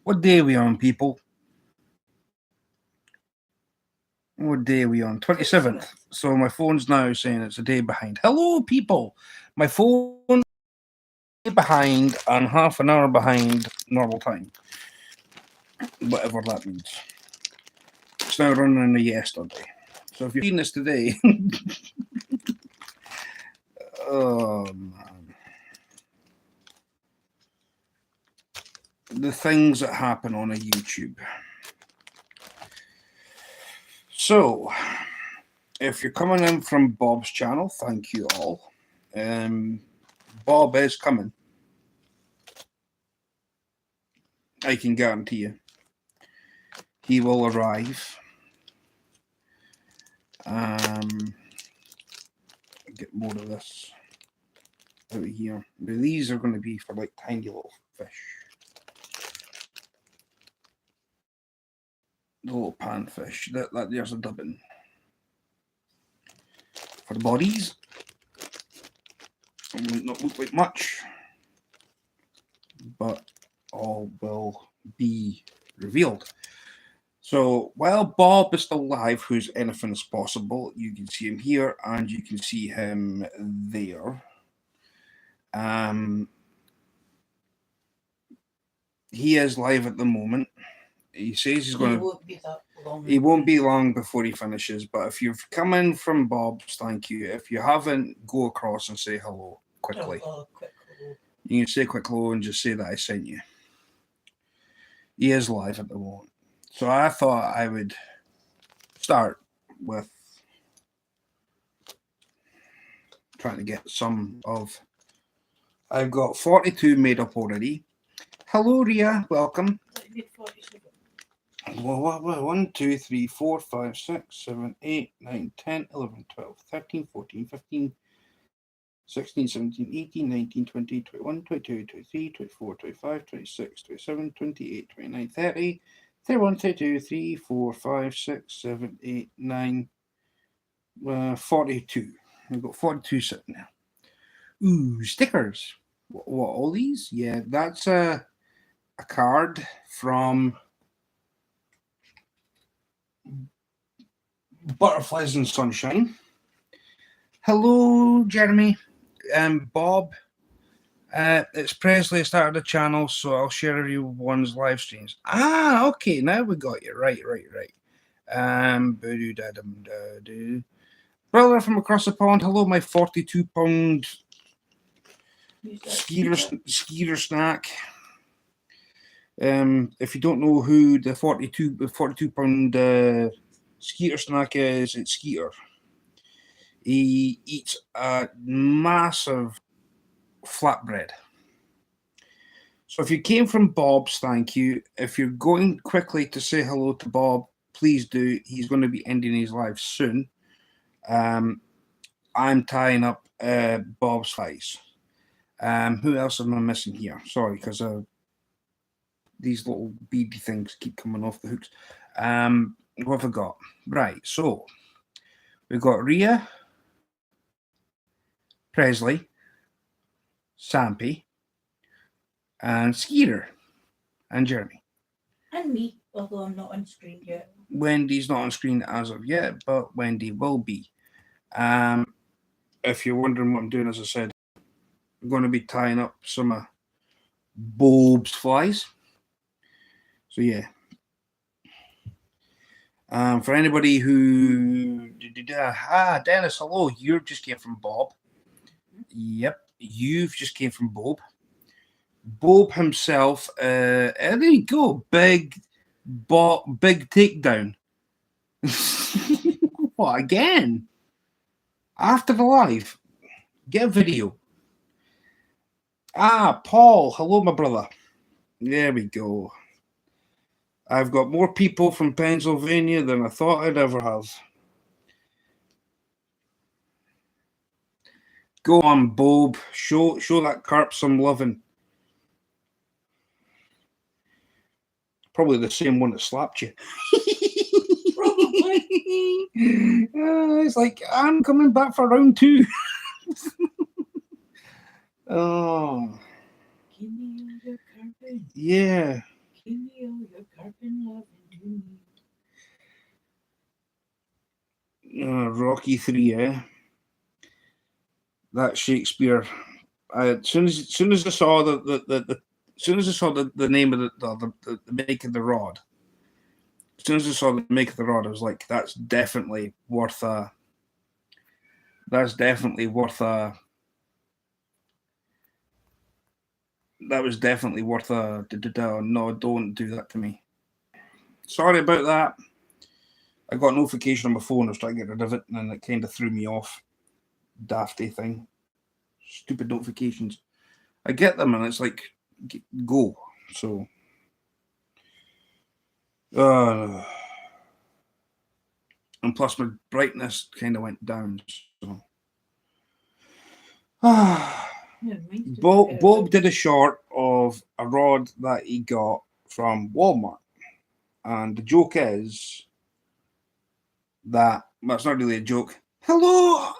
What day are we on, people? What day are we on? 27th. So my phone's now saying it's a day behind. Hello, people. My phone is behind and half an hour behind normal time. Whatever that means. It's now running in a yesterday. So if you've seen this today, oh man. The things that happen on a YouTube. So, if you're coming in from Bob's channel, thank you all. Bob is coming. I can guarantee you. He will arrive. Get more of this out of here. Now, these are going to be for like tiny little fish. The little panfish. That there's a dubbing. For the bodies, it might not look like much, but all will be revealed. So while Bob is still alive, who's anything is possible, you can see him here and you can see him there. He is live at the moment. He says he's going to. He won't be long before he finishes. But if you've come in from Bob's, thank you. If you haven't, go across and say hello quickly. Quick hello. You can say quick hello and just say that I sent you. He is live at the moment. So I thought I would start with trying to get some of. I've got 42 made up already. Hello, Ria. Welcome. 1, 2, 3, 4, 5, 6, 7, 8, 9, 10, 11, 12, 13, 14, 15, 16, 17, 18, 19, 20, 21, 22, 23, 24, 25, 26, 27, 28, 29, 30, 31, 32, 3, 4, 5, 6, 7, 8, 9, 42. We've got 42 sitting there. Ooh, stickers. What, all these? Yeah, that's a card from Butterflies and Sunshine. Hello, Jeremy. Bob. It's Presley started the channel, so I'll share everyone's live streams. Ah, okay, now we got you. Right. Brother from across the pond, hello, my 42-pound skeeter snack. If you don't know who the 42-pound Skeeter snack is, it's Skeeter. He eats a massive flatbread. So if you came from Bob's, thank you. If you're going quickly to say hello to Bob, please do. He's going to be ending his live soon. I'm tying up Bob's thighs. Who else am I missing here? Sorry, because these little beady things keep coming off the hooks. What have I got? Right, so we've got Ria, Presley, Sampy, and Skeeter, and Jeremy. And me, although I'm not on screen yet. Wendy's not on screen as of yet, but Wendy will be. If you're wondering what I'm doing, as I said, I'm going to be tying up some of Bob's flies. So yeah. For anybody who Dennis, hello. You just came from Bob. Yep, you've just came from Bob. Bob himself. There you go. Big takedown. What again? After the live, get a video. Paul, hello, my brother. There we go. I've got more people from Pennsylvania than I thought I'd ever have. Go on, Bob. Show that carp some loving. Probably the same one that slapped you. Probably. It's like, I'm coming back for round 2. Oh. Give me all your carpet. Yeah. Give me Rocky 3, eh? That's Shakespeare. As soon as I saw the name of the make of the rod, as soon as I saw the make of the rod, I was like, that was definitely worth a. That was definitely worth a. No, don't do that to me. Sorry about that. I got a notification on my phone. I was trying to get rid of it, and it kind of threw me off. Dafty thing. Stupid notifications. I get them, and it's like, go. So. And plus my brightness kind of went down. So. Bob did a short of a rod that he got from Walmart. And the joke is that, well, it's not really a joke. Hello,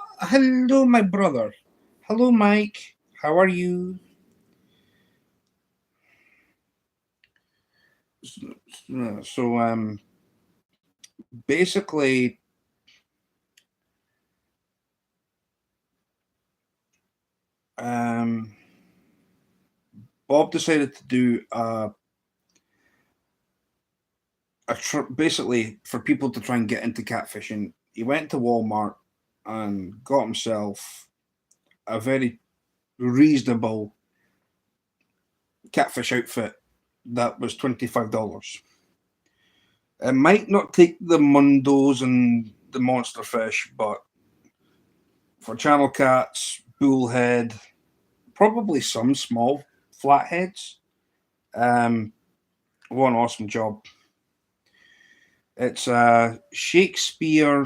my brother. Hello, Mike. How are you? So, basically, Bob decided to do basically for people to try and get into catfishing. He went to Walmart and got himself a very reasonable catfish outfit that was $25. It might not take the mundos and the monster fish, but for channel cats, bullhead, probably some small flatheads, one awesome job. It's a Shakespeare.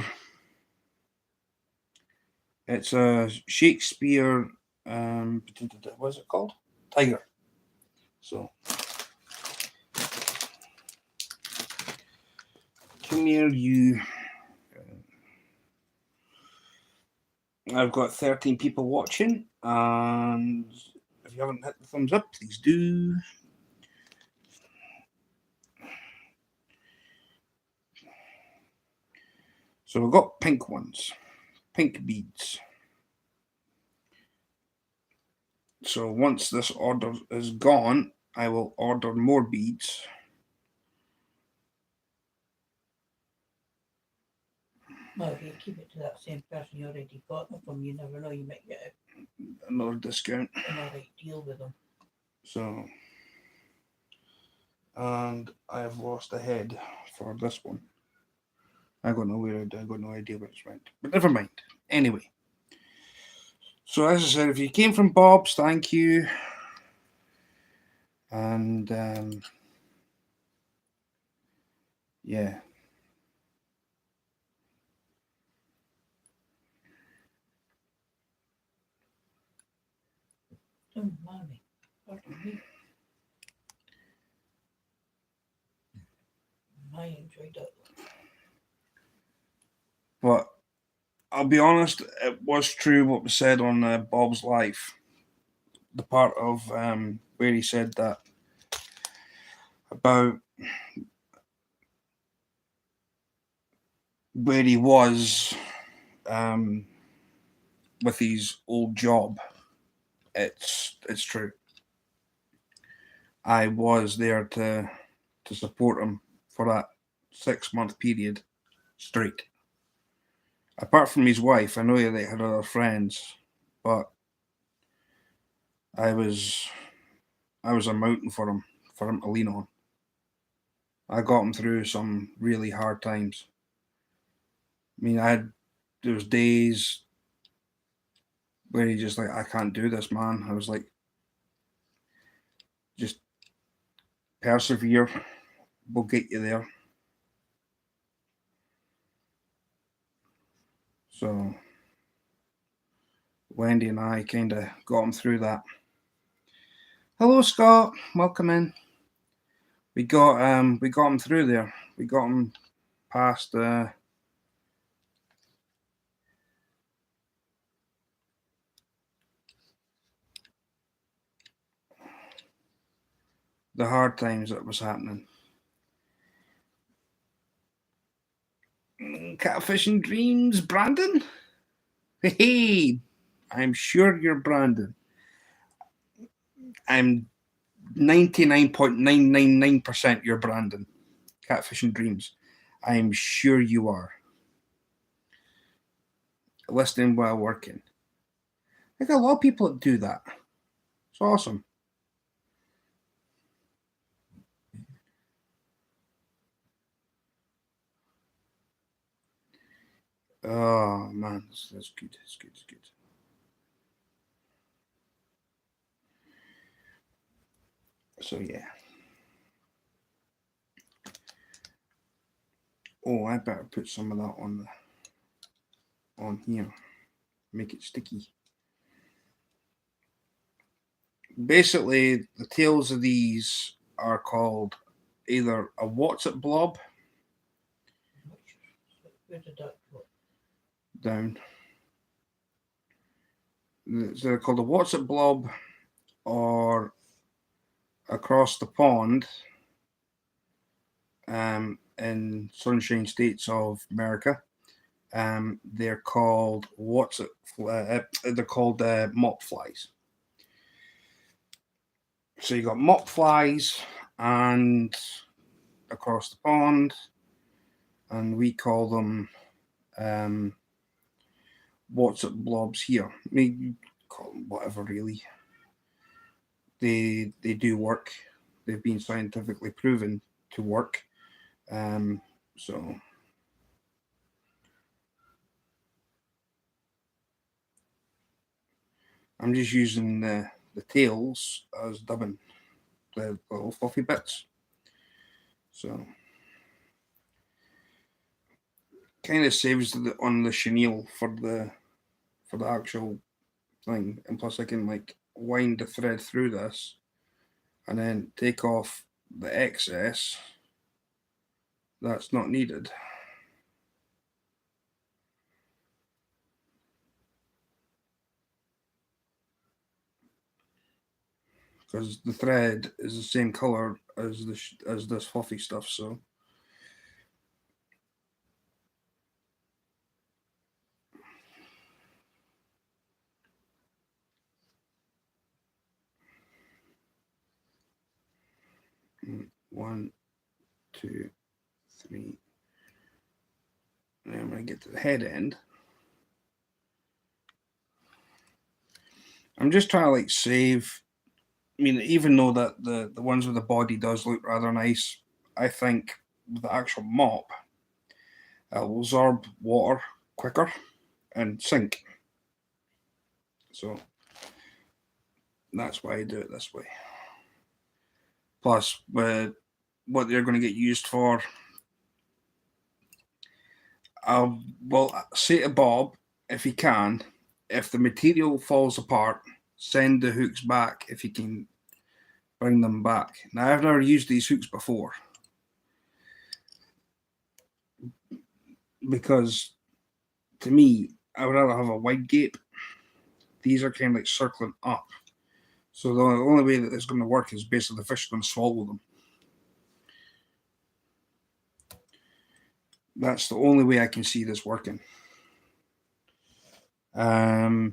It's a Shakespeare. What's it called? Tiger. So, come here, you. I've got 13 people watching, and if you haven't hit the thumbs up, please do. So we've got pink ones, pink beads. So once this order is gone, I will order more beads. Well, if you keep it to that same person you already got them from, you never know, you might get Another discount. an alright deal with them. So, and I have lost a head for this one. I got no idea where it's went. But never mind. Anyway. So as I said, if you came from Bob's, thank you. And yeah. Don't mind me. Pardon me. I enjoyed it. But I'll be honest, it was true what was said on Bob's Life. The part of where he said that about where he was with his old job. It's true. I was there to support him for that 6-month period straight. Apart from his wife, I know they had other friends, but I was a mountain for him to lean on. I got him through some really hard times. I mean, there was days where he just like, I can't do this, man. I was like, just persevere. We'll get you there. So Wendy and I kind of got him through that. Hello, Scott. Welcome in. We got him through there. We got him past the hard times that was happening. Catfishing Dreams, Brandon? Hey, I'm sure you're Brandon. I'm 99.999% you're Brandon. Catfishing Dreams. I'm sure you are. Listening while working. I think a lot of people that do that. It's awesome. Oh man, that's good. It's good. It's good. So yeah. Oh, I better put some of that on here. Make it sticky. Basically, the tails of these are called either a what's it blob Where did that go? down. They're called a what's it blob, or across the pond, in Sunshine States of America, they're called they're called mop flies. So you got mop flies, and across the pond, and we call them what's it blobs here. I mean, you call them whatever really. They do work. They've been scientifically proven to work. So I'm just using the tails as dubbing, the little fluffy bits. So kind of saves on the chenille for the actual thing, and plus I can like wind the thread through this, and then take off the excess that's not needed. Because the thread is the same color as this fluffy stuff, so. One, two, three. Then when I get to the head end, I'm just trying to like save. I mean, even though that the ones with the body does look rather nice, I think the actual mop will absorb water quicker and sink. So that's why I do it this way. Plus, what they're going to get used for, well, say to Bob, if he can, if the material falls apart, send the hooks back if he can bring them back. Now, I've never used these hooks before because, to me, I would rather have a wide gape. These are kind of like circling up. So the only way that it's going to work is basically the fish is going to swallow them. That's the only way I can see this working. Got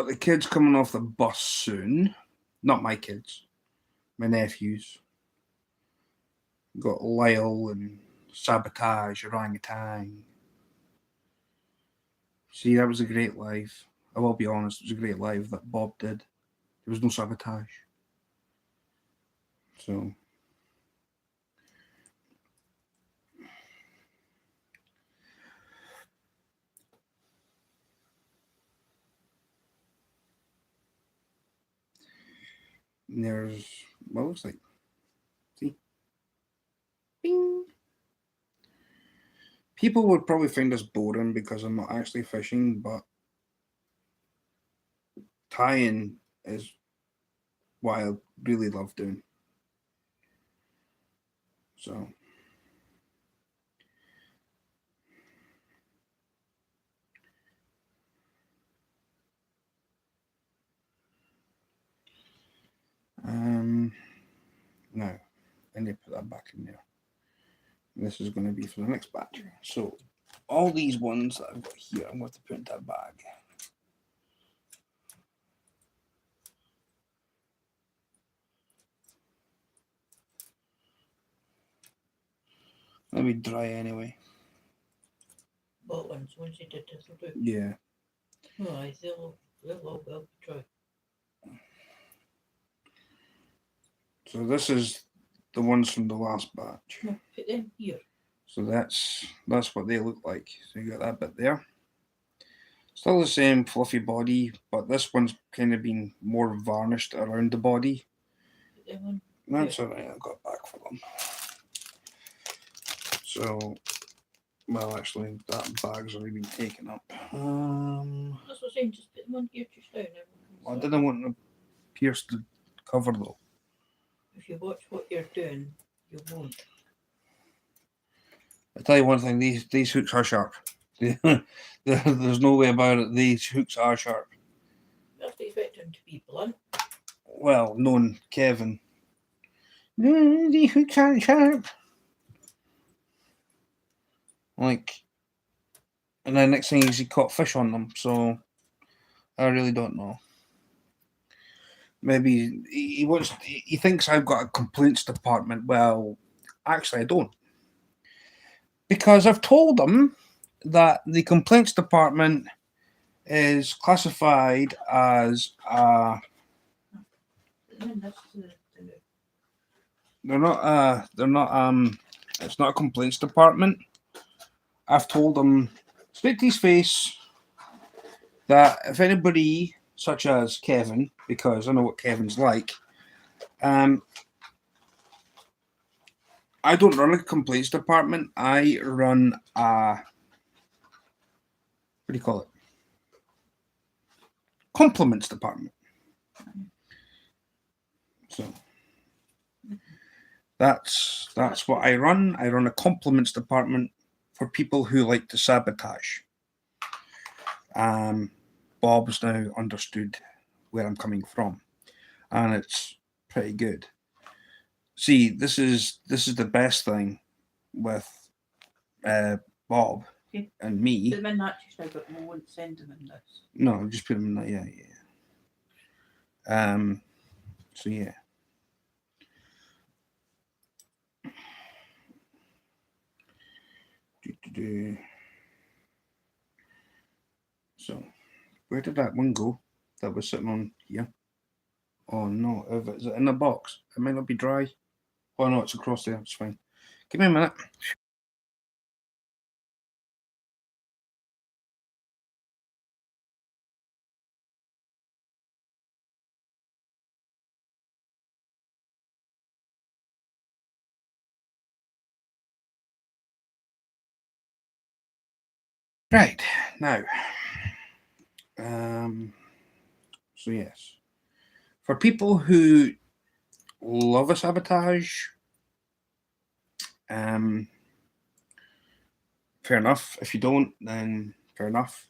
the kids coming off the bus soon. Not my kids, my nephews. Got Lyle and Sabotage, Orangutan. See, that was a great live. I will be honest, it was a great live that Bob did. There was no sabotage. So. There's what looks like. See? Bing. People would probably find this boring because I'm not actually fishing, but tying is what I really love doing. So. Um, Now, I need to put that back in there. This is going to be for the next batch. So, all these ones that I've got here, I'm going to put into a bag. Let me dry anyway. But once you did this, will do. Yeah. Oh, they'll all well try. So this is the ones from the last batch. No, put them here. So that's what they look like. So you got that bit there. Still the same fluffy body, but this one's kind of been more varnished around the body. Put them on. That's alright, I've got back for them. So, well, actually, that bag's already been taken up. That's what I'm saying, just put them on here just now. I didn't want to pierce the cover though. If you watch what you're doing, you won't. I tell you one thing: these hooks are sharp. There's no way about it. These hooks are sharp. You have to expect them to be blunt. Well, knowing Kevin, no, these hooks aren't sharp. Like, and then next thing is he caught fish on them. So I really don't know. Maybe he wants. He thinks I've got a complaints department. Well, actually, I don't, because I've told him that the complaints department is classified as they're not it's not a complaints department. I've told him straight to his face that if anybody such as Kevin, because I know what Kevin's like, I don't run a complaints department. I run a, what do you call it? Compliments department. So that's what I run. I run a compliments department for people who like to sabotage. Bob's now understood where I'm coming from, and it's pretty good. See, this is the best thing with Bob and me. Put them in that just now, but we won't send them in this. No, just put them in that. Yeah. So yeah. So, where did that one go that was sitting on here? Oh no, is it in a box? It might not be dry. Oh no, it's across there, it's fine. Give me a minute. Right, now, so yes, for people who love a sabotage, fair enough. If you don't, then fair enough.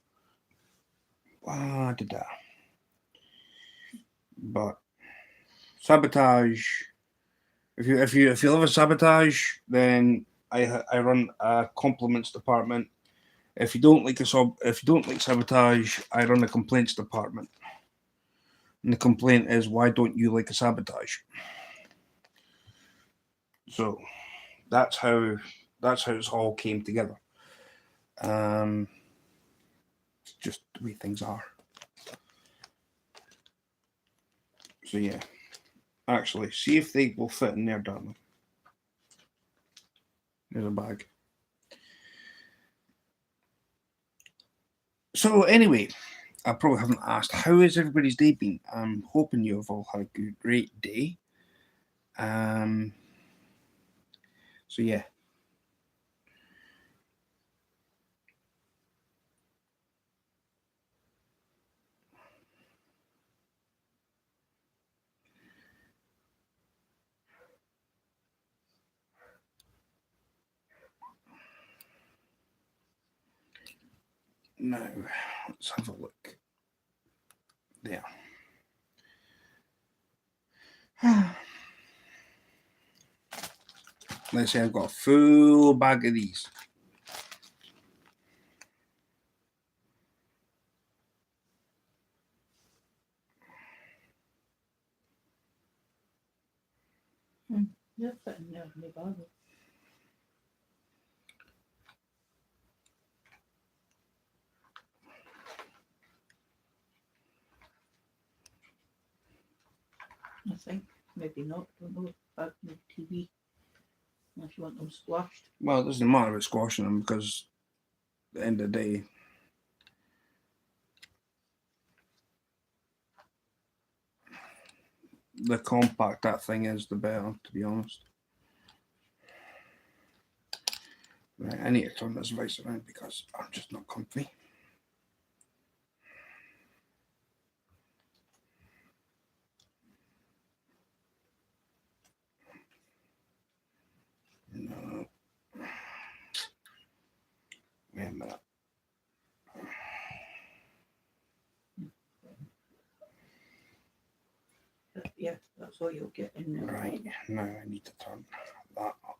Did that. But sabotage, if you love a sabotage, then I run a compliments department. If you don't like sabotage, I run a complaints department. And the complaint is, why don't you like a sabotage? So that's how it's all came together. It's just the way things are. So yeah. Actually, see if they will fit in there, darling. There's a bag. So anyway, I probably haven't asked, how has everybody's day been? I'm hoping you've all had a great day. So yeah. Now, let's have a look. There. Let's say I've got a full bag of these. They're fitting there in the bag. I think maybe not. Don't know. Bag no TV. Unless you want them squashed. Well, it doesn't matter about squashing them because at the end of the day, the compact that thing is, the better, to be honest. Right, I need to turn this vice around because I'm just not comfy. No. Wait a minute. Yeah, that's all you'll get in there. Right, now I need to turn that up.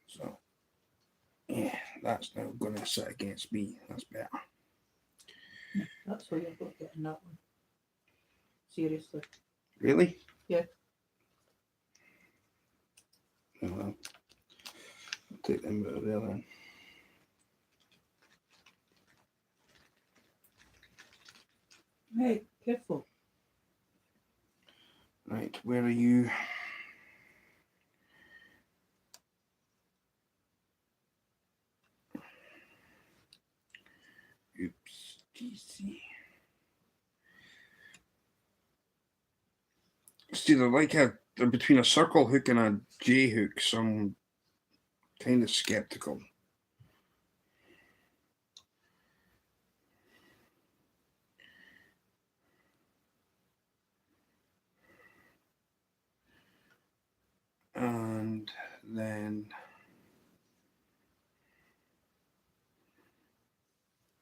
So, yeah, that's now going to sit against me. That's better. Yeah, that's all you've got to get in that one. Seriously. Really? Yeah. Oh, well, I'll take them out of there then. Hey, careful. Right, where are you? Oops, DC. See, they're between a circle hook and a J hook, so I'm kind of skeptical. And then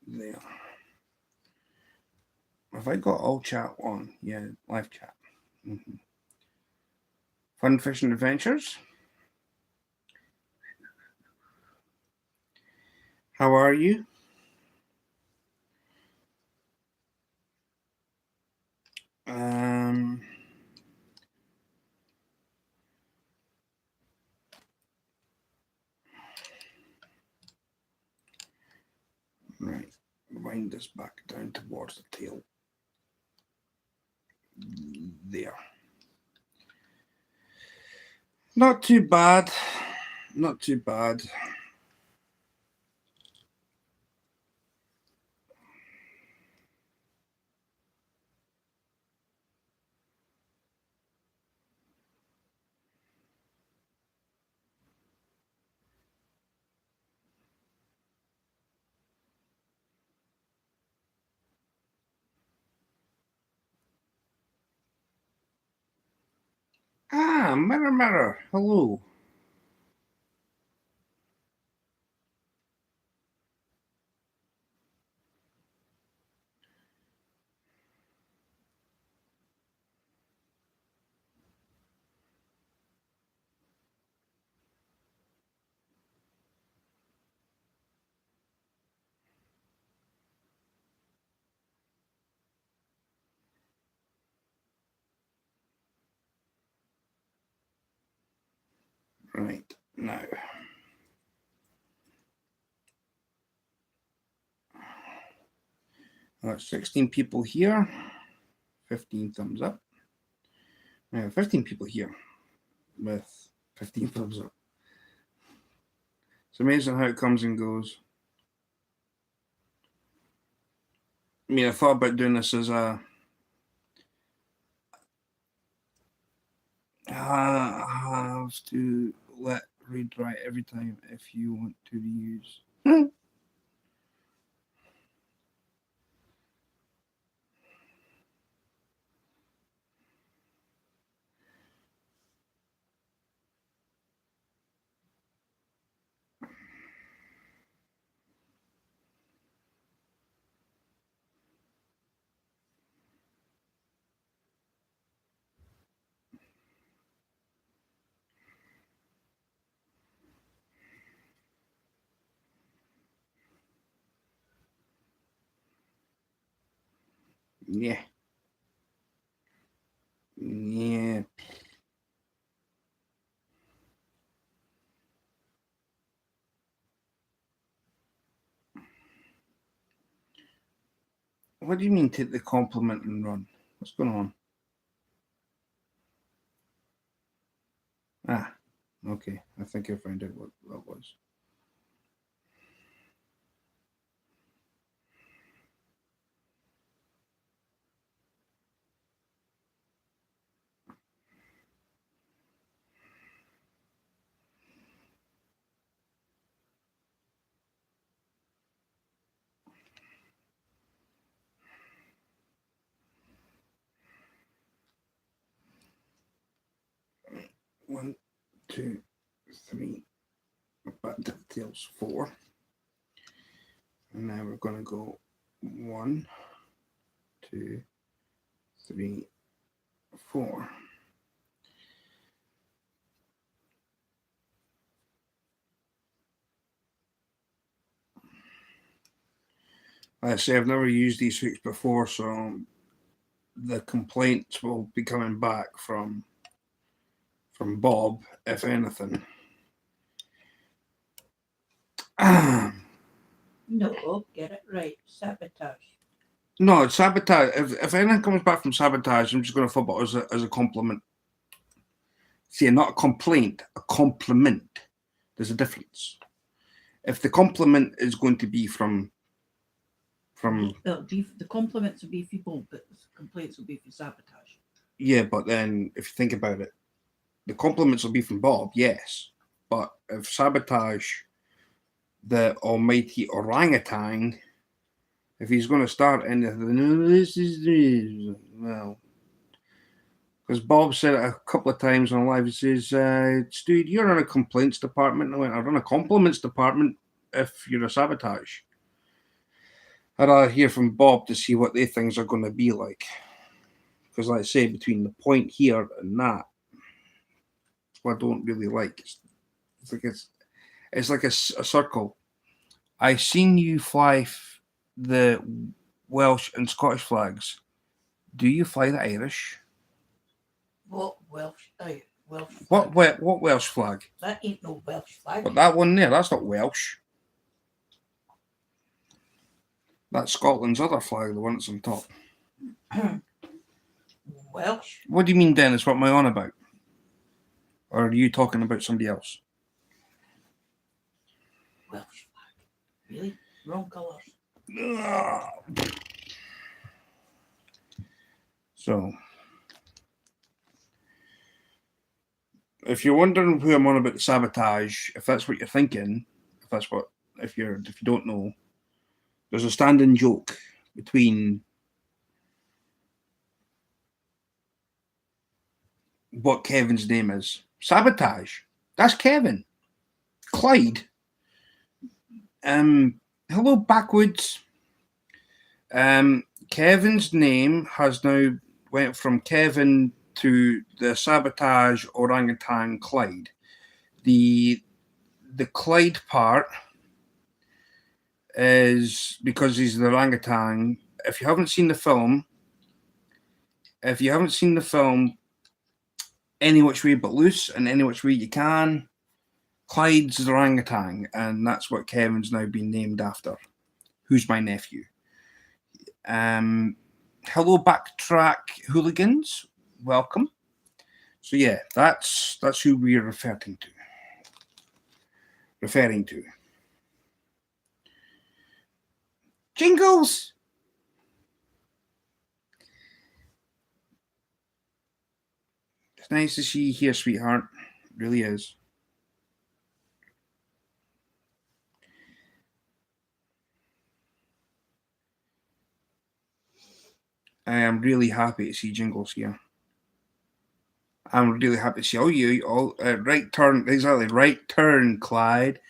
there. Have I got all chat on? Yeah, live chat. Mm-hmm. Fun fishing adventures. How are you? Right, wind this back down towards the tail. There. Not too bad. Not too bad. Ah, mirror, mirror. Hello. Right, now. That's 16 people here. 15 thumbs up. Now, 15 people here with 15 thumbs up. It's amazing how it comes and goes. I mean, I thought about doing this as a have to let read write every time if you want to use. Yeah. Yeah. What do you mean take the compliment and run? What's going on? Ah, okay. I think I found out what that was. One, two, three. Back to the tails 4. And now we're going to go 1, 2, 3, 4. Like I say, I've never used these hooks before, so the complaints will be coming back from Bob, if anything. No, get it right. Sabotage. No, it's sabotage. If anything comes back from sabotage, I'm just going to flip it as a compliment. See, not a complaint, a compliment. There's a difference. If the compliment is going to be from the compliments will be for Bob, but the complaints will be for sabotage. yeah, but then if you think about it, the compliments will be from Bob, yes. But if sabotage the almighty orangutan, if he's going to start anything, this is well, because Bob said it a couple of times on live. He says, "Dude, you're in a complaints department." I went, "I run a compliments department. If you're a sabotage." I'd rather hear from Bob to see what they things are going to be like. Because, like I say, between the point here and that, what I don't really like. It's like a circle. I seen you fly the Welsh and Scottish flags. Do you fly the Irish? What Welsh? Welsh. What Welsh flag? That ain't no Welsh flag. But that one there, that's not Welsh. That's Scotland's other flag, the one that's on top. Welsh. What do you mean, Dennis? What am I on about? Or are you talking about somebody else? Welsh flag. Really? Wrong colours. So, if you're wondering who I'm on about the sabotage, if that's what you're thinking, if you don't know, there's a standing joke between what Kevin's name is. Sabotage. That's Kevin. Clyde. Hello, Backwoods. Kevin's name has now went from Kevin to the sabotage orangutan Clyde. The Clyde part is because he's the orangutan. If you haven't seen the film, Any Which Way But Loose and Any Which Way You Can, Clyde's the orangutan, and that's what Kevin's now been named after. Who's my nephew? Hello, Backtrack Hooligans. Welcome. So yeah, that's who we're referring to. Jingles. It's nice to see you here, sweetheart. It really is. I am really happy to see Jingles here. I'm really happy to see all right turn, exactly, right turn, Clyde.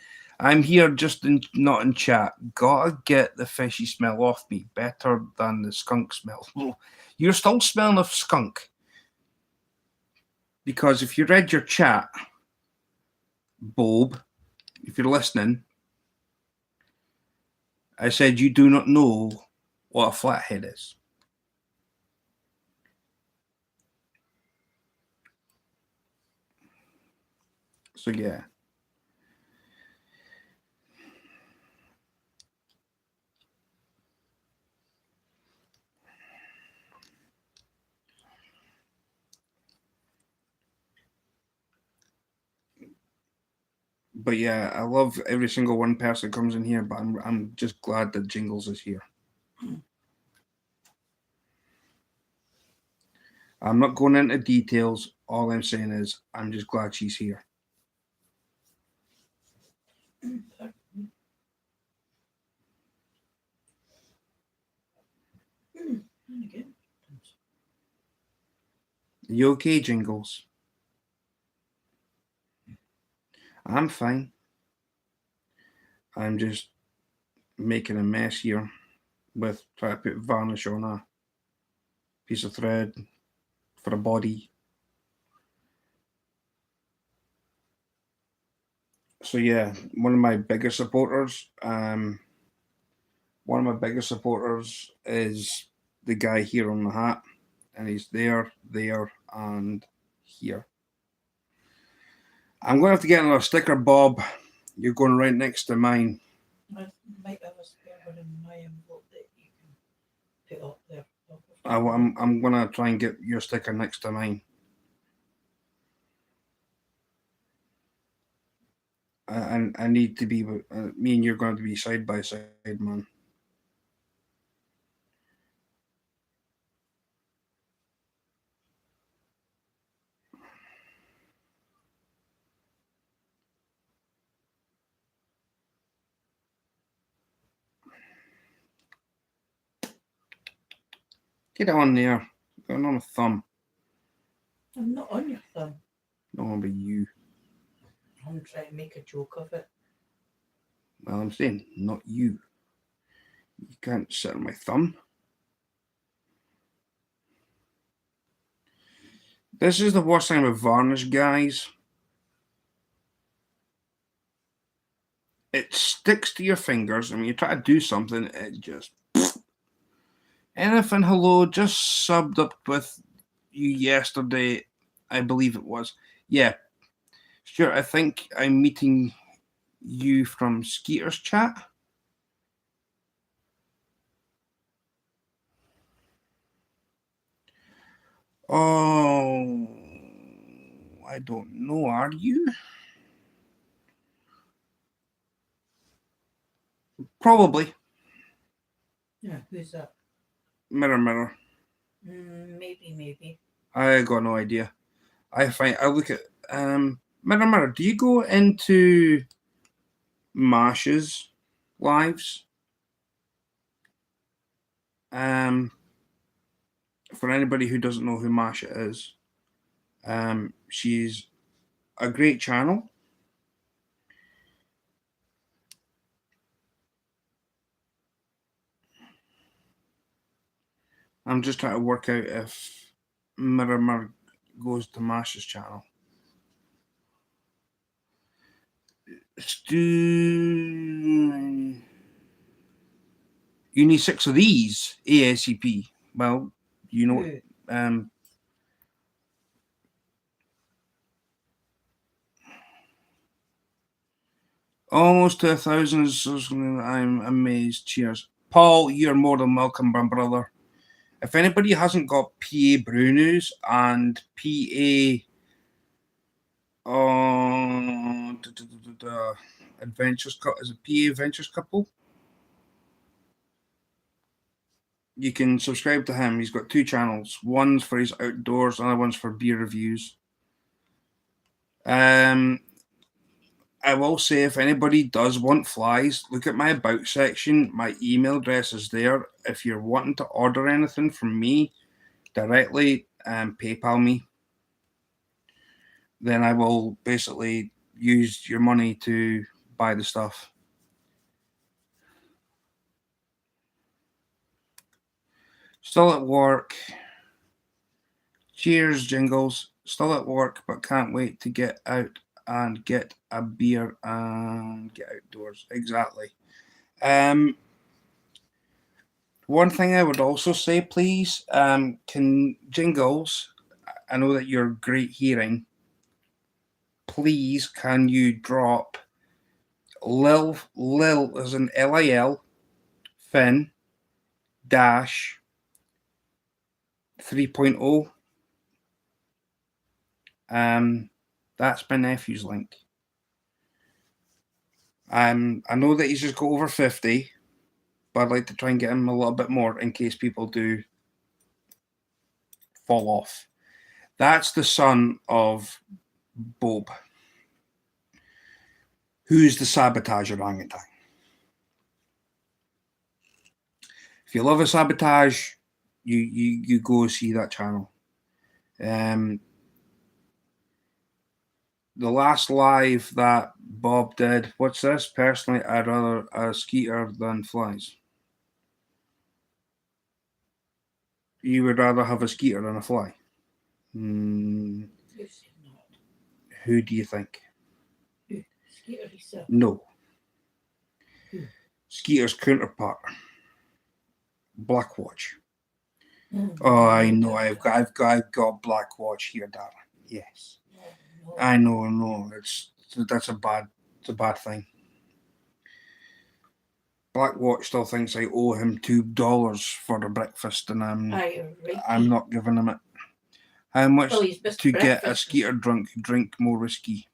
I'm here just not in chat. Gotta get the fishy smell off me. Better than the skunk smell. You're still smelling of skunk. Because if you read your chat, Bob, if you're listening, I said you do not know what a flathead is. So yeah. But yeah, I love every single one person that comes in here, but I'm just glad that Jingles is here. I'm not going into details. All I'm saying is I'm just glad she's here. You okay, Jingles? I'm fine. I'm just making a mess here with trying to put varnish on a piece of thread for a body. So yeah, one of my biggest supporters. One of my biggest supporters is the guy here on the hat, and he's there, and here. I'm going to have to get another sticker, Bob. You're going right next to mine. I might have a spare one in my envelope that you can put up there. I'm going to try and get your sticker next to mine. I need to be, me and you're going to be side by side, man. Get on there. Going on a thumb. I'm not on your thumb. No, but you. I'm trying to make a joke of it. Well, I'm saying, not you. You can't sit on my thumb. This is the worst thing with varnish, guys. It sticks to your fingers, and when you try to do something, it just. Anything, hello, just subbed up with you yesterday, I believe it was. Yeah, sure, I think I'm meeting you from Skeeter's chat. Oh, I don't know, are you? Probably. Yeah, who's that? Mirror, mirror. Maybe. I got no idea. I look at mirror, mirror. Do you go into Masha's lives? For anybody who doesn't know who Masha is, she's a great channel. I'm just trying to work out if Mirror Mirror goes to Masha's channel. You need 6 of these ASCP. Well, you know, almost to 1,000. I'm amazed. Cheers, Paul. You're more than welcome, my brother. If anybody hasn't got PA Brew News and PA Adventures, is it PA Adventures Couple? You can subscribe to him. He's got 2 channels. One's for his outdoors, another one's for beer reviews. I will say, if anybody does want flies, look at my about section. My email address is there. If you're wanting to order anything from me directly, PayPal me. Then I will basically use your money to buy the stuff. Still at work. Cheers, Jingles. Still at work, but can't wait to get out and get a beer and get outdoors. Exactly. One thing I would also say, please, can Jingles, I know that you're great hearing. please can you drop Lil as in LIL Finn dash 3.0. That's my nephew's link. I know that he's just got over 50, but I'd like to try and get him a little bit more in case people do fall off. That's the son of Boab, who's the sabotage orangutan. If you love a sabotage, you go see that channel. The last live that Bob did, what's this? Personally, I'd rather a skeeter than flies. You would rather have a skeeter than a fly? You said not. Who do you think? Who? Skeeter himself. No. Who? Skeeter's counterpart, Blackwatch. Oh, Oh, I know. I've got Blackwatch here, darling. Yes. no. I know. That's a bad thing. Blackwatch still thinks I owe him $2 for the breakfast, and I'm not giving him it. How much to get a skeeter drunk? Drink more whiskey.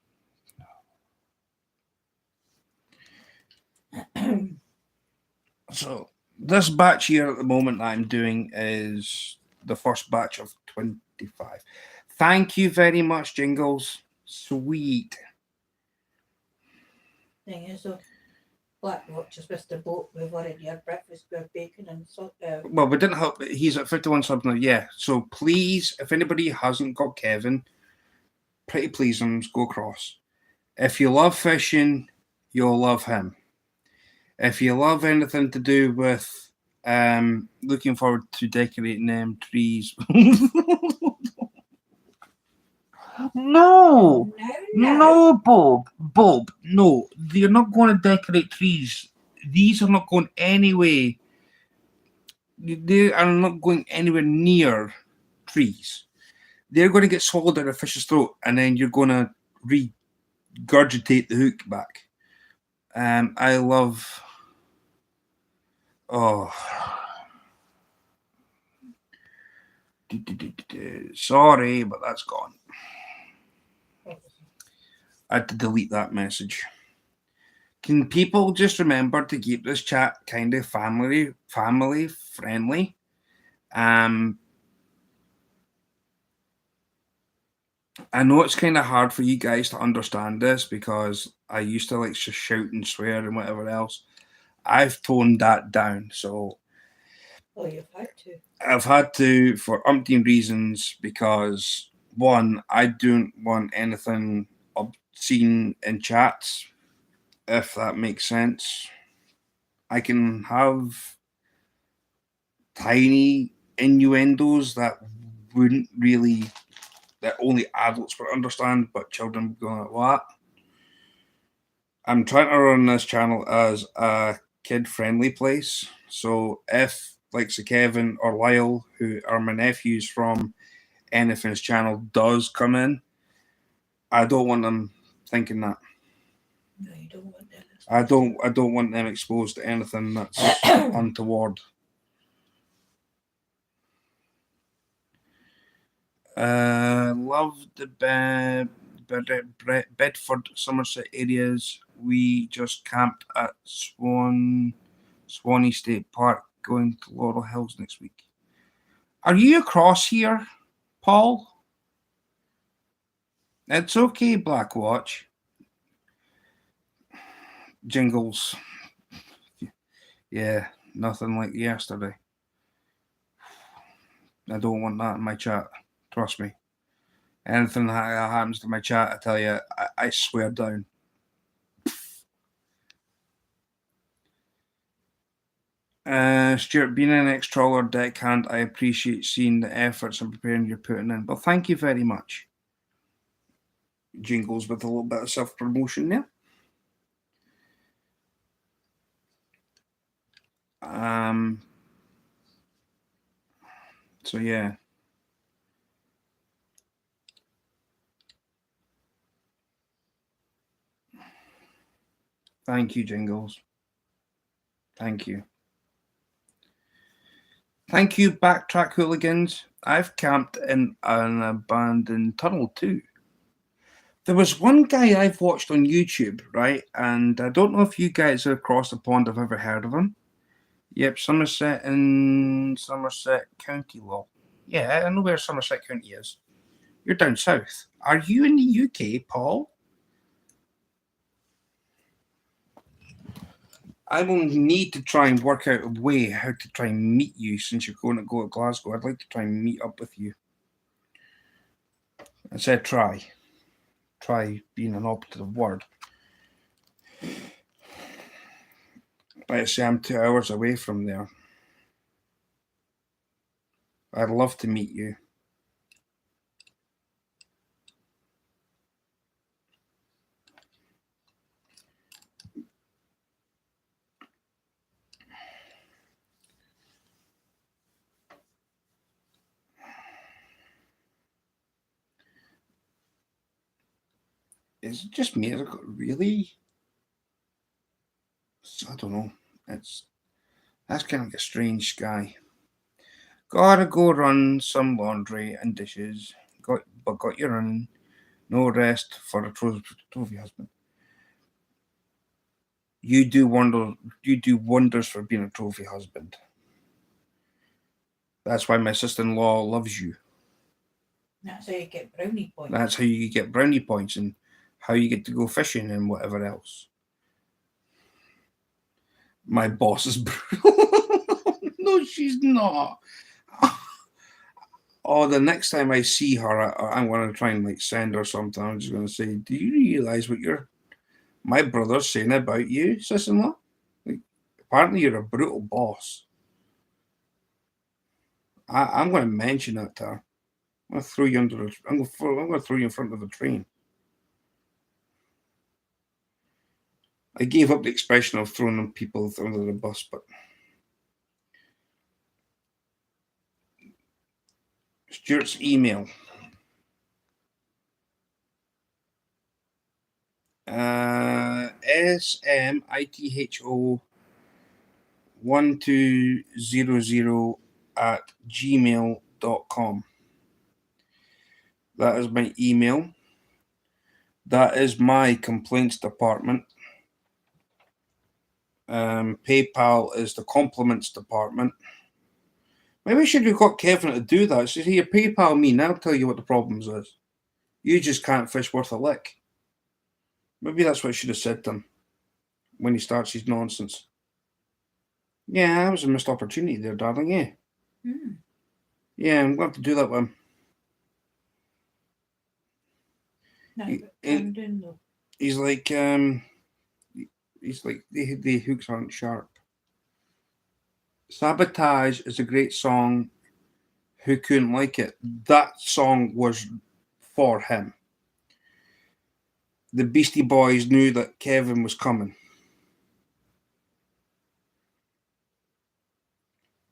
So this batch here at the moment that I'm doing is the first batch of 25. Thank you very much, Jingles. Sweet. Thing is, though, Blackwatch is Mr. Boat. We've already had breakfast with bacon and salt. Well, we didn't have. He's at 51 subs now. Yeah. So please, if anybody hasn't got Kevin, pretty please go across. If you love fishing, you'll love him. If you love anything to do with looking forward to decorating them trees. No, Bob, no. They're not going to decorate trees. These are not going anywhere. They are not going anywhere near trees. They're going to get swallowed in a fish's throat, and then you're going to regurgitate the hook back. I love. Oh. Sorry, but that's gone. I had to delete that message. Can people just remember to keep this chat kind of family friendly? I know it's kind of hard for you guys to understand this because I used to like to shout and swear and whatever else. I've toned that down. So you've had to. I've had to for umpteen reasons because one, I don't want anything obscene in chats, if that makes sense. I can have tiny innuendos that wouldn't really, that only adults would understand, but children would go like, what? I'm trying to run this channel as a kid-friendly place. So if, like Sir Kevin or Lyle, who are my nephews from anything's channel, does come in, I don't want them thinking that. No, you don't want them. I don't want them exposed to anything that's untoward. Love the Bedford, Somerset areas. We just camped at Swanee State Park, going to Laurel Hills next week. Are you across here, Paul? It's okay, Blackwatch. Jingles. Yeah, nothing like yesterday. I don't want that in my chat. Trust me. Anything that happens to my chat, I tell you, I swear down. Stuart, being an ex-trawler deckhand, I appreciate seeing the efforts and preparing you're putting in. Well, thank you very much. Jingles with a little bit of self-promotion there. So yeah. Thank you, Jingles. Thank you. Thank you, Backtrack Hooligans. I've camped in an abandoned tunnel too. There was one guy I've watched on YouTube, right? And I don't know if you guys across the pond have ever heard of him. Yep, Somerset in Somerset County Law. Yeah, I know where Somerset County is. You're down south. Are you in the UK, Paul? I will need to try and work out a way how to try and meet you since you're going to go to Glasgow. I'd like to try and meet up with you. I said try. Try being an operative word. Like I say, I'm 2 hours away from there. I'd love to meet you. Is it just me? Really? I don't know. That's kind of like a strange sky. Gotta go run some laundry and dishes. Got you running. No rest for a trophy husband. You do wonders for being a trophy husband. That's why my sister-in-law loves you. That's how you get brownie points. That's how you get brownie points and how you get to go fishing and whatever else. My boss is brutal. No, she's not. Oh, the next time I see her, I'm going to try and like send her something. I'm just going to say, do you realize what my brother's saying about you, sister-in-law? Like, apparently you're a brutal boss. I'm going to mention that to her. I'm going to throw you I'm going to throw you in front of the train. I gave up the expression of throwing people under the bus, but Stuart's email. SMITHO1200 at gmail.com. That is my email. That is my complaints department. PayPal is the compliments department. Maybe I should have got Kevin to do that. So here, PayPal me, and I'll tell you what the problems is. You just can't fish worth a lick. Maybe that's what I should have said to him when he starts his nonsense. Yeah, that was a missed opportunity there, darling, yeah. Yeah, I'm going to have to do that with him. He's like, the hooks aren't sharp. Sabotage is a great song. Who couldn't like it? That song was for him. The Beastie Boys knew that Kevin was coming.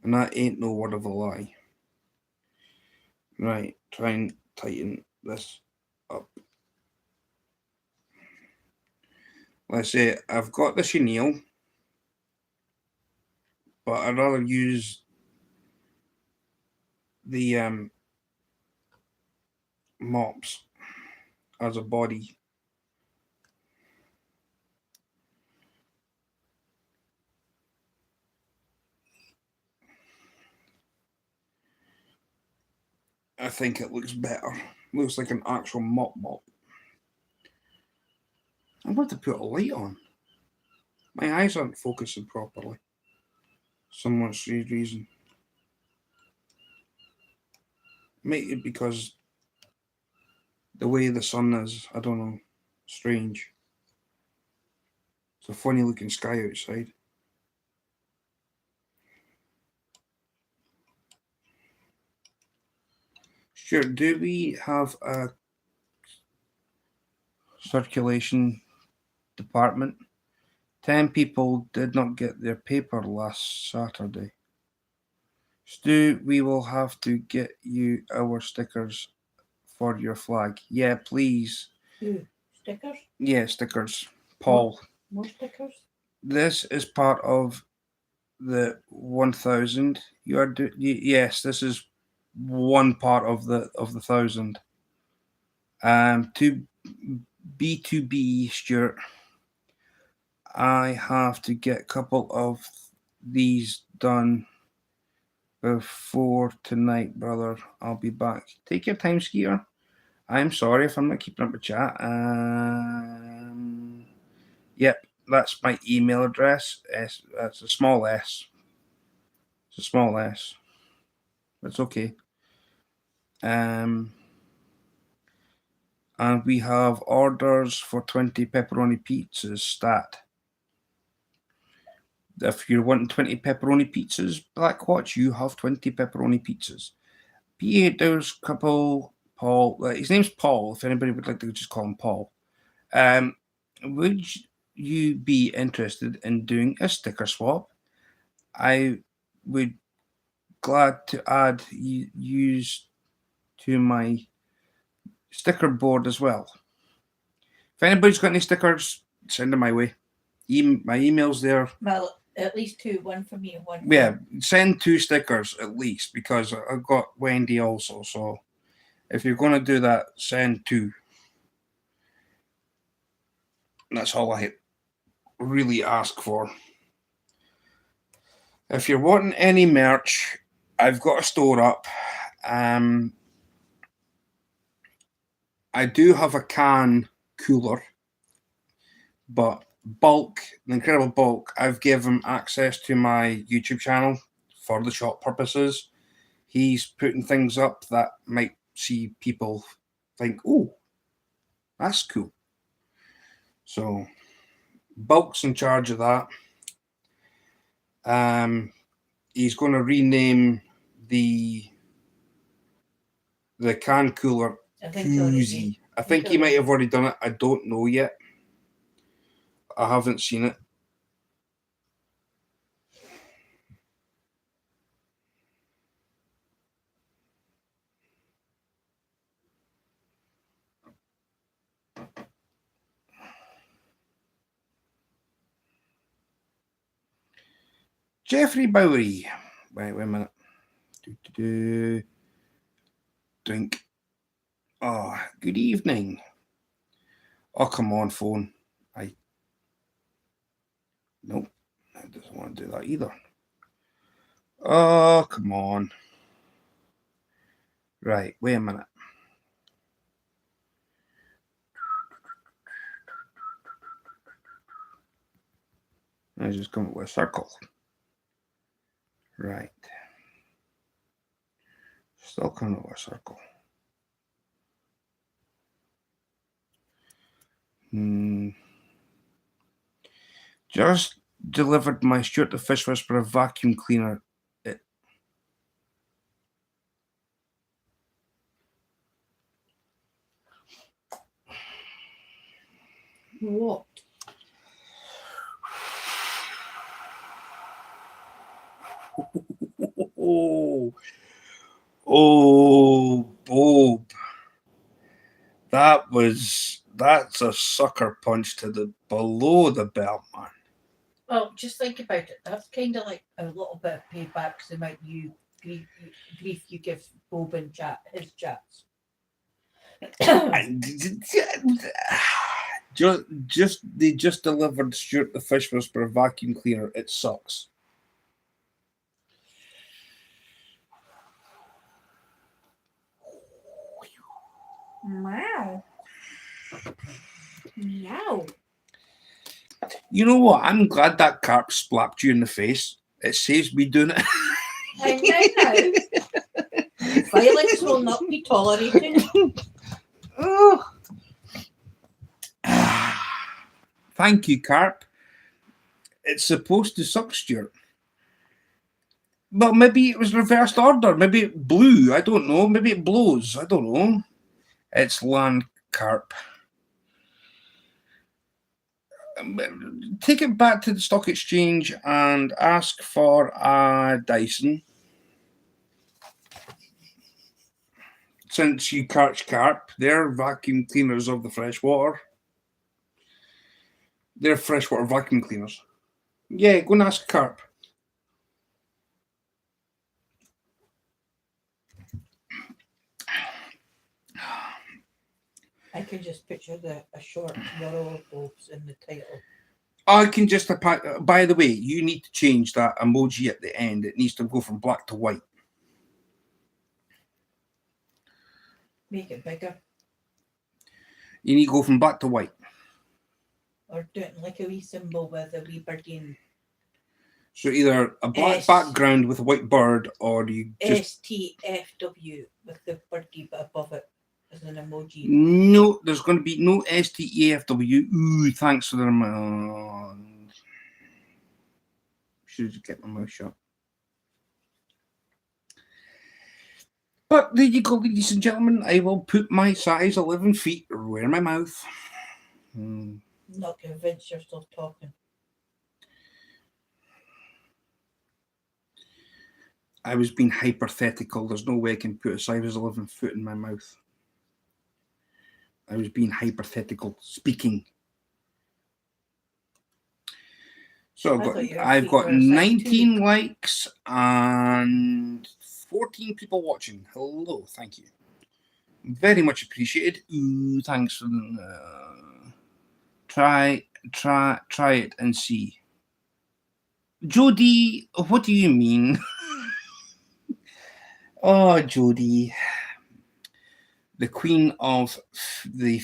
And that ain't no word of a lie. Right, try and tighten this up. Let's say I've got the chenille, but I'd rather use the mops as a body. I think it looks better. Looks like an actual mop. I'm going to put a light on. My eyes aren't focusing properly. Some strange reason. Maybe because the way the sun is, I don't know. Strange. It's a funny looking sky outside. Sure, do we have a circulation department? 10 people did not get their paper last Saturday. Stu, we will have to get you our stickers for your flag. Yeah, please. Stickers? Yeah, stickers. Paul. More stickers? This is part of the 1,000. You are yes. This is one part of the 1,000. To B2B, Stuart, I have to get a couple of these done before tonight, brother. I'll be back. Take your time, Skeeter. I'm sorry if I'm not keeping up with chat. Yep, that's my email address. That's a small s. It's a small s. It's okay. And we have orders for 20 pepperoni pizzas stat. If you're wanting 20 pepperoni pizzas, Blackwatch, you have 20 pepperoni pizzas. There's a couple, Paul, his name's Paul, if anybody would like to just call him Paul. Would you be interested in doing a sticker swap? I would glad to add use to my sticker board as well. If anybody's got any stickers, send them my way. My email's there. Well, at least two. One for me and one for Yeah, send 2 stickers at least, because I've got Wendy also. So if you're going to do that, send 2. That's all I really ask for. If you're wanting any merch, I've got a store up. I do have a can cooler, but Bulk, the Incredible Bulk, I've given access to my YouTube channel for the shop purposes. He's putting things up that might see people think, oh, that's cool. So Bulk's in charge of that. He's going to rename the can cooler Koozie. I think he might have already done it. I don't know yet. I haven't seen it. Jeffrey Bowery. Wait a minute. Drink. Oh, good evening. Oh, come on, phone. Nope. I doesn't want to do that either. Oh, come on. Right, wait a minute. I just come up with a circle. Right. Still coming up with a circle. Just delivered my Stewart the Fish Whisperer vacuum cleaner. What? Oh, Boab. That's a sucker punch to the below the belt, man. Well, just think about it. That's kind of like a little bit of payback because the amount grief you give Bob and his chats. They just delivered Stewart the Fish Whisperer vacuum cleaner. It sucks. Meow. Meow. You know what? I'm glad that carp slapped you in the face. It saves me doing it. I know. Violence will not be tolerated. Oh. Thank you, carp. It's supposed to suck, Stuart. Well, maybe it was reversed order. Maybe it blew. I don't know. Maybe it blows. I don't know. It's land carp. Take it back to the stock exchange and ask for a Dyson. Since you catch carp, they're vacuum cleaners of the fresh water. They're freshwater vacuum cleaners. Yeah, go and ask Carp. I can just picture a short row of bulbs in the title. I can just by the way, you need to change that emoji at the end. It needs to go from black to white. Make it bigger. You need to go from black to white. Or do it like a wee symbol with a wee birdie. So either a black background with a white bird, or you just STFW with the birdie above it as an emoji. No, there's going to be no STAFW. Ooh, thanks for the should have kept my mouth shut. But there you go, ladies and gentlemen. I will put my size 11 feet where my mouth. Not convinced you're still talking. I was being hypothetical. There's no way I can put a size 11 foot in my mouth. I was being hypothetical, speaking. So I've got 19 likes and 14 people watching. Hello, thank you. Very much appreciated. Ooh, thanks for try it and see. Jody, what do you mean? Oh, Jody, the queen of the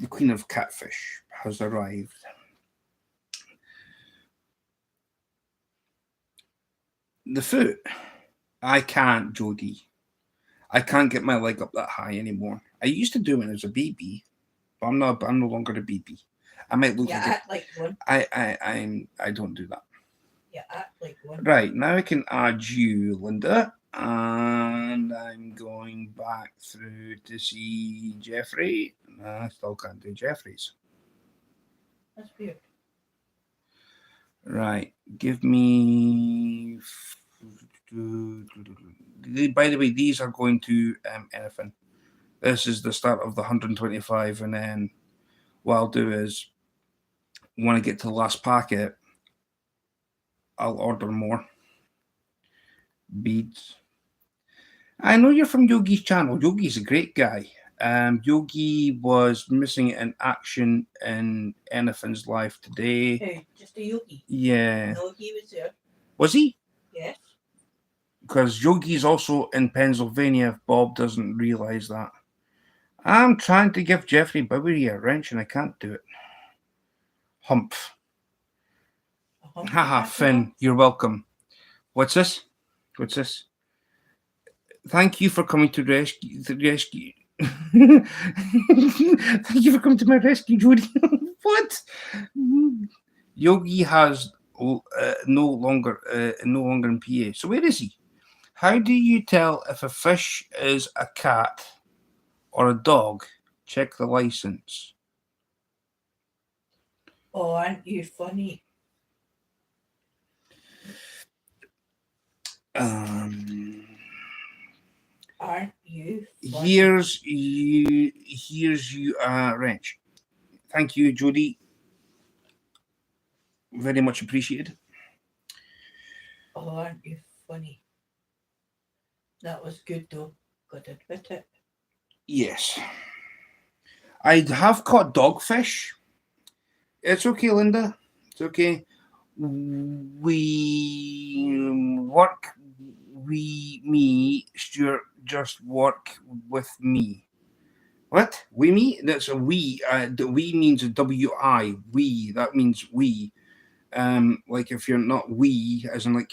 queen of catfish has arrived. The foot. I can't, Jody. I can't get my leg up that high anymore. I used to do it as a baby, but I'm no longer a baby. I might look like one. I don't do that. Yeah, act like one. Right, now I can add you, Linda. And I'm going back through to see Jeffrey. I still can't do Jeffrey's. That's weird. Right, give me. By the way, these are going to anything. This is the start of the 125, and then what I'll do is when I get to the last packet, I'll order more beads. I know you're from Yogi's channel. Yogi's a great guy. Yogi was missing in action in anything's life today. Hey, just a Yogi. Yeah. No, he was there. Was he? Yes. Because Yogi's also in Pennsylvania, if Bob doesn't realize that. I'm trying to give Jeffrey Bowery a wrench and I can't do it. Humph. Haha, Finn, you're welcome. What's this? Thank you for coming to rescue. Thank you for coming to my rescue, Jody. What? Yogi has no longer in PA. So where is he? How do you tell if a fish is a cat or a dog? Check the license. Oh, aren't you funny? Aren't you funny? Here's you wrench. Thank you, Jody. Very much appreciated. Oh, aren't you funny? That was good though. Got to admit it. Yes. I have caught dogfish. It's okay, Linda. It's okay. Stuart, just work with me. What? Me? That's a we. The we means a W-I. We. That means we. Like if you're not we, as in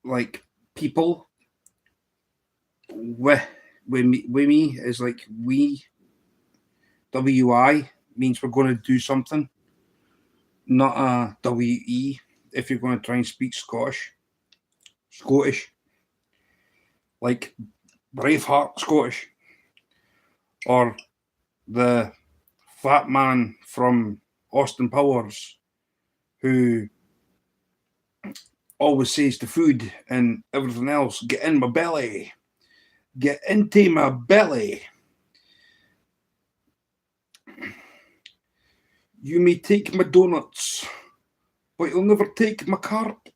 like people. We me is like we. W-I means we're going to do something. Not a W-E if you're going to try and speak Scottish. Like Braveheart Scottish. Or the fat man from Austin Powers who always says to food and everything else, get in my belly. Get into my belly. You may take my donuts, but you'll never take my carp.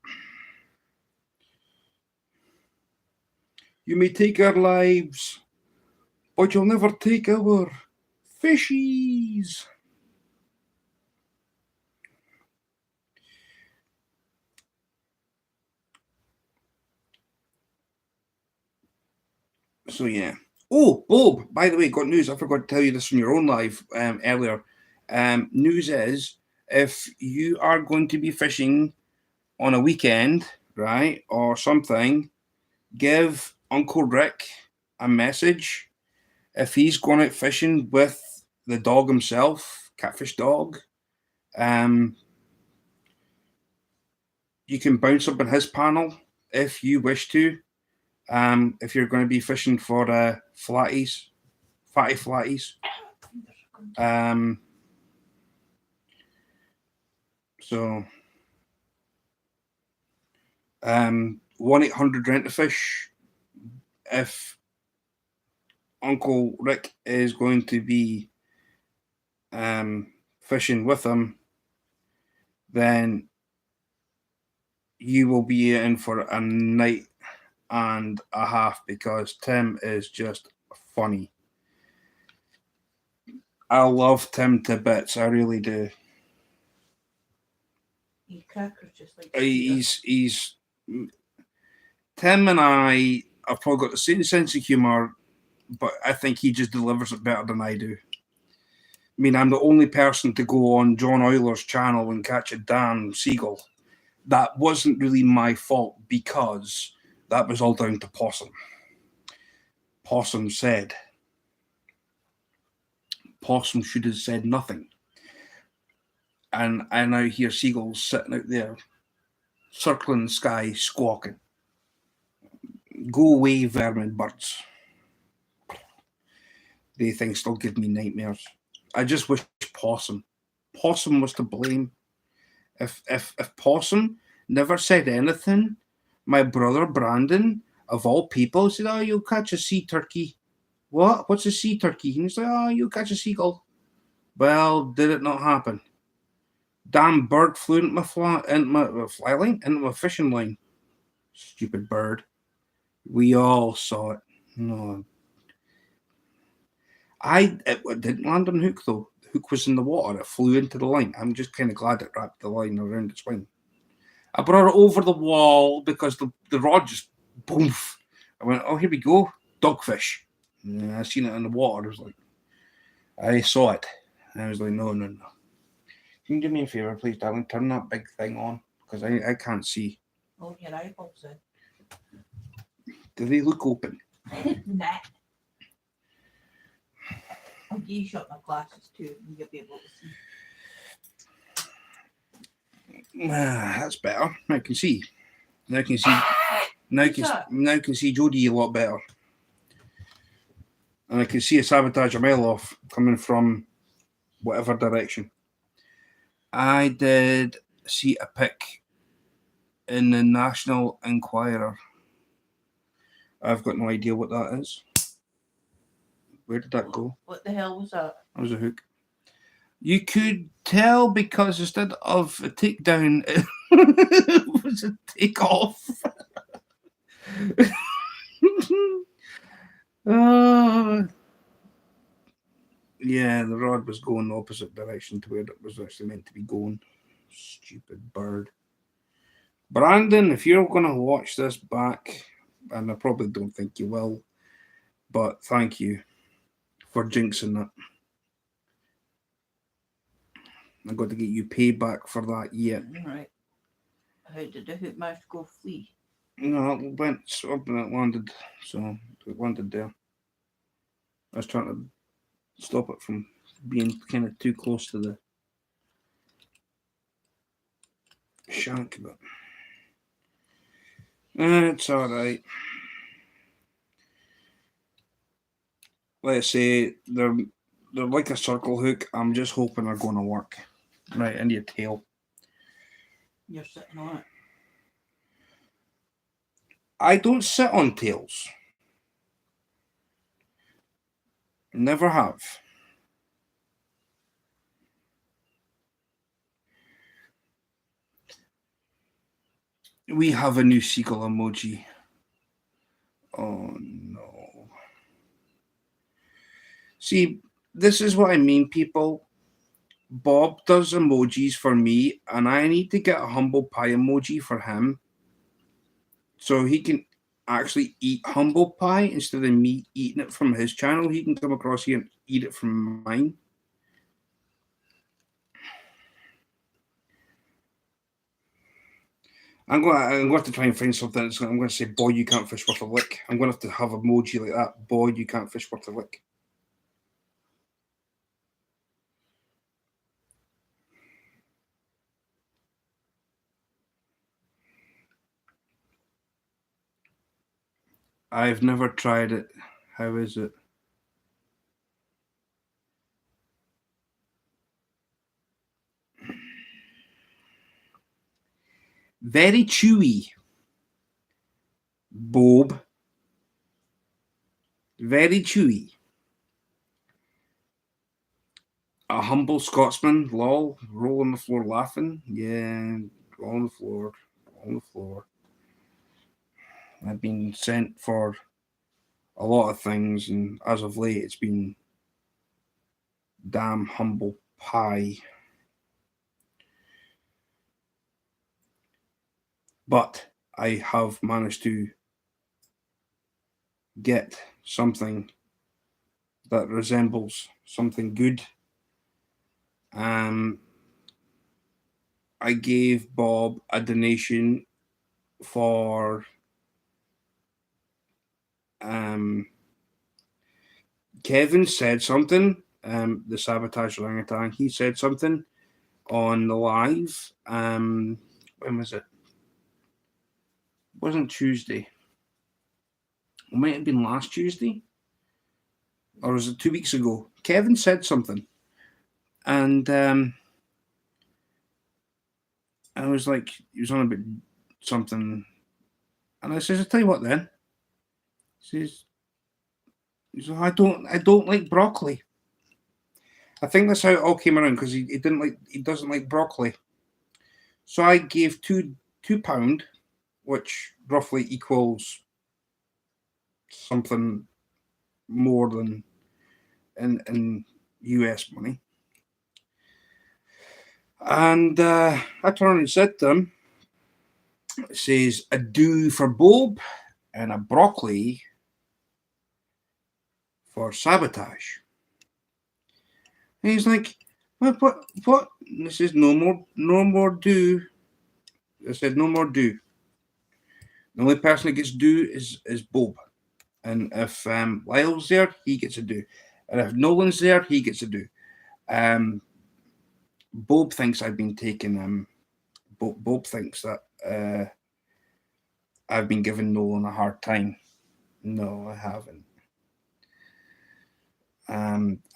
You may take our lives, but you'll never take our fishies. So yeah. Oh, Bob, by the way, got news. I forgot to tell you this on your own live earlier. News is if you are going to be fishing on a weekend, right, or something, give Uncle Rick a message. If he's going out fishing with the dog himself, catfish dog, you can bounce up on his panel if you wish to. If you're going to be fishing for flatties, fatty flatties. So 1-800-RENT-A-FISH if Uncle Rick is going to be fishing with him, then you will be in for a night and a half because Tim is just funny. I love Tim to bits, I really do. He crackers just like He's Tim and I have probably got the same sense of humour, but I think he just delivers it better than I do. I mean, I'm the only person to go on John Euler's channel and catch a damn seagull. That wasn't really my fault because that was all down to Possum. Possum said. Possum should have said nothing. And I now hear seagulls sitting out there, circling the sky, squawking. Go away, vermin birds. They things still give me nightmares. I just wish Possum was to blame. If Possum never said anything, my brother Brandon, of all people, said, "Oh, you'll catch a sea turkey." What? What's a sea turkey? And he's like, "Oh, you'll catch a seagull." Well, did it not happen? Damn bird flew into my fly line, into my fishing line. Stupid bird. We all saw it. No. It didn't land on hook though. The hook was in the water. It flew into the line. I'm just kind of glad it wrapped the line around its wing. I brought it over the wall because the rod just boof. I went, oh, here we go, dogfish. And I seen it in the water. I was like, I saw it. And I was like, no. Can you do me a favor, please, darling? Turn that big thing on because I can't see. Oh, your eyeballs in. Do they look open? Nah. I'll give you shut my glasses too, and you'll be able to see. That's better. I can see. Now I can see. Now I can see Jodie a lot better. And I can see a sabotage a mile off coming from whatever direction. I did see a pic in the National Enquirer. I've got no idea what that is. Where did that go? What the hell was that? That was a hook. You could tell because instead of a takedown, it was a takeoff. Yeah, the rod was going the opposite direction to where it was actually meant to be going. Stupid bird. Brandon, if you're going to watch this back, and I probably don't think you will, but thank you for jinxing that. I got to get you payback for that yet. Right. How did the hook manage to go flee? No, it went up and it landed. So it landed there. I was trying to stop it from being kind of too close to the shank, but it's all right. Let's say they're like a circle hook. I'm just hoping they're going to work right into your tail. You're sitting on it. I don't sit on tails. Never have. We have a new seagull emoji. Oh no. See, this is what I mean, people. Bob does emojis for me, and I need to get a humble pie emoji for him so he can actually eat humble pie instead of me eating it from his channel. He can come across here and eat it from mine. I'm going to have to try and find something. I'm going to say, boy, you can't fish worth a lick. I'm going to have emoji like that. Boy, you can't fish worth a lick. I've never tried it. How is it? Very chewy. Bob. Very chewy. A humble Scotsman, lol, roll on the floor laughing. Yeah, roll on the floor, roll on the floor. I've been sent for a lot of things, and as of late, it's been damn humble pie. But I have managed to get something that resembles something good. I gave Bob a donation for Kevin said something, the sabotage orangutan. He said something on the live. When was it? It wasn't Tuesday. It might have been last Tuesday, or was it 2 weeks ago? Kevin said something, and I was like, he was on about something, and I says, "I tell you what, then." He says, "I don't like broccoli." I think that's how it all came around because he doesn't like broccoli. So I gave £2, which roughly equals something more than in US money. And I turned and said to him, it says a do for Bob and a broccoli for sabotage. And he's like, what? And this is no more do. I said, no more do. The only person that gets do is Bob. And if Lyle's there, he gets a do. And if Nolan's there, he gets a do. Bob thinks I've been taking Bob thinks that I've been giving Nolan a hard time. No, I haven't.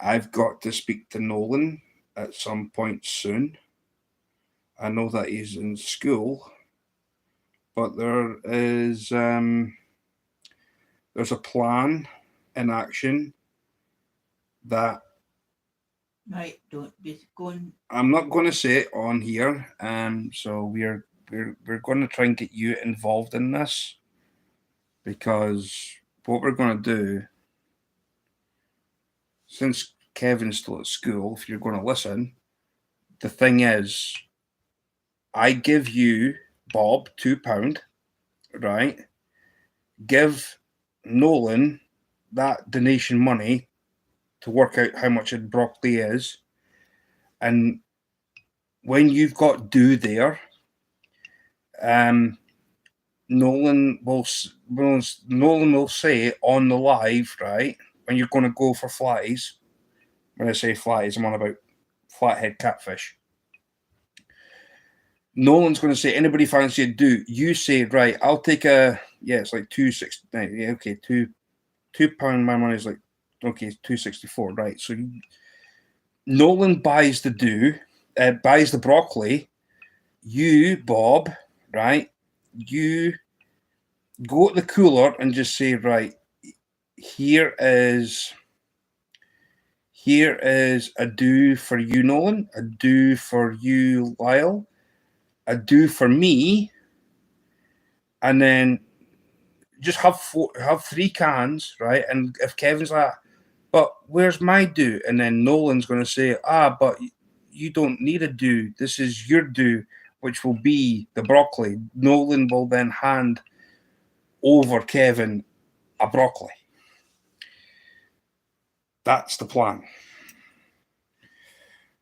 I've got to speak to Nolan at some point soon. I know that he's in school, but there's a plan in action that Right, don't be going. I'm not going to say it on here. So we're going to try and get you involved in this, because what we're going to do, since Kevin's still at school, if you're going to listen, the thing is, I give you, Bob, £2, right? Give Nolan that donation money to work out how much a broccoli is. And when you've got do there, Nolan will say on the live, right, when you're going to go for flies. When I say flies, I'm on about flathead catfish. Nolan's going to say, anybody fancy a do? You say, right, I'll take it's like £2.60. Yeah, okay, £2. My money's like, okay, it's £2.64, right? So Nolan buys the do, buys the broccoli. You, Bob, right? You go to the cooler and just say, right, here is a do for you, Nolan, a do for you, Lyle, a do for me, and then just have 3 cans, right? And if Kevin's like, but where's my do? And then Nolan's going to say, but you don't need a do. This is your do, which will be the broccoli. Nolan will then hand over Kevin a broccoli. That's the plan.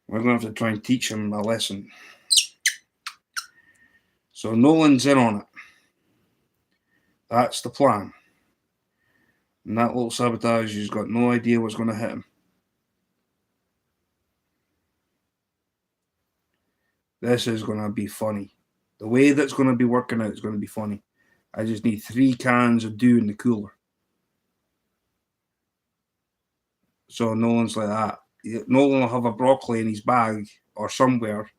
We're going to have to try and teach him a lesson. So Nolan's in on it. That's the plan. And that little sabotage, he's got no idea what's going to hit him. This is going to be funny. The way that's going to be working out is going to be funny. I just need 3 cans of dew in the cooler. So Nolan's like that. Nolan will have a broccoli in his bag or somewhere.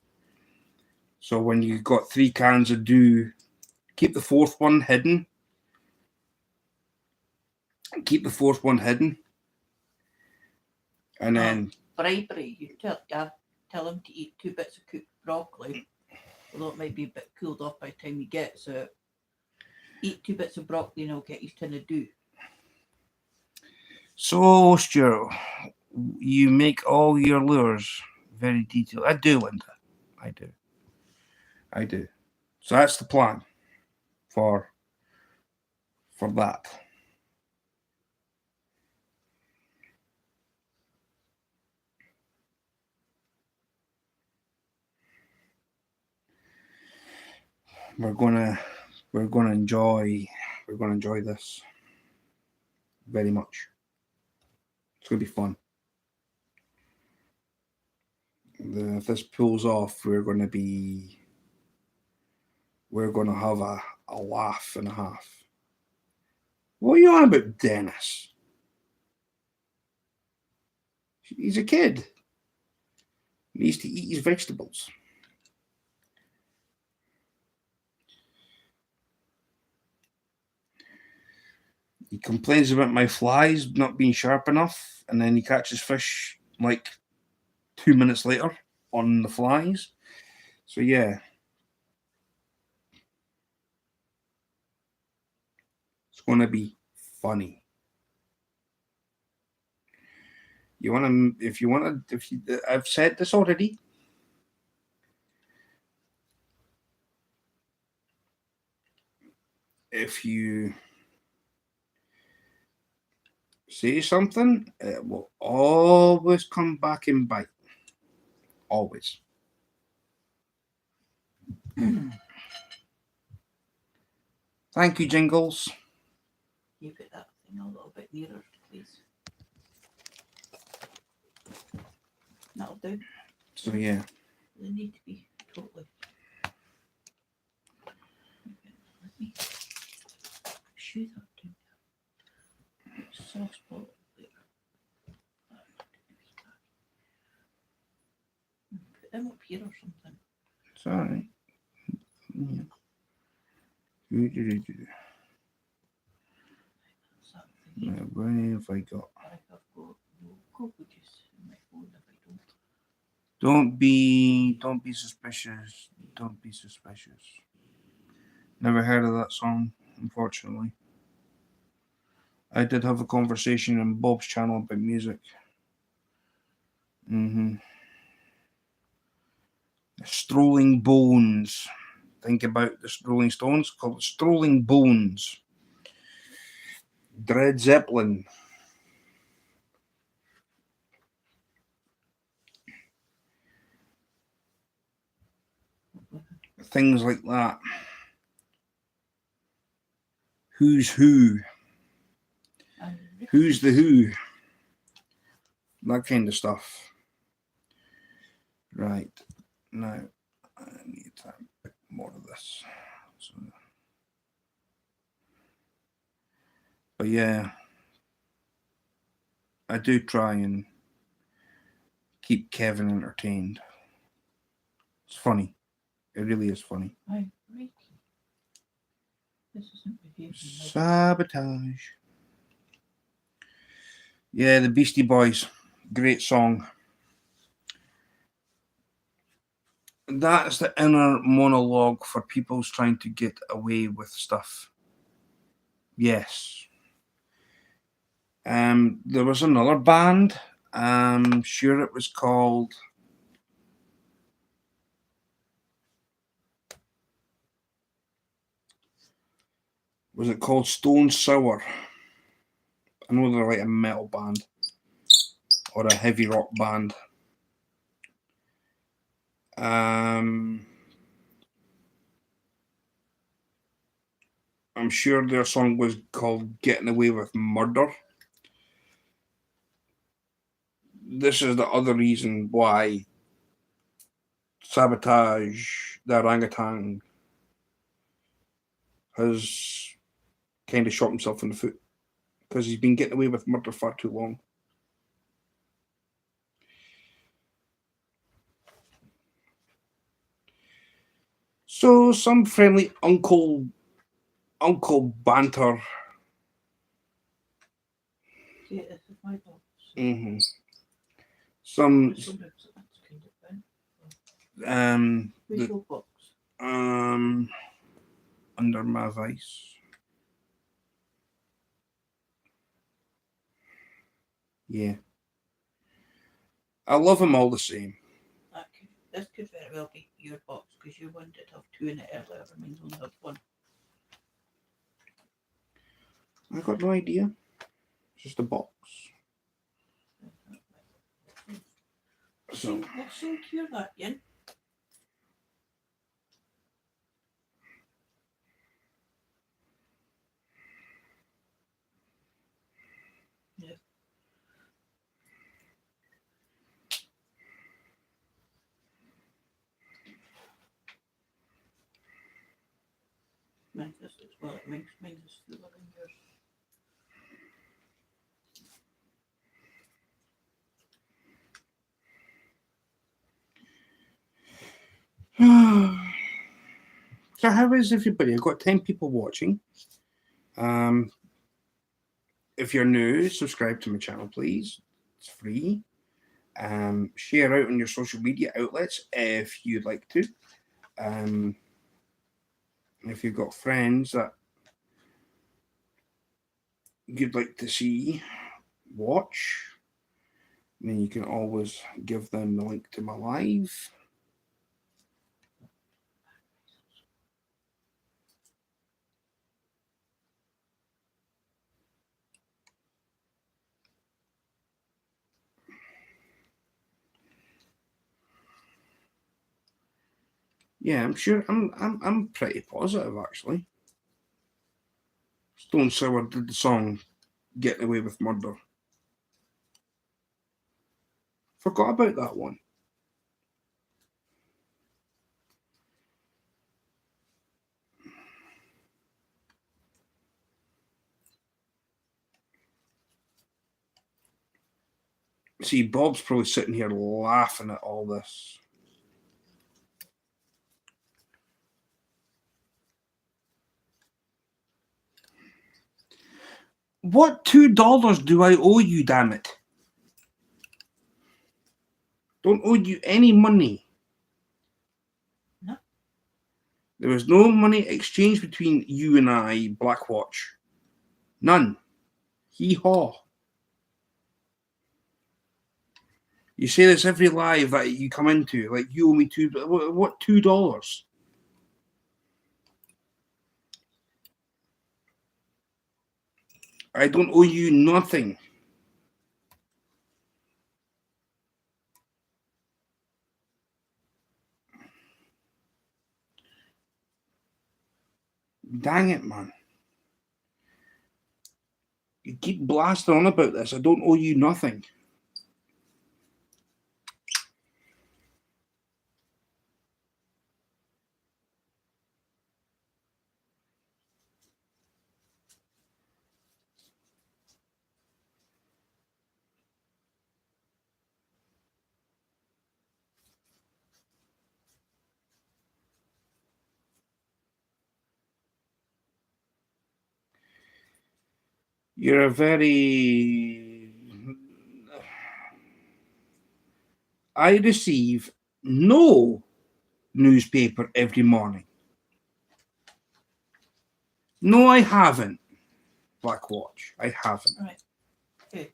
So when you've got 3 cans of dew, keep the 4th one hidden. Keep the 4th one hidden. And then... bribery. You tell him to eat 2 bits of cooked broccoli. Although it might be a bit cooled off by the time he gets it. Eat 2 bits of broccoli and I'll get his tin of dew. So, Stuart, you make all your lures very detailed. I do, Linda. I do. So that's the plan for that. We're gonna enjoy this very much. It's gonna be fun. If this pulls off, we're gonna have a laugh and a half. What are you on about, Dennis? He's a kid. He needs to eat his vegetables. He complains about my flies not being sharp enough, and then he catches fish like 2 minutes later on the flies. So yeah. It's going to be funny. I've said this already. If you say something, it will always come back and bite. Always. Thank you, Jingles. You put that thing a little bit nearer, please. That'll do. So yeah. They need to be totally. Let me shoot that down. Sauce bottle there. Put them up here or something. It's all right. Yeah. Where have I got? Don't be suspicious. Don't be suspicious. Never heard of that song, unfortunately. I did have a conversation on Bob's channel about music. Strolling Bones. Think about the Rolling Stones, called it Strolling Bones. Led Zeppelin. Things like that. Who's who? Who's the who? That kind of stuff. Right. Now, I need a bit more of this. So, but yeah, I do try and keep Kevin entertained. It's funny. It really is funny. This isn't behaving. Sabotage. Yeah, the Beastie Boys. Great song. That's the inner monologue for people's trying to get away with stuff. Yes. There was another band. I'm sure it was called. Was it called Stone Sour? I know they're like a metal band or a heavy rock band. I'm sure their song was called Getting Away with Murder. This is the other reason why Sabotage the Orangutan has kind of shot himself in the foot, because he's been getting away with murder far too long. So some friendly uncle banter. See, this is my box. Mm-hmm. Some That's kind of thing. the, Visual box. under my vice. Yeah. I love them all the same. This could very well be your box, because you one did have two in it earlier. I mean, only have one. I got no idea. It's just a box. So We'll soon cure that, Ian. Yeah. Mine is as well. Mine is fuller than yours. So how is everybody? I've got 10 people watching. If you're new, subscribe to my channel, please. It's free. Share out on your social media outlets if you'd like to. If you've got friends that you'd like to see watch, then you can always give them the link to my live. Yeah, I'm sure. I'm pretty positive, actually. Stone Sour did the song "Getting Away with Murder." Forgot about that one. See, Bob's probably sitting here laughing at all this. What $2 do I owe you, damn it? Don't owe you any money. No. There was no money exchanged between you and I, Blackwatch. None. Hee-haw. You say this every live that you come into, like you owe me what $2? I don't owe you nothing. Dang it, man. You keep blasting on about this. I don't owe you nothing. You're a very... I receive no newspaper every morning. No, I haven't. Black Watch. I haven't. Right. Okay.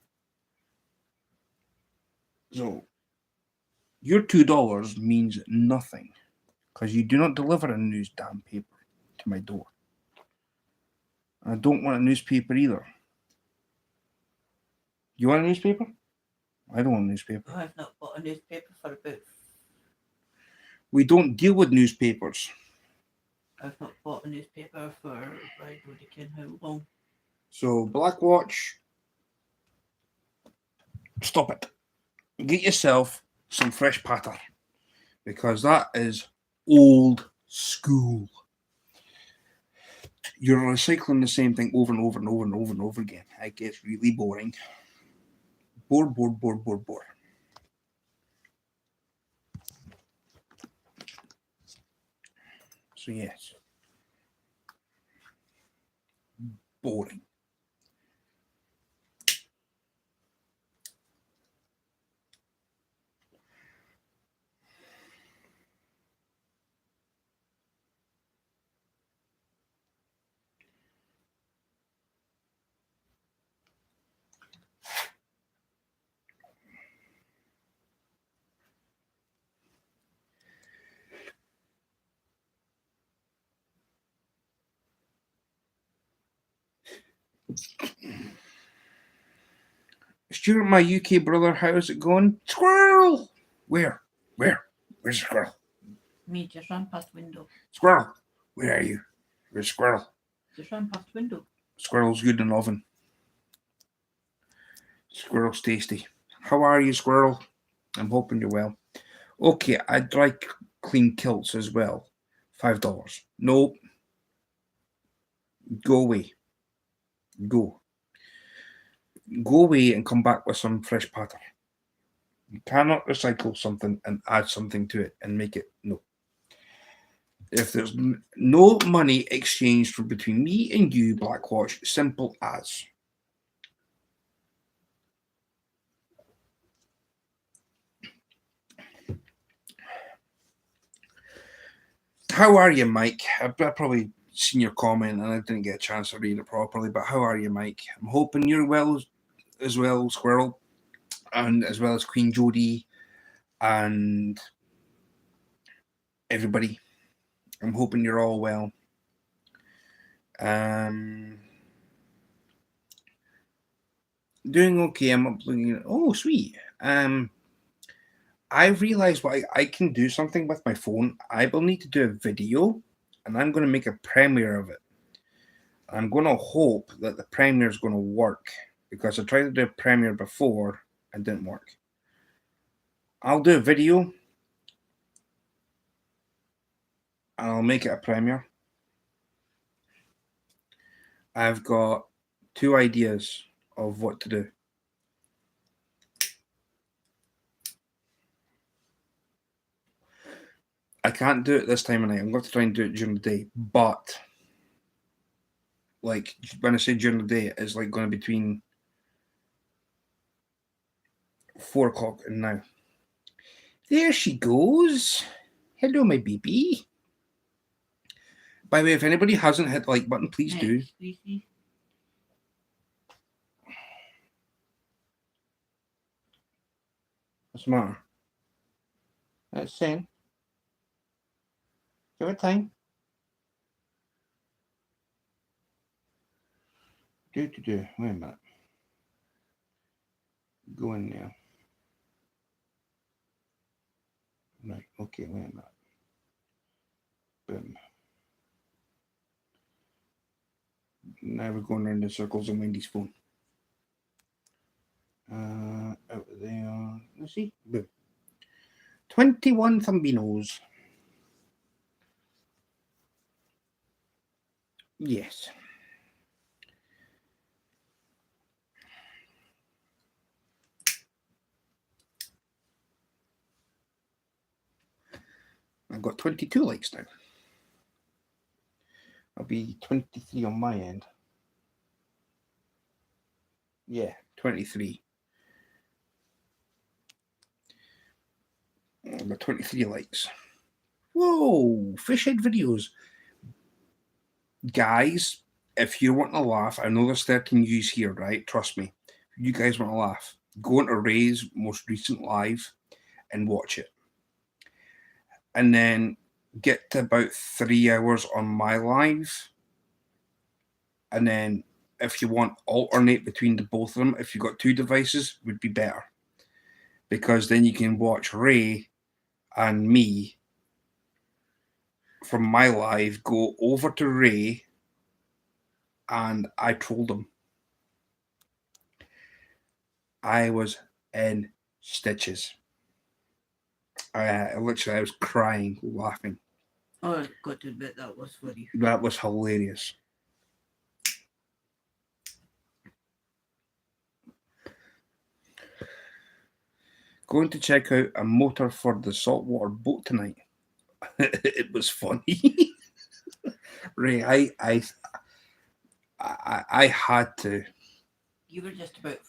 So your $2 means nothing because you do not deliver a news damn paper to my door. I don't want a newspaper either. You want a newspaper? I don't want a newspaper. I've not bought a newspaper for about. We don't deal with newspapers. I've not bought a newspaper for I don't know how long. So Black Watch, stop it. Get yourself some fresh patter because that is old school. You're recycling the same thing over and over and over and over and over again. It gets really boring. Bore. So yes. Boring. Stewart, my UK brother, how's it going? Squirrel! Where? Where's the squirrel? Me just ran past window. Squirrel! Where are you? Where's squirrel? Just ran past window. Squirrel's good in oven. Squirrel's tasty. How are you, squirrel? I'm hoping you're well. Okay, I'd like clean kilts as well. $5. Nope. Go away. Go. Go away and come back with some fresh patter. You cannot recycle something and add something to it and make it no. If there's no money exchanged from between me and you, Blackwatch, simple as. How are you, Mike? I've probably seen your comment and I didn't get a chance to read it properly, but how are you, Mike? I'm hoping you're well as well, Squirrel, and as well as Queen Jodie and everybody. I'm hoping you're all well. Doing okay. I'm uploading. Oh, sweet. I've realized what I can do something with my phone. I will need to do a video, and I'm going to make a premiere of it. I'm going to hope that the premiere is going to work because I tried to do a premiere before and didn't work. I'll do a video, and I'll make it a premiere. I've got 2 ideas of what to do. I can't do it this time of night. I'm going to try and do it during the day. But, like, when I say during the day, it's like going to be between 4 o'clock and now. There she goes. Hello, my baby. By the way, if anybody hasn't hit the like button, please do. What's the matter? That's saying. Give it time. Wait a minute. Go in there. Right, okay, wait a minute. Boom. Now we're going around in circles on Wendy's phone. Out there. Let's see. Boom. 21 Thumbinos. Yes. I've got 22 likes now. I'll be 23 on my end. Yeah, 23. I've got 23 likes. Whoa, fish head videos. Guys, if you want to laugh, I know there's 13 views here, right? Trust me. If you guys want to laugh, go into Ray's most recent live and watch it. And then get to about 3 hours on my live. And then if you want, alternate between the both of them. If you've got two devices, would be better. Because then you can watch Ray and me from my live go over to Ray, and I trolled him. I was in stitches. I was crying, laughing. Oh, I've got to admit that was funny. That was hilarious. Going to check out a motor for the saltwater boat tonight. It was funny. Ray, I had to. You were just about.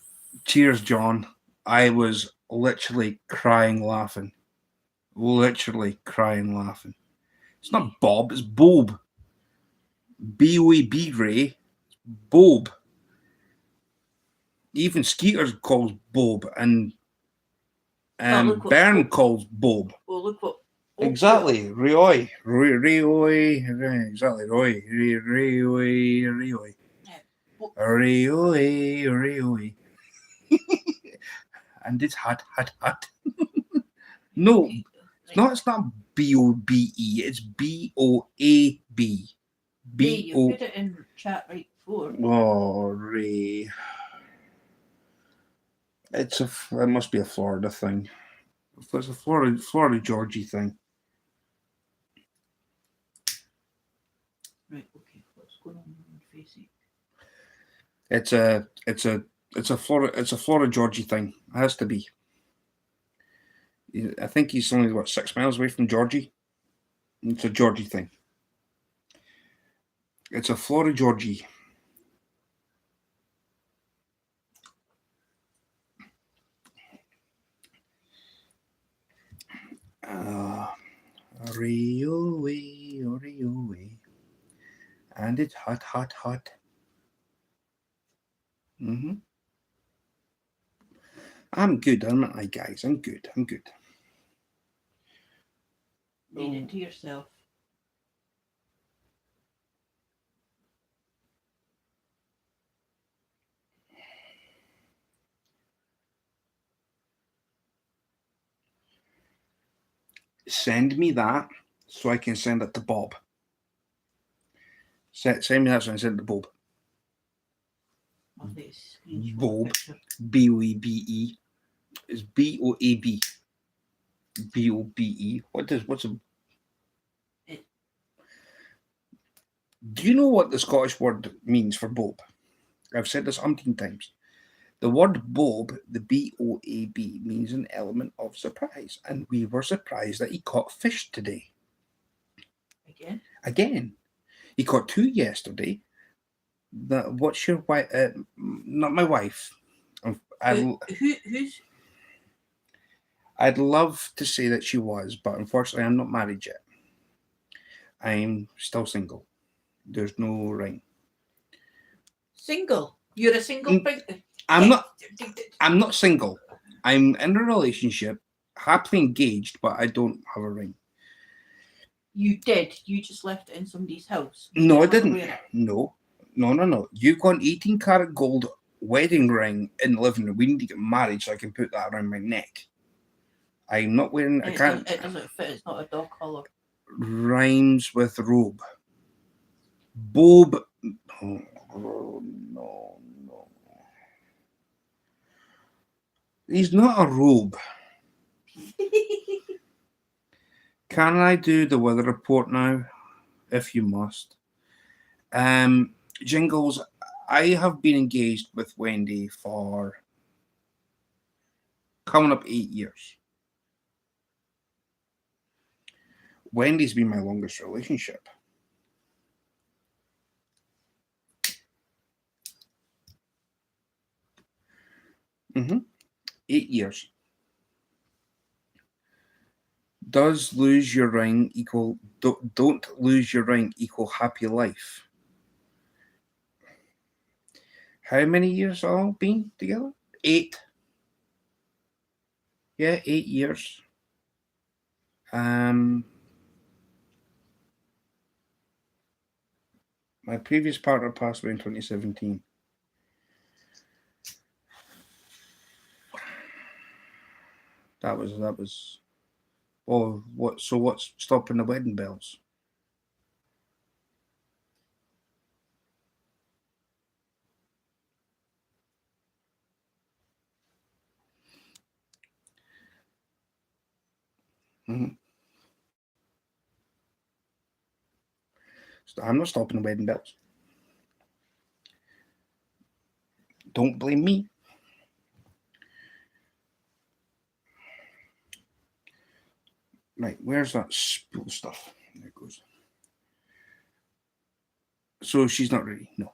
Cheers, John. I was literally crying, laughing. Literally crying, laughing. It's not Bob, it's Boab. B-O-A-B, Ray. Boab. Even Skeeter calls Boab, and Bern calls Boab. Well, look what. Exactly, Roy. Exactly, Roy. Roy. And it's hot. No, it's not B-O-B-E, it's B-O-A-B. You put it in chat right before. Oh, Ray. It must be a Florida thing. It's a Florida Georgie thing. Right, okay, what's going on with Facebook? It's a Florida Georgie thing. It has to be. I think he's only 6 miles away from Georgie. It's a Georgie thing. It's a Florida Georgie. Rio, and it's hot. I'm good, aren't I, guys? I'm good. Read it to yourself. Send me that so I can send it to Bob. Send me that so I can send it to Bob. Boab. B-O-E-B-E. It's B-O-A-B. B-O-B-E. What's a... Do you know what the Scottish word means for Boab? I've said this umpteen times. The word Boab, the B-O-A-B, means an element of surprise. And we were surprised that he caught fish today. Again. He caught 2 yesterday. What's your wife? Not my wife. Who's? I'd love to say that she was, but unfortunately I'm not married yet. I'm still single. There's no ring. Single? You're a single? I'm not single. I'm in a relationship, happily engaged, but I don't have a ring. You did. You just left it in somebody's house. No, I didn't. No. You've got an 18-karat gold wedding ring in the living room. We need to get married so I can put that around my neck. I'm not wearing... It doesn't fit. It's not a dog collar. Rhymes with robe. Boab. Oh, no. He's not a robe. Can I do the weather report now? If you must. Jingles, I have been engaged with Wendy for coming up 8 years. Wendy's been my longest relationship. Mm-hmm. 8 years. Does lose your ring equal don't lose your ring equal happy life? How many years all been together? 8. Yeah, 8 years. My previous partner passed away in 2017. That was. Oh, what? So what's stopping the wedding bells? Mm-hmm. So I'm not stopping the wedding bells. Don't blame me. Right, where's that spool stuff? There it goes. So she's not ready. No.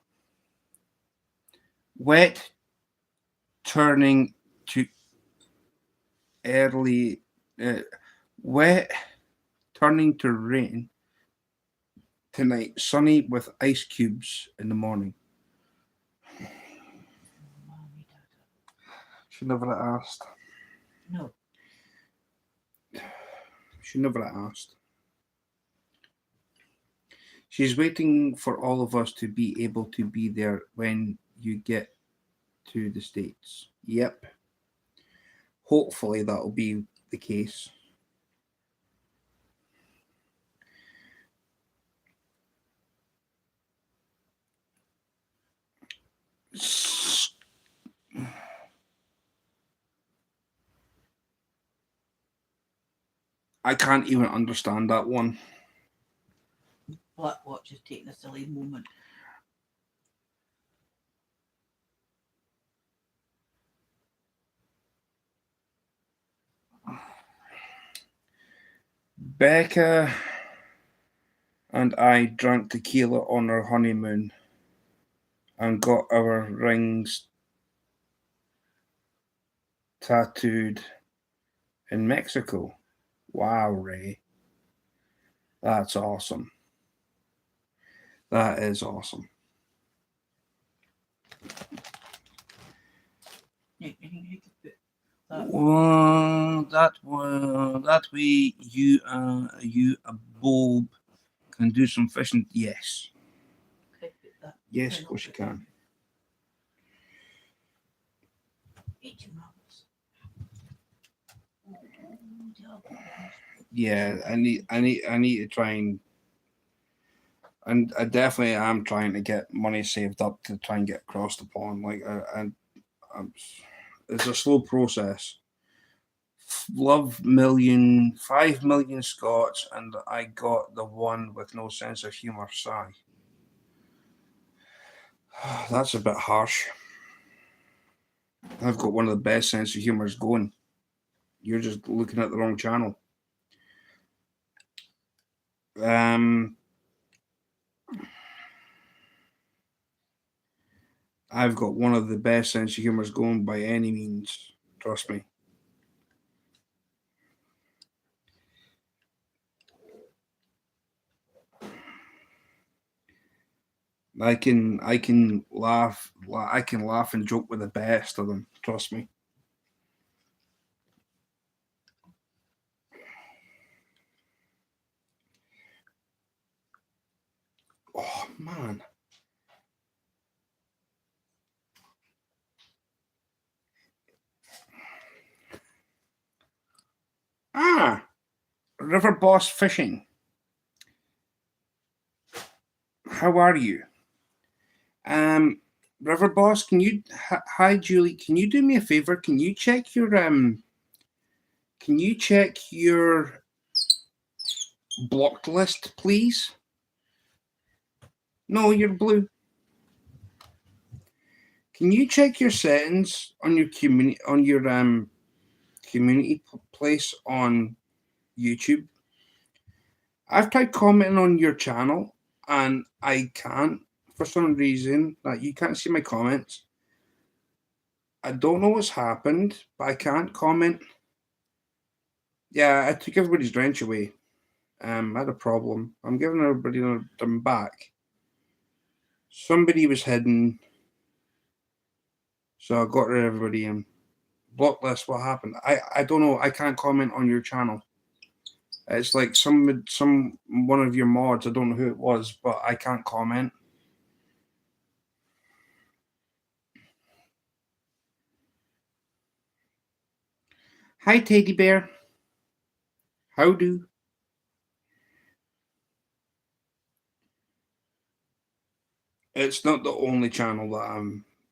Wet turning to early. Wet turning to rain tonight. Sunny with ice cubes in the morning. She never asked. No. She never asked. She's waiting for all of us to be able to be there when you get to the States. Yep. Hopefully that'll be the case. I can't even understand that one. Black Watch is taking a silly moment. Becca and I drank tequila on our honeymoon and got our rings tattooed in Mexico. Wow, Ray. That's awesome. That is awesome. Well, that way you a Boab can do some fishing. Yes. Yes, of course you can. Yeah, I need to try and I definitely am trying to get money saved up to try and get across the pond. Like, it's a slow process. Love 5 million Scots, and I got the one with no sense of humor. Sigh. That's a bit harsh. I've got one of the best sense of humors going. You're just looking at the wrong channel. I've got one of the best sense of humors going by any means. Trust me. I can laugh and joke with the best of them. Trust me. Oh man. River Boss Fishing. How are you? River Boss, can you hi Julie, can you do me a favor? Can you check your blocked list, please? No, you're blue. Can you check your settings on your community place on YouTube? I've tried commenting on your channel and I can't for some reason. Like, you can't see my comments. I don't know what's happened, but I can't comment. Yeah, I took everybody's wrench away. I had a problem. I'm giving everybody them back. Somebody was hidden, so I got rid of everybody and blocked list. What happened? I don't know. I can't comment on your channel. It's like some one of your mods. I don't know who it was, but I can't comment. Hi, Teddy Bear. How do? It's not the only channel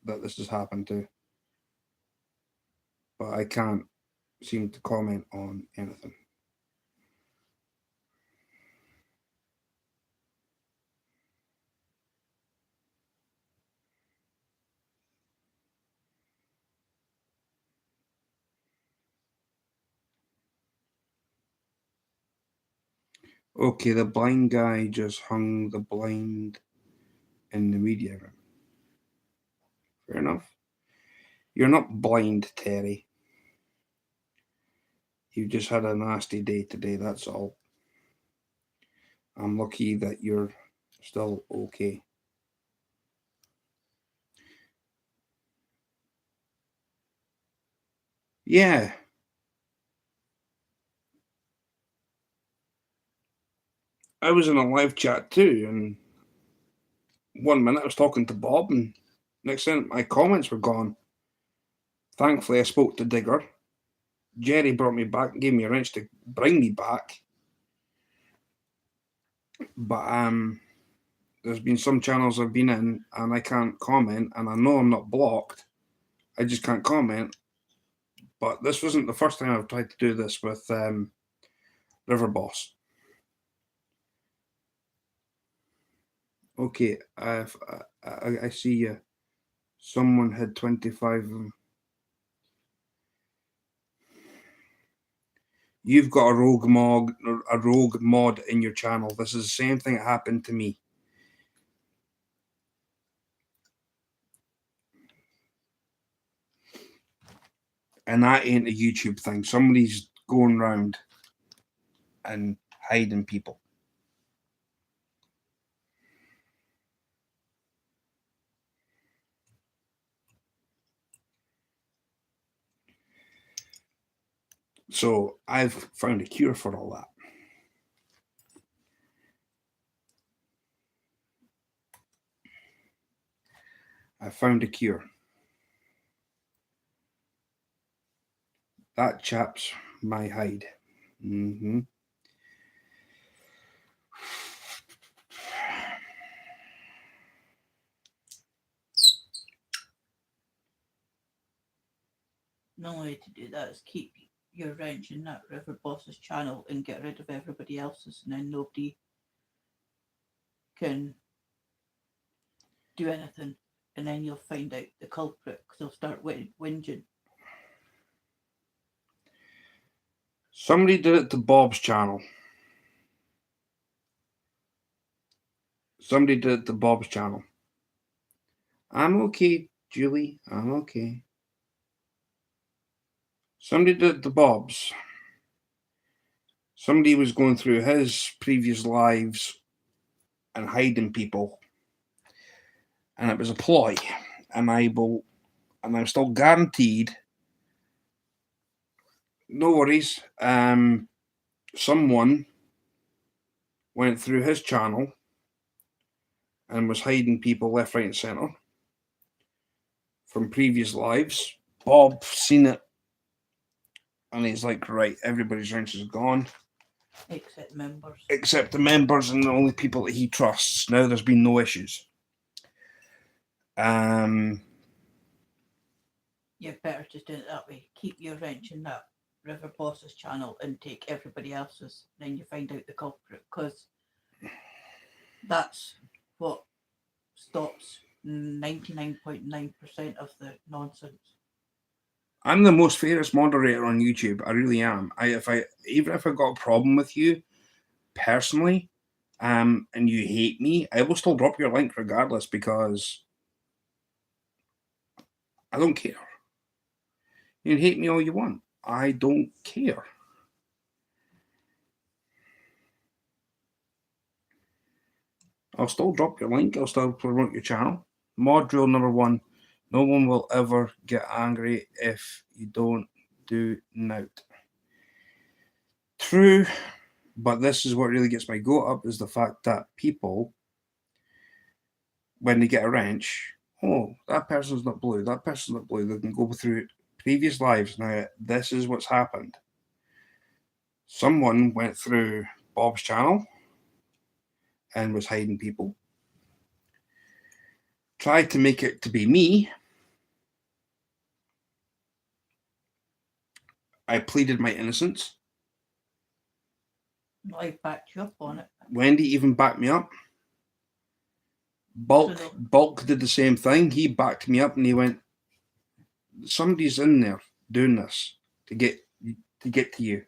that this has happened to, but I can't seem to comment on anything. Okay, the blind guy just hung the blind in the media room. Fair enough. You're not blind, Terry. You just had a nasty day today, that's all. I'm lucky that you're still okay. Yeah. I was in a live chat too, and 1 minute I was talking to Bob, and next thing my comments were gone. Thankfully, I spoke to Digger. Jerry brought me back, gave me a wrench to bring me back. But there's been some channels I've been in, and I can't comment, and I know I'm not blocked. I just can't comment. But this wasn't the first time I've tried to do this with River Boss. Okay, I see you. Someone had 25 of them. You've got a rogue mod in your channel. This is the same thing that happened to me. And that ain't a YouTube thing. Somebody's going round and hiding people. So I've found a cure for all that. I found a cure. That chap's my hide. Mm-hmm. The only way to do that is keep your wrench in that River Boss's channel and get rid of everybody else's, and then nobody can do anything. And then you'll find out the culprit because they'll start whinging. Somebody did it to Bob's channel. Somebody did it to Bob's channel. I'm okay, Julie. I'm okay. Somebody did it to Bob's. Somebody was going through his previous lives and hiding people, and it was a ploy. And I'm still guaranteed. No worries. Someone went through his channel and was hiding people left, right, and centre from previous lives. Bob seen it, and he's like, right, everybody's wrench is gone. Except members. Except the members and the only people that he trusts. Now there's been no issues. You're better just do it that way. Keep your wrench in that River Boss's channel and take everybody else's. Then you find out the culprit, because that's what stops 99.9% of the nonsense. I'm the most fairest moderator on YouTube. I really am. Even if I got a problem with you personally, and you hate me, I will still drop your link regardless because I don't care. You can hate me all you want. I don't care. I'll still drop your link. I'll still promote your channel. Mod rule number 1. No one will ever get angry if you don't do nout. True, but this is what really gets my goat up, is the fact that people, when they get a wrench, oh, that person's not blue, that person's not blue. They can go through previous lives. Now, this is what's happened. Someone went through Bob's channel and was hiding people. Tried to make it to be me. I pleaded my innocence. I backed you up on it. Wendy even backed me up. Bulk did the same thing. He backed me up and he went, somebody's in there doing this to get to you.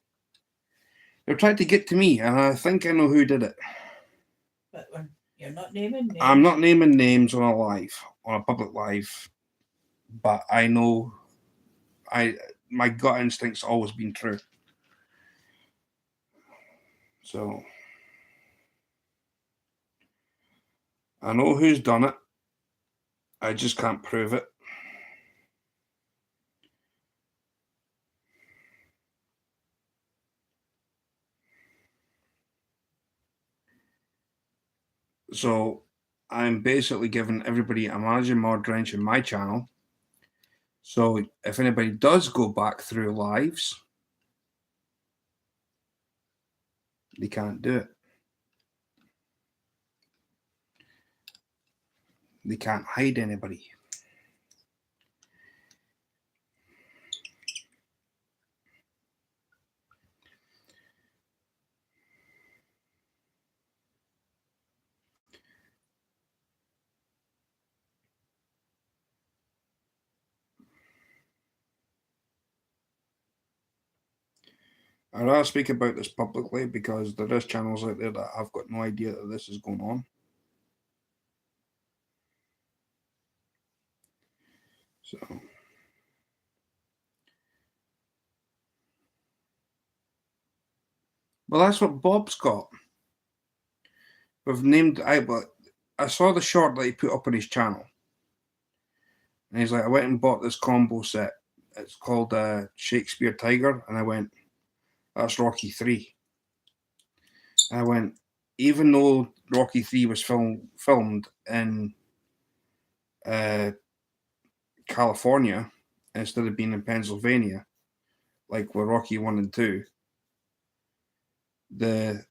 They're trying to get to me, and I think I know who did it. But you're not naming names. I'm not naming names on a public live, but I know my gut instinct's always been true. So I know who's done it. I just can't prove it. So I'm basically giving everybody a managing mod wrench in my channel. So if anybody does go back through lives, they can't do it. They can't hide anybody. I'd rather speak about this publicly because there is channels out there that have got no idea that this is going on. So well, that's what Bob's got. We've named I saw the short that he put up on his channel. And he's like, I went and bought this combo set. It's called Shakespeare Tiger. And I went, that's Rocky 3. And I went, even though Rocky 3 was filmed in California instead of being in Pennsylvania, like with Rocky 1 and 2, the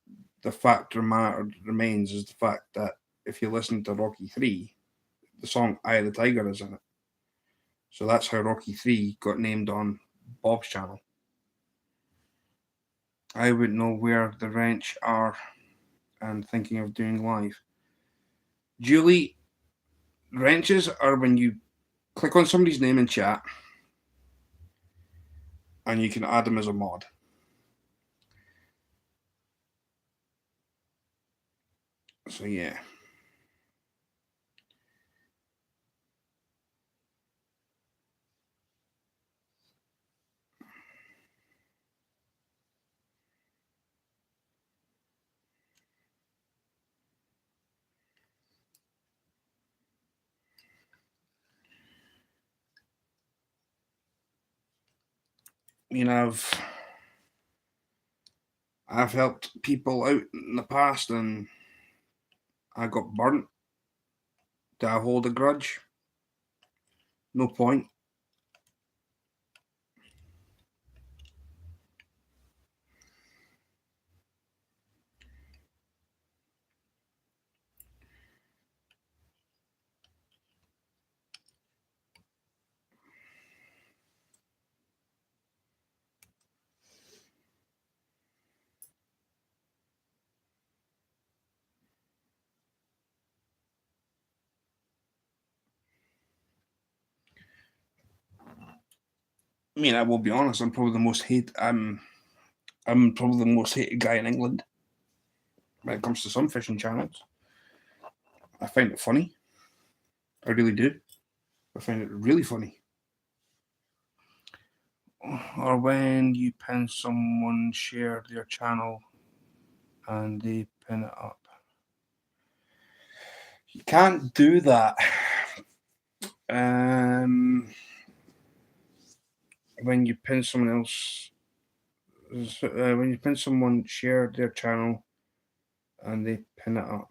fact remains is the fact that if you listen to Rocky 3, the song Eye of the Tiger is in it. So that's how Rocky 3 got named on Bob's channel. I wouldn't know where the wrench are and thinking of doing live. Julie, wrenches are when you click on somebody's name in chat and you can add them as a mod. So yeah. You know, I've helped people out in the past and I got burnt. Do I hold a grudge? No point. I mean, I will be honest. I'm probably the most hated guy in England when it comes to some fishing channels. I find it funny. I really do. I find it really funny. Or when you pin someone, share their channel, and they pin it up. You can't do that. When you pin someone else, when you pin someone, share their channel, and they pin it up.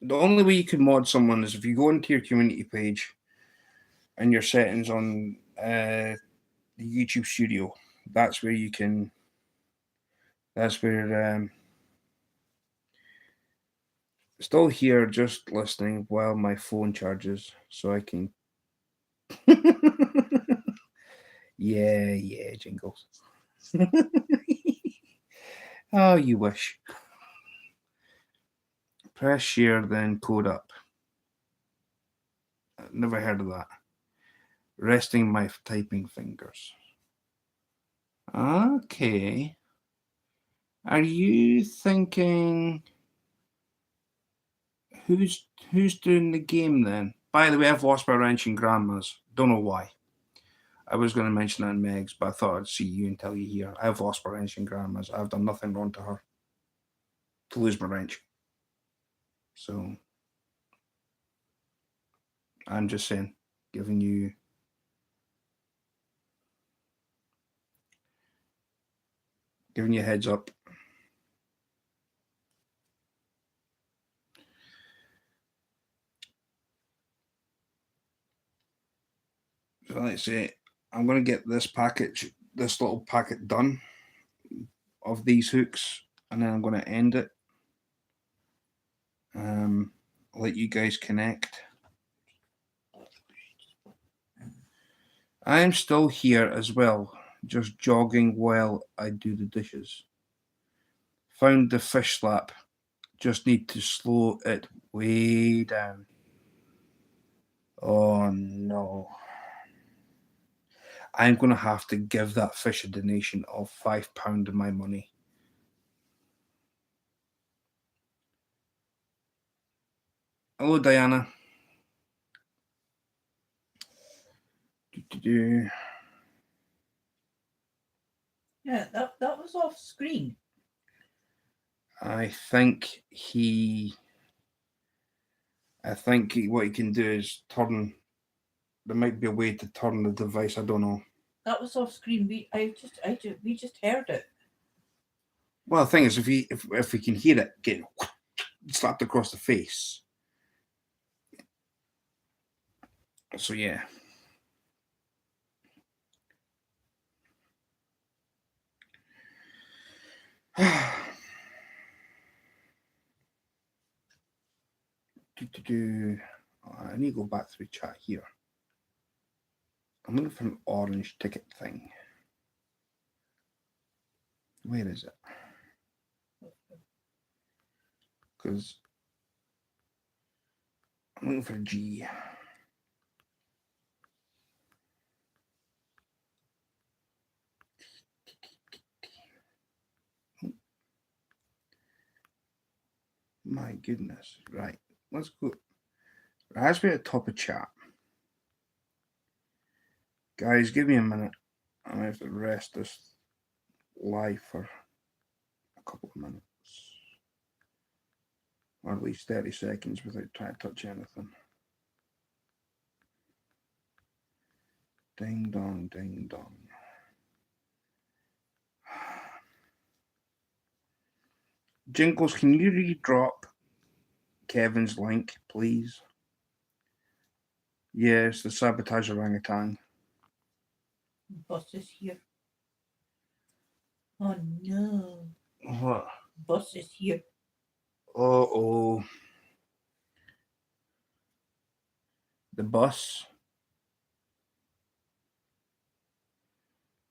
The only way you can mod someone is if you go into your community page and your settings on the YouTube Studio. That's where you can. That's where. Still here, just listening while my phone charges, so I can. Yeah, jingles. Oh, you wish. Press share, then code up. Never heard of that. Resting my typing fingers. Okay. Are you thinking who's doing the game then? By the way, I've lost my wrench in grandma's. Don't know why. I was going to mention that in Meg's, but I thought I'd see you and tell you here. I've lost my wrench in grandma's. I've done nothing wrong to her to lose my wrench. So I'm just saying, giving you a heads up. So let's say I'm going to get this little packet done of these hooks, and then I'm going to end it. Let you guys connect. I'm still here as well, just jogging while I do the dishes. Found the fish slap. Just need to slow it way down. Oh no. I'm going to have to give that fish a donation of £5 of my money. Hello, Diana. Yeah, that was off screen. I think what he can do is turn. There might be a way to turn the device. I don't know. That was off screen. We just heard it. Well, the thing is, if we can hear it getting slapped across the face, so yeah. I need to go back through chat here. I'm looking for an orange ticket thing. Where is it? Because I'm looking for a G. My goodness. Right. Let's go. It has to be at the top of chat. Guys, give me a minute. I'm going to have to rest this live for a couple of minutes. Or at least 30 seconds without trying to touch anything. Ding dong, ding dong. Jingles, can you redrop Kevin's link, please? Yes, the sabotage orangutan. Bus is here. Oh no. What? Bus is here. Oh. The bus.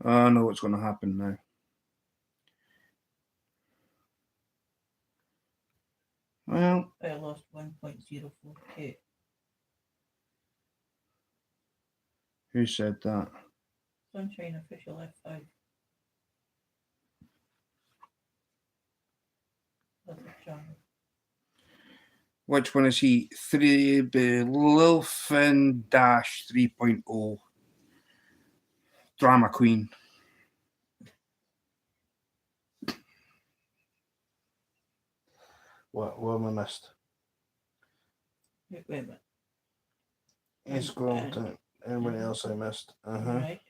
I know what's going to happen now. Well, I lost 1.04k. Who said that? Sunshine official F5. That's a channel. Which one is he? Lilfin 3.0 Drama Queen. What have I missed? Wait a minute. It's scroll down. Anyone else I missed? Right.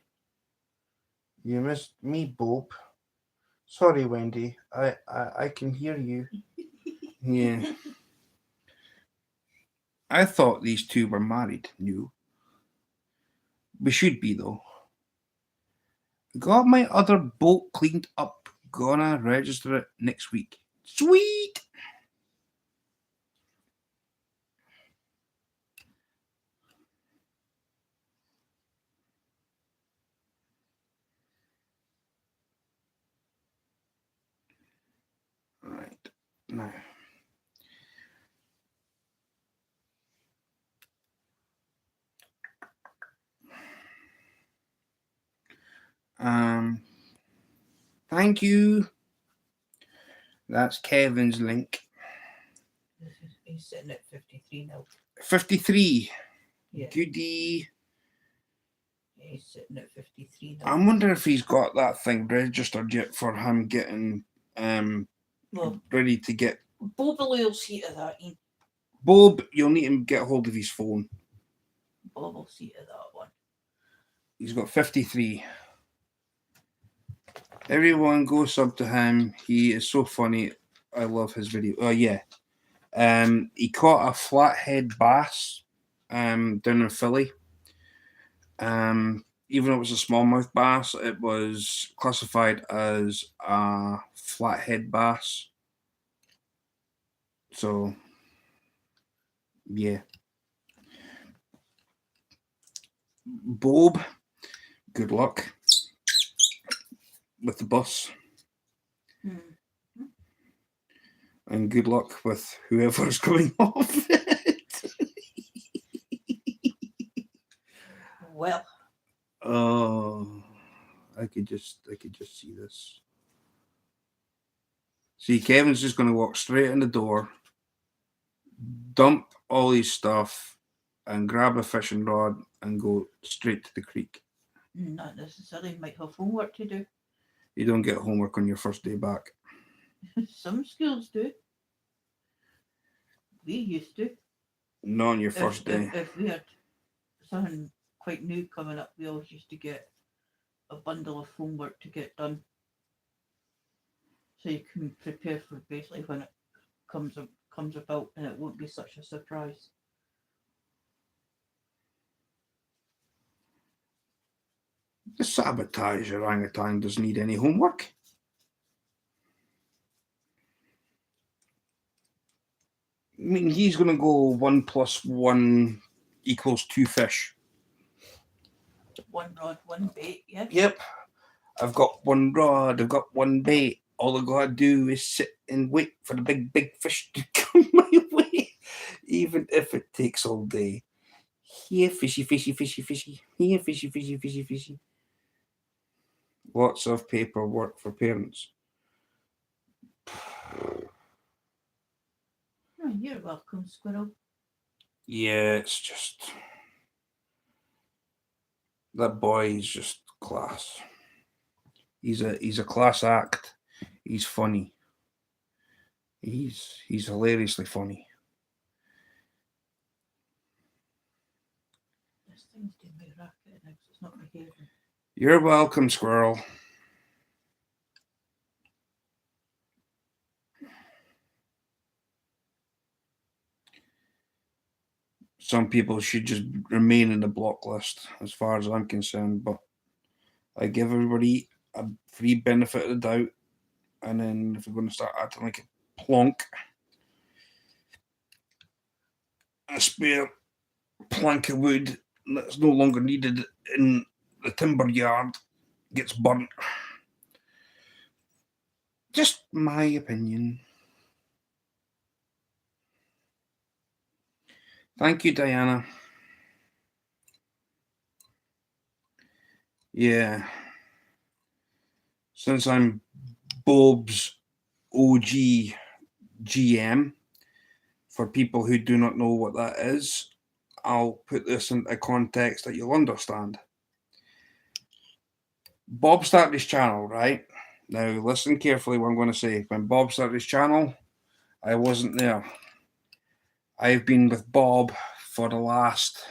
You missed me, Bob. Sorry, Wendy. I can hear you. Yeah. I thought these two were married. No. We should be, though. Got my other boat cleaned up. Gonna register it next week. Sweet! Right. Now. Thank you. That's Kevin's link. He's sitting at 53 now. 53. Yeah. Goody. He's sitting at 53 I now. wonder if he's got that thing registered yet for him getting ready to get. Bob will see to that. Bob, you'll need him to get hold of his phone. Bob will see to that one. He's got 53. Everyone go sub to him. He is so funny. I love his video. Oh yeah. He caught a flathead bass down in Philly. Even though it was a smallmouth bass, it was classified as a flathead bass. So yeah. Bob, good luck with the bus. And good luck with whoever's going off it. Well. Oh, I could just see this. See, Kevin's just going to walk straight in the door, dump all his stuff, and grab a fishing rod and go straight to the creek. Not necessarily. Might have homework to do. You don't get homework on your first day back. Some schools do. We used to. Not on your first day. If we had something quite new coming up, we always used to get a bundle of homework to get done. So you can prepare for basically when it comes about, and it won't be such a surprise. The sabotage orangutan doesn't need any homework. I mean, he's going to go 1 + 1 = 2 fish. 1 rod, 1 bait, yeah? Yep. I've got 1 rod, I've got 1 bait. All I gotta do is sit and wait for the big fish to come my way, even if it takes all day. Here, fishy, fishy, fishy, fishy. Here, fishy, fishy, fishy, fishy. Lots of paperwork for parents. Oh, you're welcome, squirrel. Yeah, it's just that boy is just class. He's a class act. He's funny. He's hilariously funny. This thing's doing my racket now, so it's not behaving. You're welcome, squirrel. Some people should just remain in the block list, as far as I'm concerned. But I give everybody a free benefit of the doubt, and then if we're going to start acting like a plonk, a spare plank of wood that's no longer needed in the timber yard gets burnt. Just my opinion. Thank you, Diana. Yeah. Since I'm Bob's OG GM, for people who do not know what that is, I'll put this into context that you'll understand. Bob started his channel, right? Now, listen carefully what I'm going to say. When Bob started his channel, I wasn't there. I've been with Bob for the last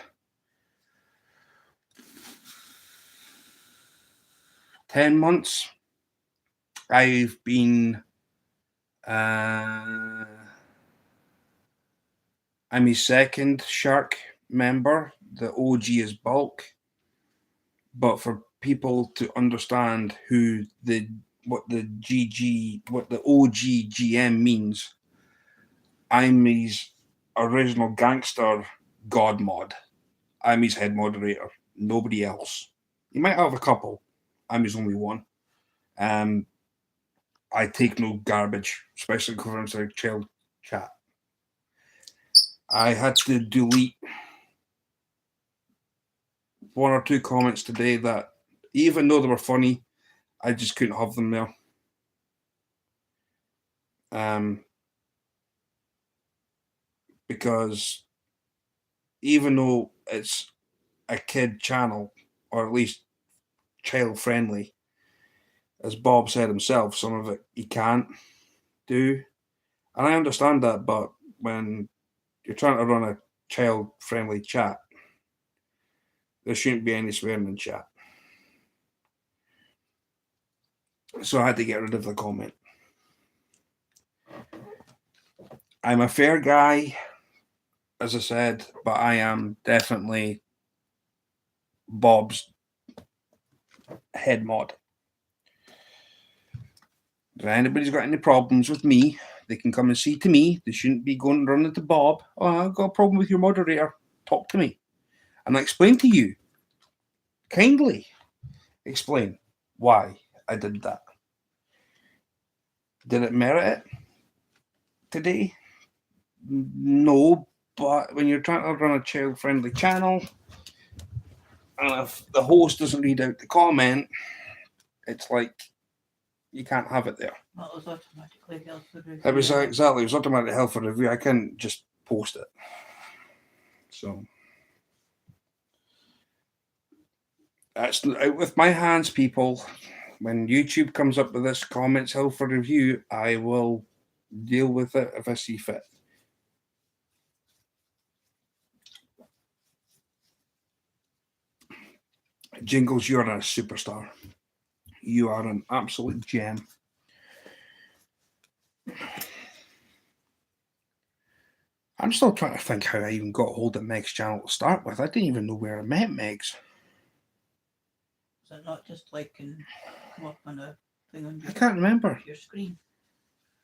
10 months. I've been I'm his second shark member. The OG is Bulk. But for people to understand what the OGGM means, I'm his original gangster god mod. I'm his head moderator. Nobody else. He might have a couple. I'm his only one. I take no garbage, especially covering inside child chat. I had to delete one or two comments today that, even though they were funny, I just couldn't have them there. Because even though it's a kid channel, or at least child friendly, as Bob said himself, some of it he can't do. And I understand that, but when you're trying to run a child friendly chat, there shouldn't be any swearing in chat. So I had to get rid of the comment. I'm a fair guy, as I said, but I am definitely Bob's head mod. If anybody's got any problems with me, they can come and see to me. They shouldn't be going running to Bob. Oh, I've got a problem with your moderator. Talk to me. And I explain to you, kindly explain why I did that. Did it merit it today? No, but when you're trying to run a child-friendly channel, and if the host doesn't read out the comment, it's like you can't have it there. Well, it was automatically held for review. It was exactly. It was automatically held for review. I couldn't just post it. So that's out with my hands, people. When YouTube comes up with this comments held for review, I will deal with it if I see fit. Jingles, you're a superstar. You are an absolute gem. I'm still trying to think how I even got hold of Meg's channel to start with. I didn't even know where I met Meg's. Is it not just like come up on a thing on I can't remember. your screen?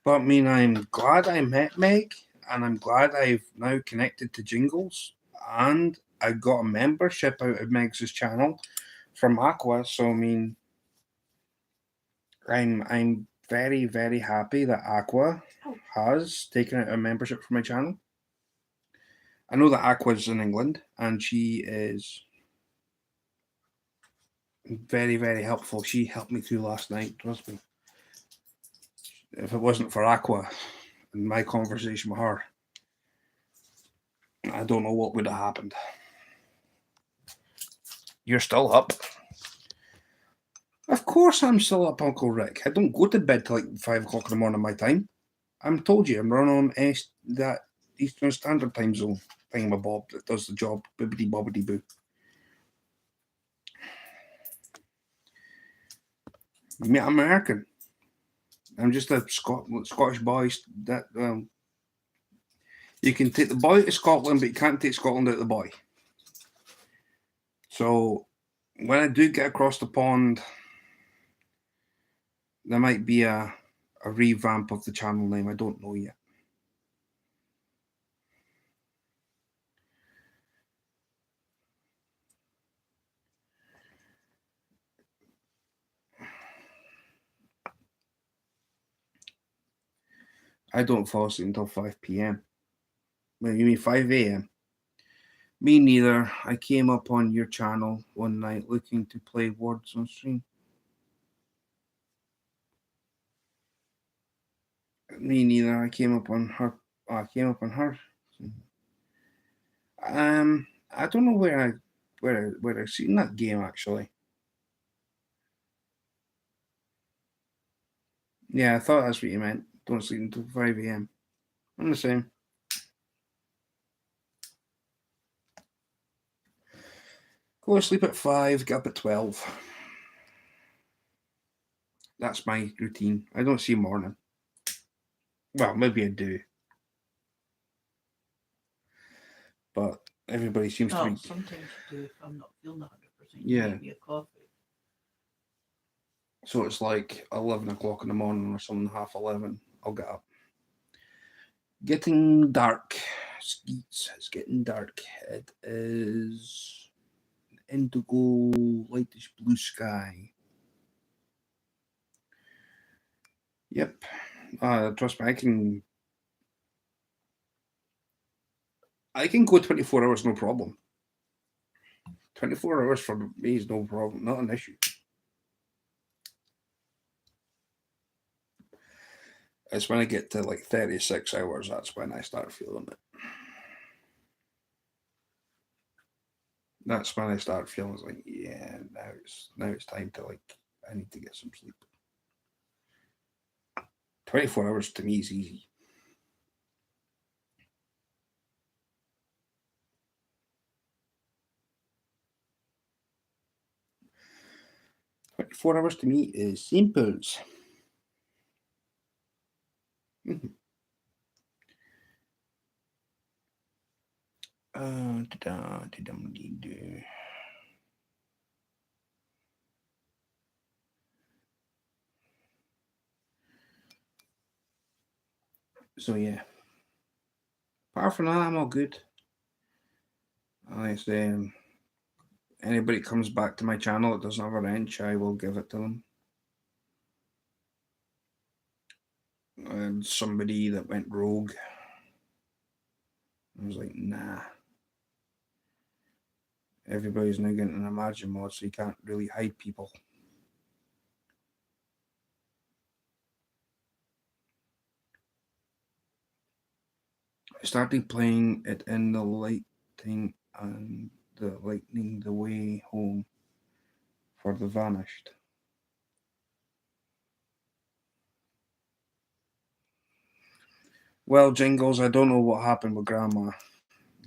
But I mean, I'm glad I met Meg, and I'm glad I've now connected to Jingles, and I got a membership out of Meg's channel from Aqua. So I mean, I'm very, very happy that Aqua has taken out a membership for my channel. I know that Aqua's in England, and she is very, very helpful. She helped me through last night, trust me. If it wasn't for Aqua and my conversation with her, I don't know what would have happened. You're still up? Of course I'm still up, Uncle Rick. I don't go to bed till like 5 o'clock in the morning my time. I'm told you, I'm running on that Eastern Standard Time Zone thingamabob that does the job. Bibbidi bobbidi boo. You mean I'm American? I'm just a Scottish boy. That you can take the boy to Scotland, but you can't take Scotland out of the boy. So when I do get across the pond, there might be a revamp of the channel name. I don't know yet. I don't fall asleep until 5 p.m. Well, you mean 5 a.m.? Me neither. I came up on your channel one night looking to play Words on stream. Me neither. I came up on her. I don't know where I seen that game actually. Yeah, I thought that's what you meant. Don't sleep until 5 a.m. I'm the same. Go to sleep at 5, get up at 12. That's my routine. I don't see morning. Well, maybe I do. But everybody seems to be... Sometimes you do if I'm not feeling 100%. Yeah. You make me a coffee. So it's like 11 o'clock in the morning or something, half 11. I'll get up. Getting dark. Skeets. It's getting dark. It is indigo, lightish blue sky. Yep. Trust me, I can go 24 hours, no problem. 24 hours for me is no problem, not an issue. It's when I get to like 36 hours, that's when I start feeling it. That's when I start feeling like, yeah, now it's time to like, I need to get some sleep. 24 hours to me is easy. "24 hours to me is simples." So yeah. Apart from that, I'm all good. I say, anybody comes back to my channel that doesn't have a wrench, I will give it to them. And somebody that went rogue, I was like, nah. Everybody's now getting an Imagine mod, so you can't really hide people. I started playing it in the lighting and the lightning the way home for the vanished. Well, Jingles, I don't know what happened with Grandma,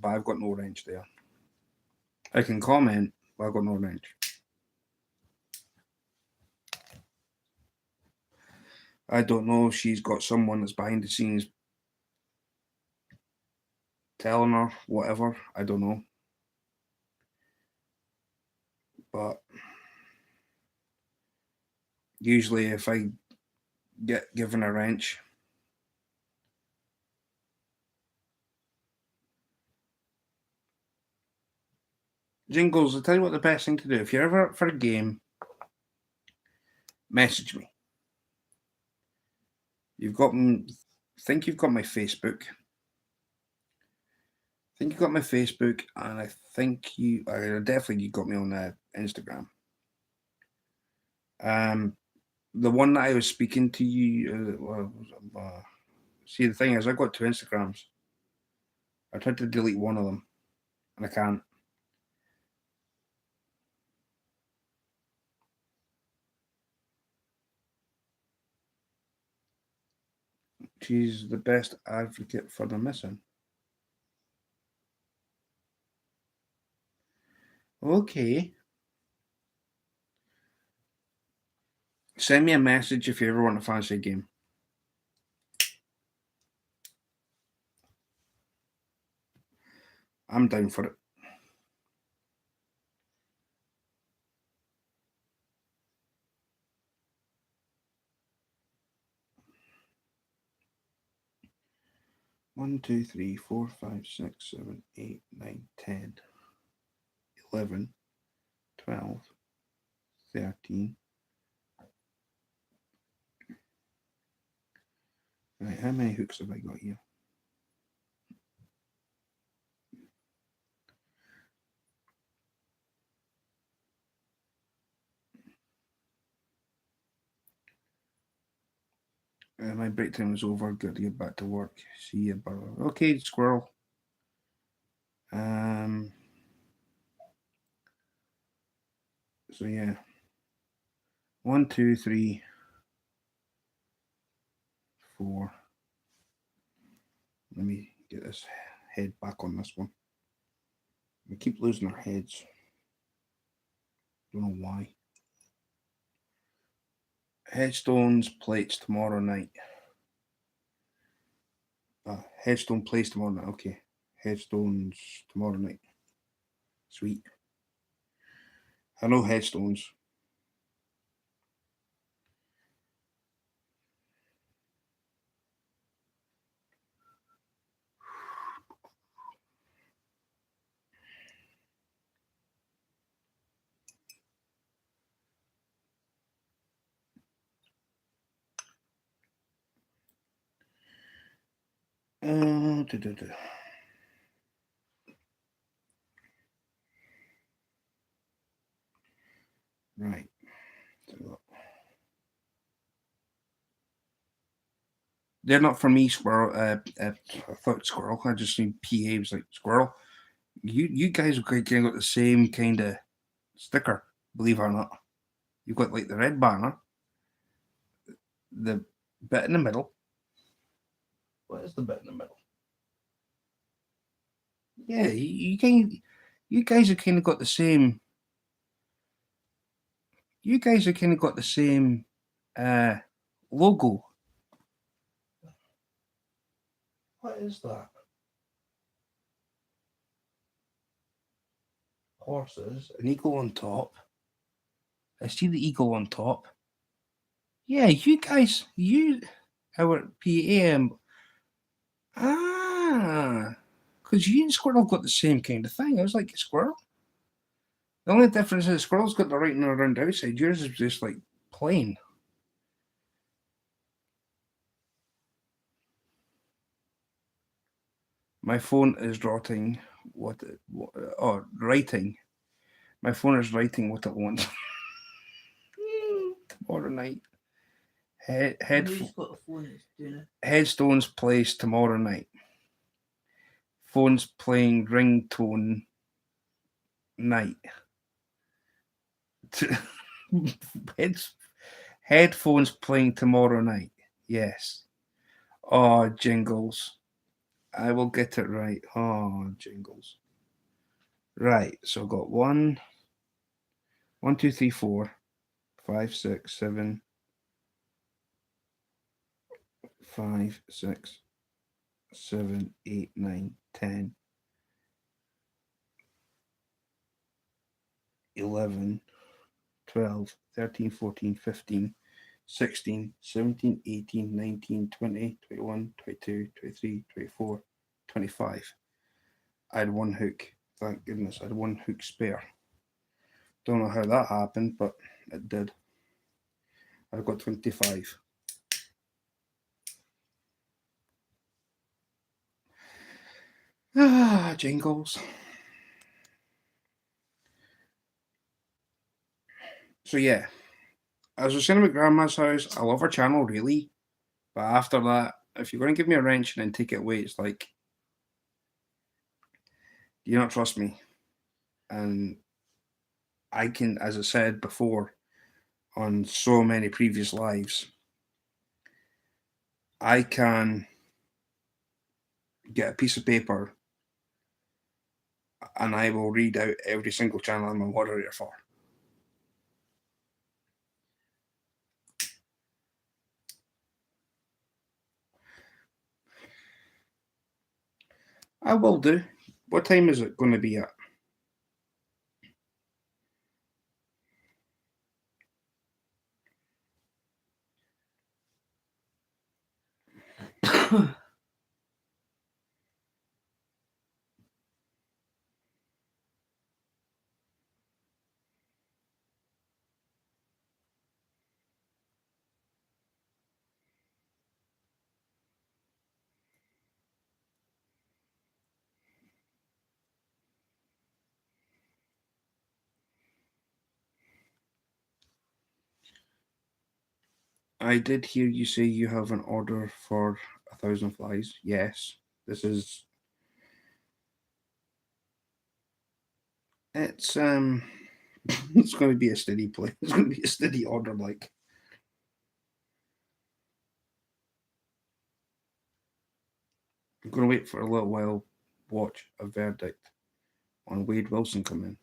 but I've got no wrench there. I can comment, but I've got no wrench. I don't know if she's got someone that's behind the scenes telling her whatever. I don't know. But usually if I get given a wrench, Jingles, I'll tell you what the best thing to do. If you're ever up for a game, message me. You've got, think you've got my Facebook. I think you got my Facebook, and I think definitely you got me on Instagram. The one that I was speaking to you, see, the thing is, I got 2 Instagrams. I tried to delete one of them, and I can't. She's the best advocate for the missing. Okay. Send me a message if you ever want to fancy a game. I'm down for it. One, 2, 3, 4, 5, 6, 7, 8, 9, 10, 11, 12, 13. Right, how many hooks have I got here? My break time is over. Got to get back to work. See you, brother. Okay, squirrel. So yeah. 1, 2, 3, 4. Let me get this head back on this one. We keep losing our heads. Don't know why. Headstones plates tomorrow night. Headstone plays tomorrow night. Okay. Headstones tomorrow night. Sweet. Hello, headstones. Right. They're not for me, Squirrel. I thought Squirrel. I just seen PA was like Squirrel. You guys have kind of got the same kind of sticker, believe it or not. You've got like the red banner, the bit in the middle. What is the bit in the middle? Yeah, you guys have kind of got the same. You guys have kind of got the same logo. What is that? Horses, an eagle on top. I see the eagle on top. Yeah, you guys, our PAM. Because you and Squirrel got the same kind of thing. I was like, Squirrel? The only difference is Squirrel's got the writing around the outside. Yours is just like plain. My phone is writing writing. My phone is writing what it wants. Tomorrow night. Headstones plays tomorrow night. Phones playing ringtone night. Headphones playing tomorrow night. Yes. Oh, jingles. I will get it right. Oh, jingles. Right. So I've got 1, 2, 3, 4, 5, 6, 7, 5, 6, 7, 8, 9, 10, 11, 12, 13, 14, 15, 16, 17, 18, 19, 20, 21, 22, 23, 24, 25. I had one hook. Thank goodness I had one hook spare. Don't know how that happened, but it did. I've got 25. Jingles. So yeah, as I was saying about Grandma's house, I love her channel really, but after that, if you're going to give me a wrench and then take it away, it's like, do you not trust me? And I can, as I said before, on so many previous lives, I can get a piece of paper and I will read out every single channel I'm a moderator for. I will do. What time is it going to be at? I did hear you say you have an order for 1,000 flies. Yes, this is. It's it's going to be a steady play. It's going to be a steady order, like. I'm going to wait for a little while, watch a verdict on Wade Wilson come in.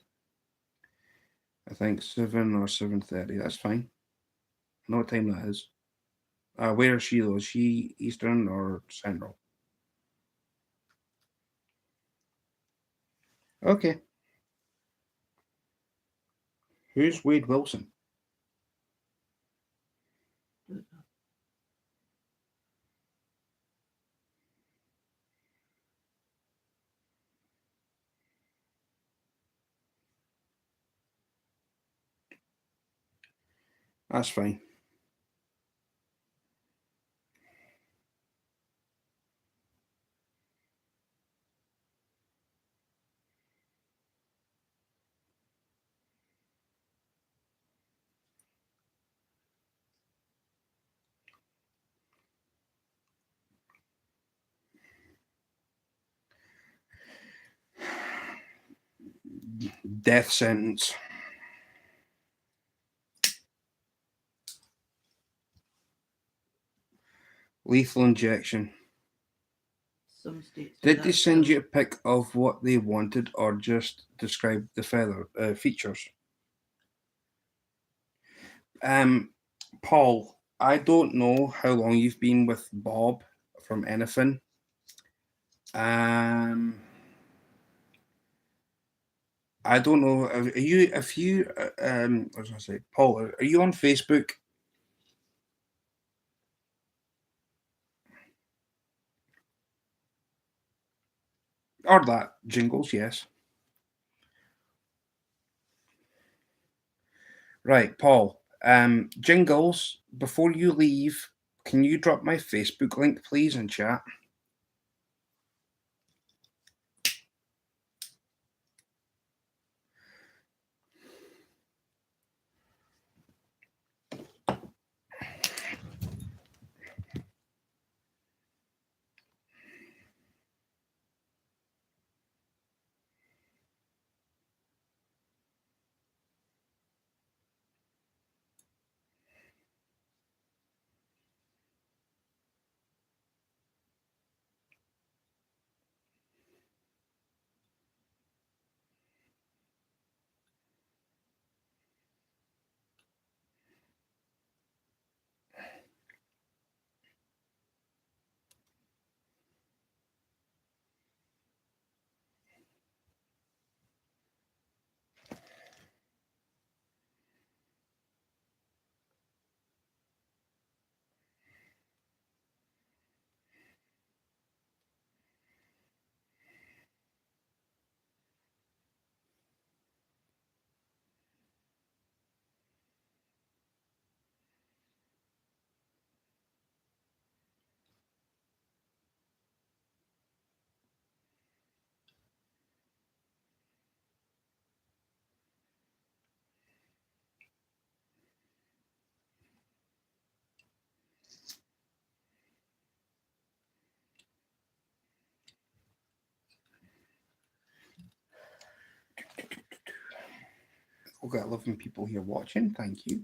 I think 7 or 7:30. That's fine. I know what time that is. Where is she though? Is she Eastern or Central? Okay. Who's Wade Wilson? That's fine. Death sentence. Lethal injection. Some states. Did they send you a pic of what they wanted, or just describe the features? Paul, I don't know how long you've been with Bob from anything. I don't know. If you, what was I say, Paul? Are you on Facebook? Or that jingles, yes. Right, Paul. Jingles. Before you leave, can you drop my Facebook link, please, in chat? We've got 11 people here watching. Thank you.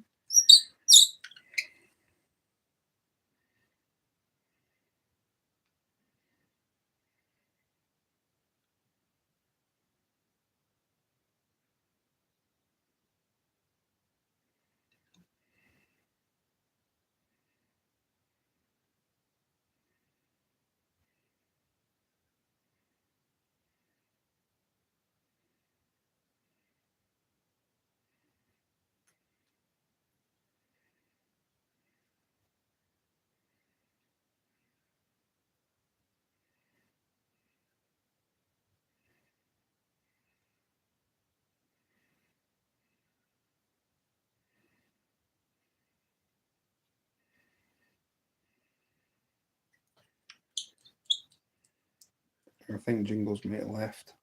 I think Jingles might have left.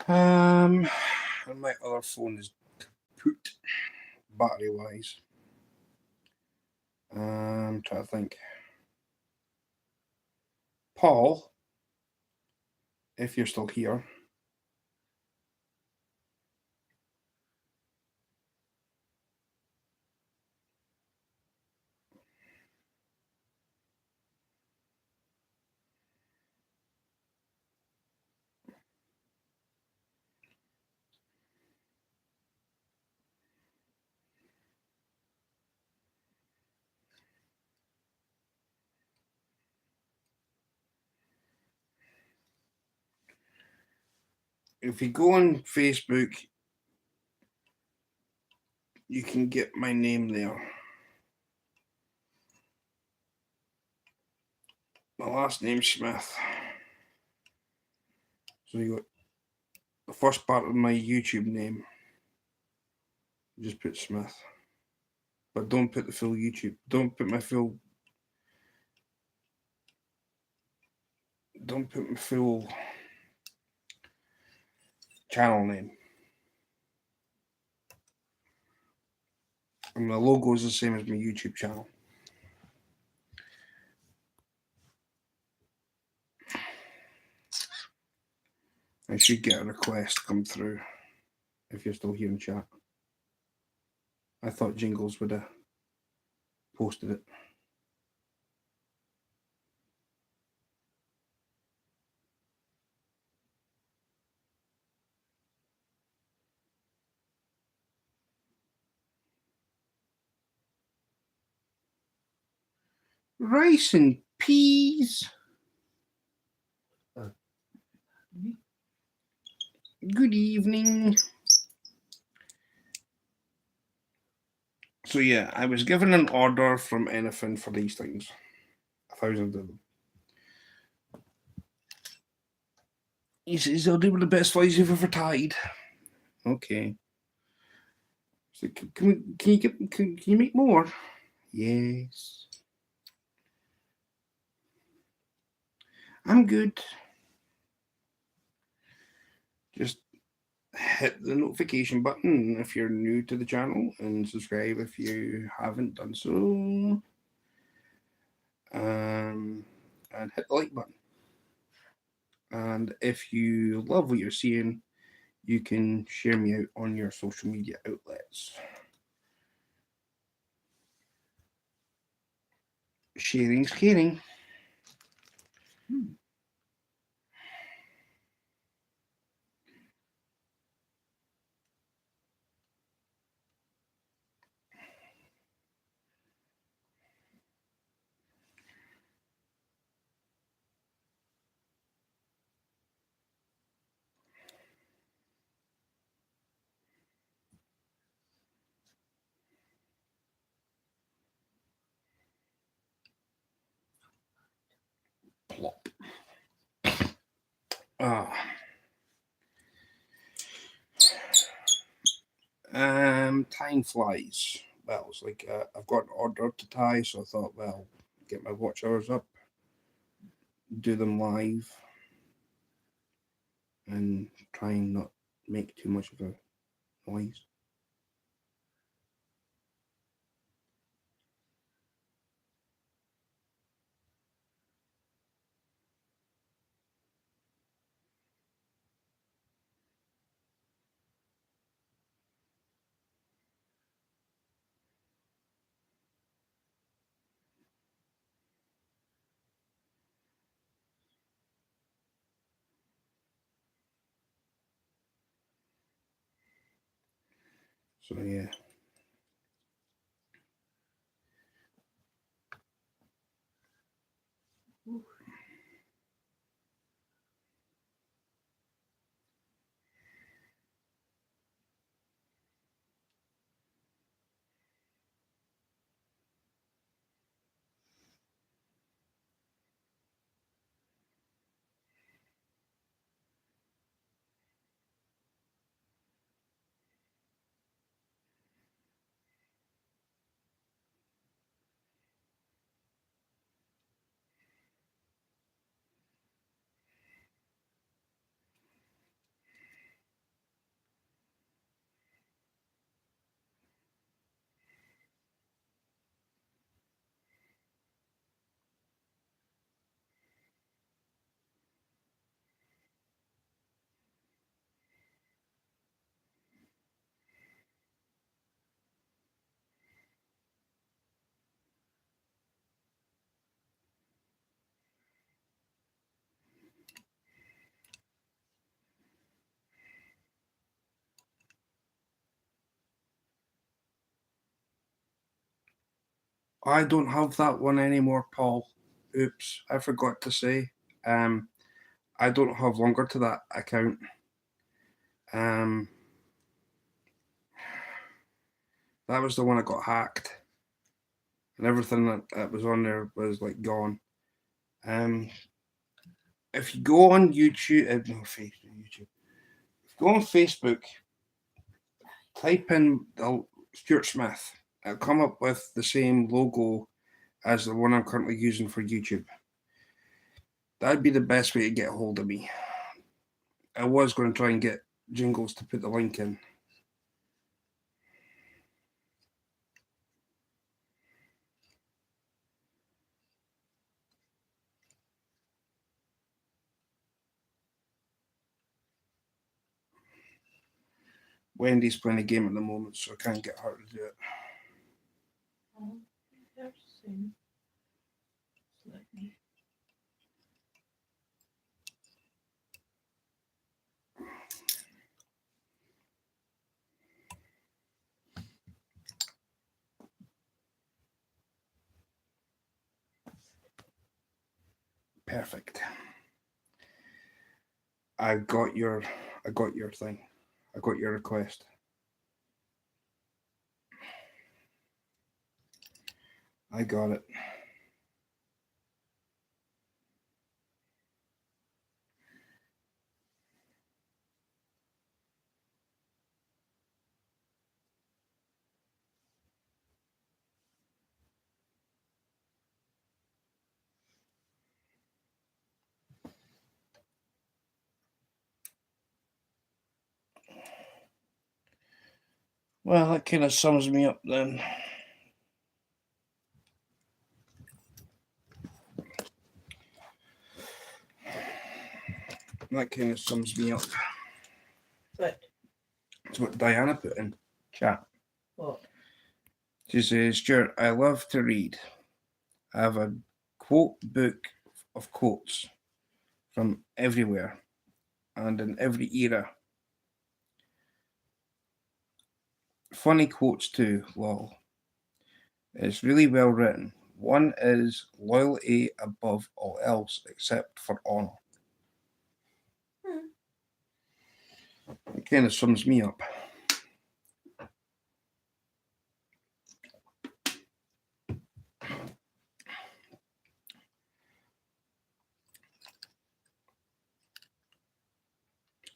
And my other phone is kaput, battery wise. I'm trying to think. Paul, if you're still here. if you go on Facebook, you can get my name there. My last name's Smith. So you got the first part of my YouTube name. Just put Smith. But don't put the full YouTube. Don't put my full channel name. And my logo is the same as my YouTube channel. I should get a request come through if you're still here in chat. I thought Jingles would have posted it. Rice and peas. Good evening. So yeah, I was given an order from anything for these things. 1,000 of them. He says they'll do one of the best flies you've ever tied. Okay. So can you make more? Yes. I'm good. Just hit the notification button if you're new to the channel and subscribe if you haven't done so. And hit the like button. And if you love what you're seeing, you can share me out on your social media outlets. Sharing's caring. Plop. Tying flies. Well, it's like I've got an order to tie, so I thought, well, get my watch hours up, do them live, and try and not make too much of a noise. So yeah. I don't have that one anymore, Paul. Oops, I forgot to say. I don't have longer to that account. That was the one that got hacked, and everything that was on there was like gone. If you go on YouTube, no, YouTube. If you go on Facebook, type in Stuart Smith. It'll come up with the same logo as the one I'm currently using for YouTube. That'd be the best way to get a hold of me. I was going to try and get Jingles to put the link in. Wendy's playing a game at the moment, so I can't get her to do it. Oh, interesting. Let me. Perfect. I got your thing. I got your request. I got it. Well, that kind of sums me up then. That kind of sums me up. But That's what Diana put in chat. what? She says, Stuart, I love to read. I have a quote book of quotes from everywhere and in every era. Funny quotes too, lol. It's really well written. One is loyalty above all else except for honour. It kind of sums me up.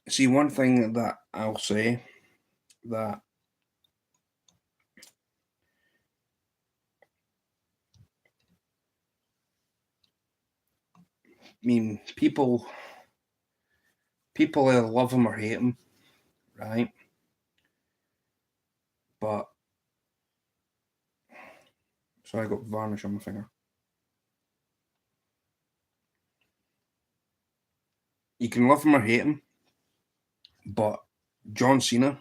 See, one thing that I'll say that I mean, people either love him or hate him, right? But so I got varnish on my finger. You can love him or hate him, but John Cena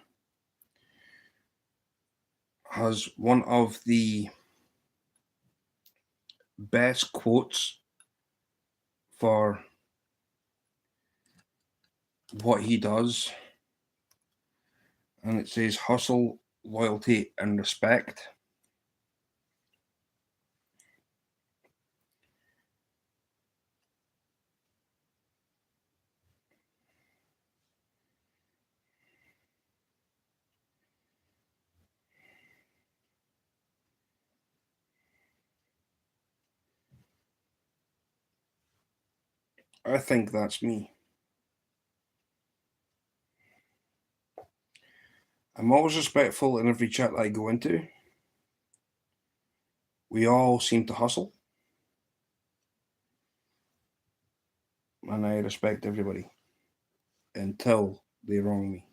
has one of the best quotes for what he does, and it says hustle, loyalty, and respect. I think that's me. I'm always respectful in every chat that I go into. We all seem to hustle, and I respect everybody until they wrong me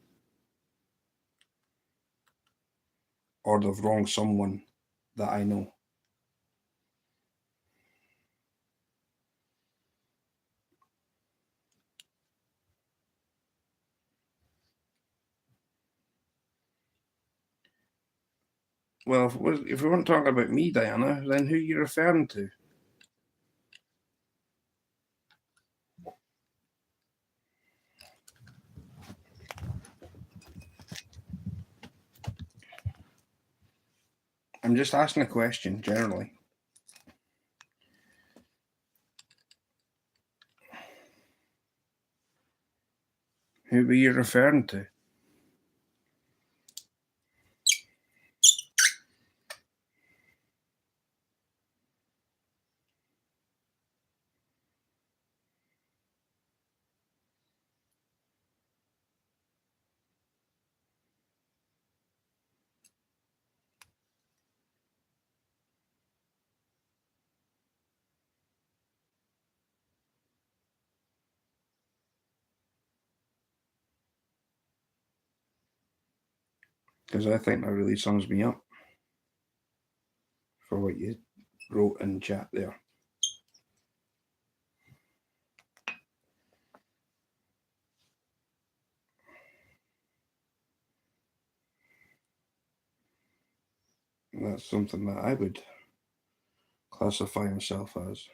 or they've wronged someone that I know. Well, if we weren't talking about me, Diana, then who are you referring to? I'm just asking a question generally. Who were you referring to? because I think that really sums me up for what you wrote in chat there. That's something that I would classify myself as.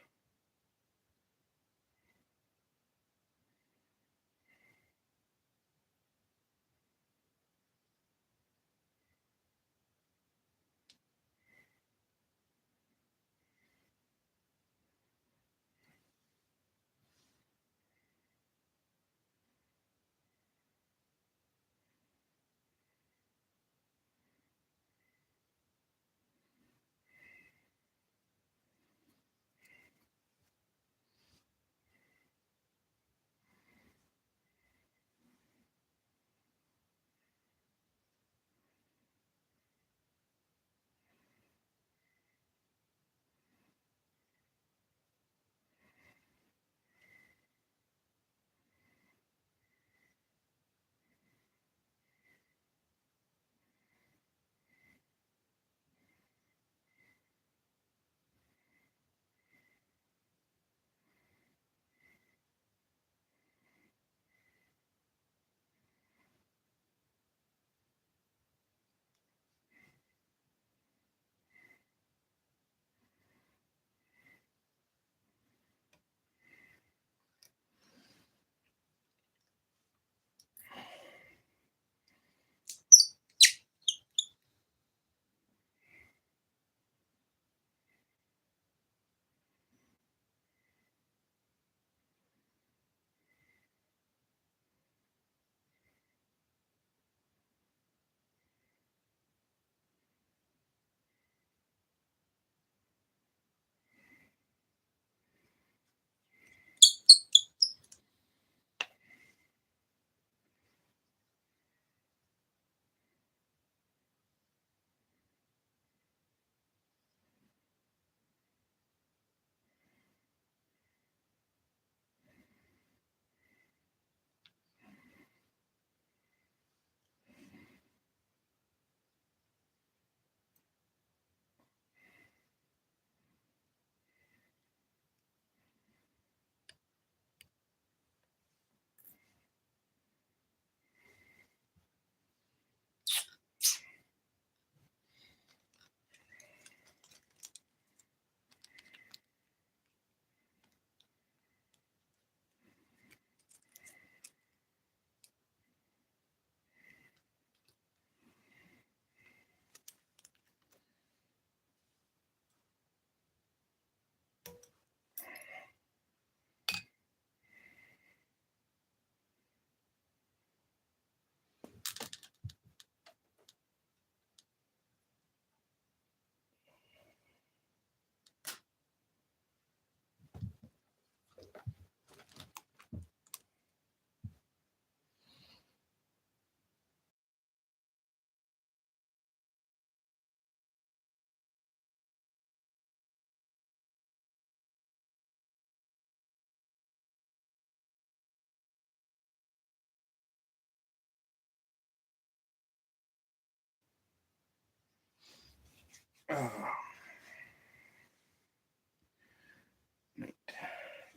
Right.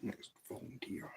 Next volunteer.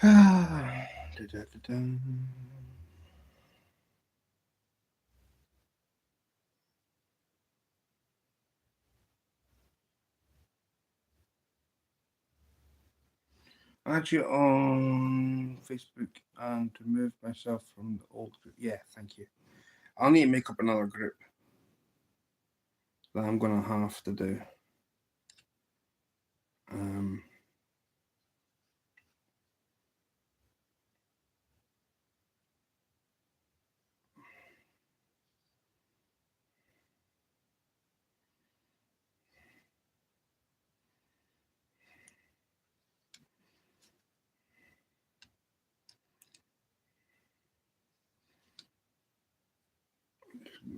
Da-da-da-da. Add you on Facebook and to remove myself from the old group. Yeah, thank you. I'll need to make up another group that I'm gonna have to do.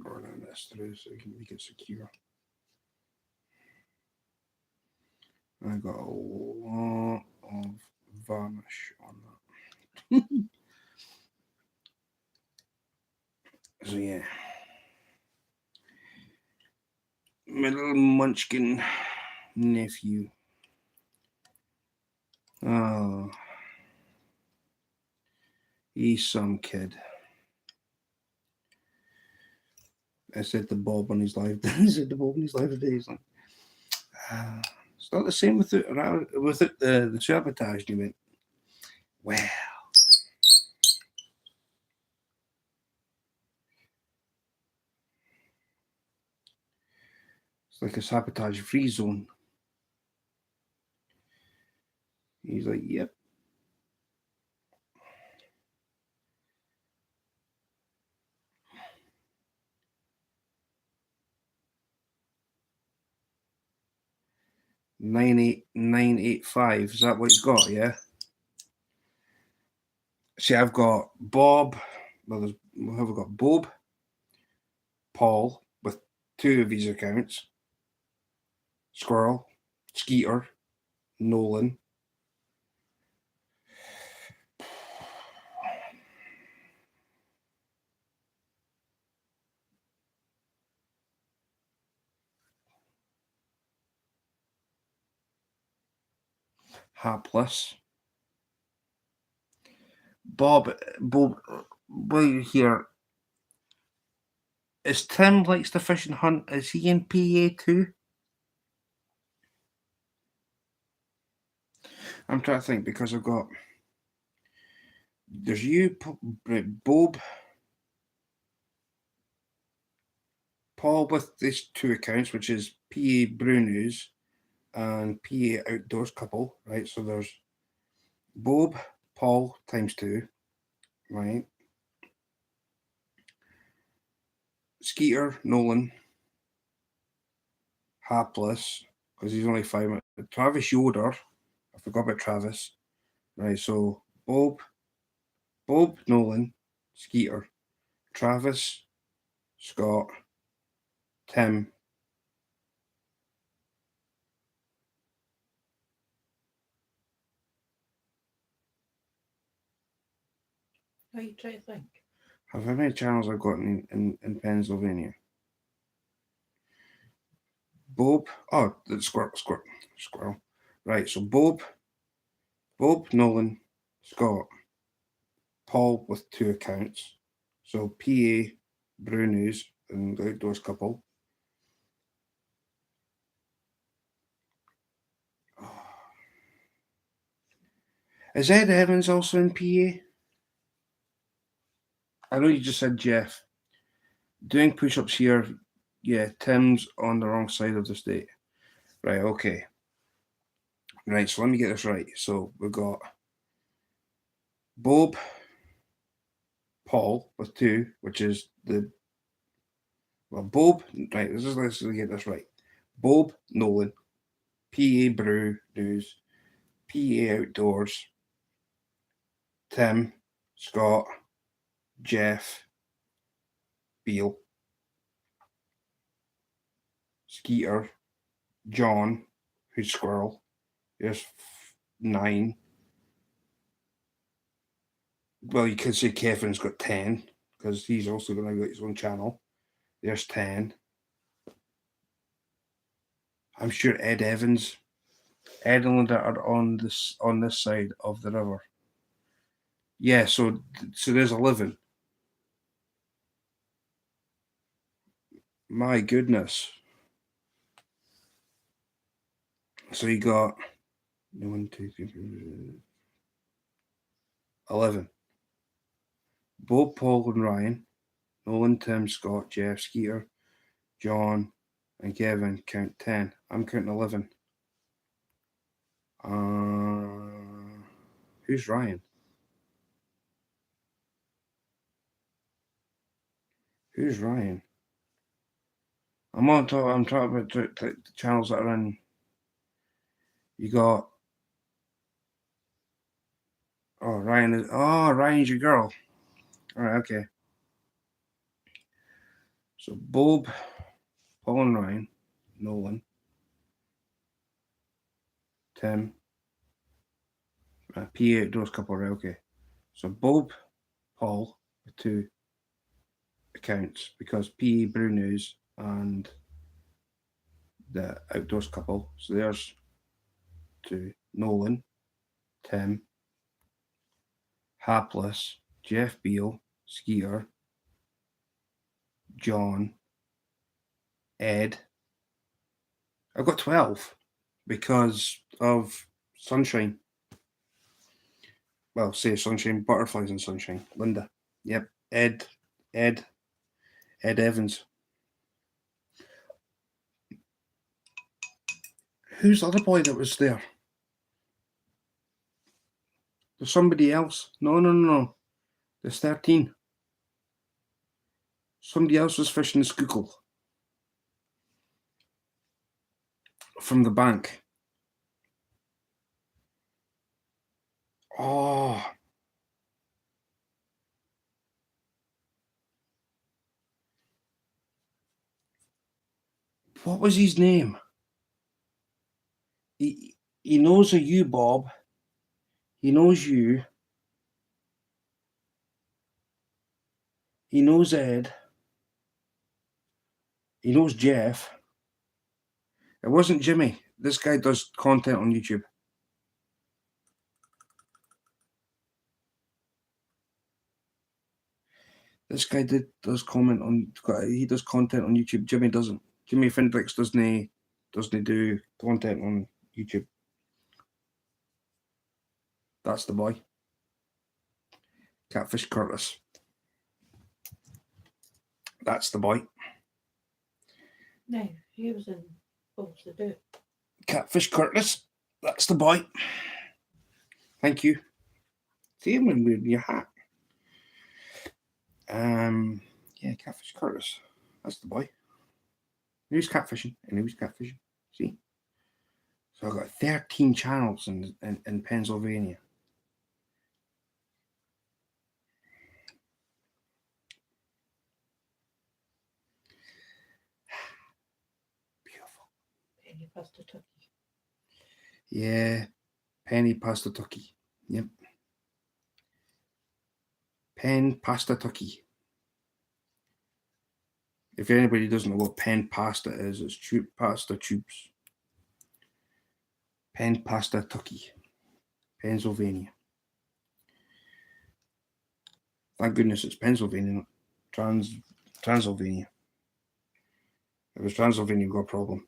Running this through so I can make it secure. I got a lot of varnish on that. So yeah. My little munchkin nephew. Oh, he's some kid. I said to Bob on his live. I said to Bob on his live today. He's like, it's not the same without the sabotage. And he went, well. It's like a sabotage free zone. He's like, yep. $98985. Is that what he's got? Yeah. See, I've got Bob. Well, have we got Bob, Paul with 2 of his accounts, Squirrel, Skeeter, Nolan. Hapless. Bob, while you're here, is Tim likes to fish and hunt? Is he in PA too? I'm trying to think because I've got. There's you, Bob, Paul with these 2 accounts, which is PA Brew News and PA Outdoors Couple, right? So there's Bob, Paul times 2, right? Skeeter, Nolan, Hapless, because he's only 5 minutes. Travis Yoder, I forgot about Travis, right? So Bob, Nolan, Skeeter, Travis, Scott, Tim. How you try to think? How many channels I've got in Pennsylvania? Bob. Oh, the squirrel. Right. So Bob, Nolan, Scott, Paul with 2 accounts. So PA, Brew News, and the Outdoors Couple. Is Ed Evans also in PA? I know you just said Jeff. Doing push-ups here. Yeah, Tim's on the wrong side of the state. Right, okay. Right, so let me get this right. So we've got Bob, Paul with 2, which is Bob, right, let's get this right. Bob, Nolan, PA Brew News, PA Outdoors, Tim, Scott, Jeff, Beale, Skeeter, John, who's Squirrel, there's 9. Well, you could say Kevin's got 10, because he's also going to get his own channel. There's 10. I'm sure Ed and Linda are on this side of the river. Yeah, so there's 11. My goodness. So you got 1, 2, 3, 4, 11. Bob, Paul, and Ryan. Nolan, Tim, Scott, Jeff, Skeeter, John, and Kevin count 10. I'm counting 11. Who's Ryan? Who's Ryan? I'm talking about the channels that are in. You got. Ryan's your girl. Alright, okay. So Bob, Paul and Ryan, Nolan, Tim, PA outdoors couple, right, okay. So Bob, Paul, with 2 accounts because PA Brew News and the outdoors couple. So there's 2. Nolan, Tim, Hapless, Jeff Beale, Skeeter, John, Ed. I've got 12 because of Sunshine. Well, say Sunshine, Butterflies and Sunshine. Linda. Yep. Ed Evans. Who's the other boy that was there? There's somebody else. No. There's 13. Somebody else was fishing the Schuylkill from the bank. Oh. What was his name? He knows of you, Bob. He knows you. He knows Ed. He knows Jeff. It wasn't Jimmy. This guy does content on YouTube. This guy does comment on. He does content on YouTube. Jimmy doesn't. Jimmy Fendrix doesn't do content on YouTube. That's the boy. Catfish Curtis. That's the boy. No, he was in Bob the Do. Catfish Curtis. That's the boy. Thank you. See him when wearing your hat. Yeah, Catfish Curtis. That's the boy. Who's catfishing? And who's catfishing? See? So I've got 13 channels in Pennsylvania. Beautiful. Penny pasta turkey. Yeah, penny pasta turkey. Yep. Pen pasta turkey. If anybody doesn't know what pen pasta is, it's pasta tubes. Pen pasta turkey. Pennsylvania. Thank goodness it's Pennsylvania, not Transylvania. If it was Transylvania, we've got a problem.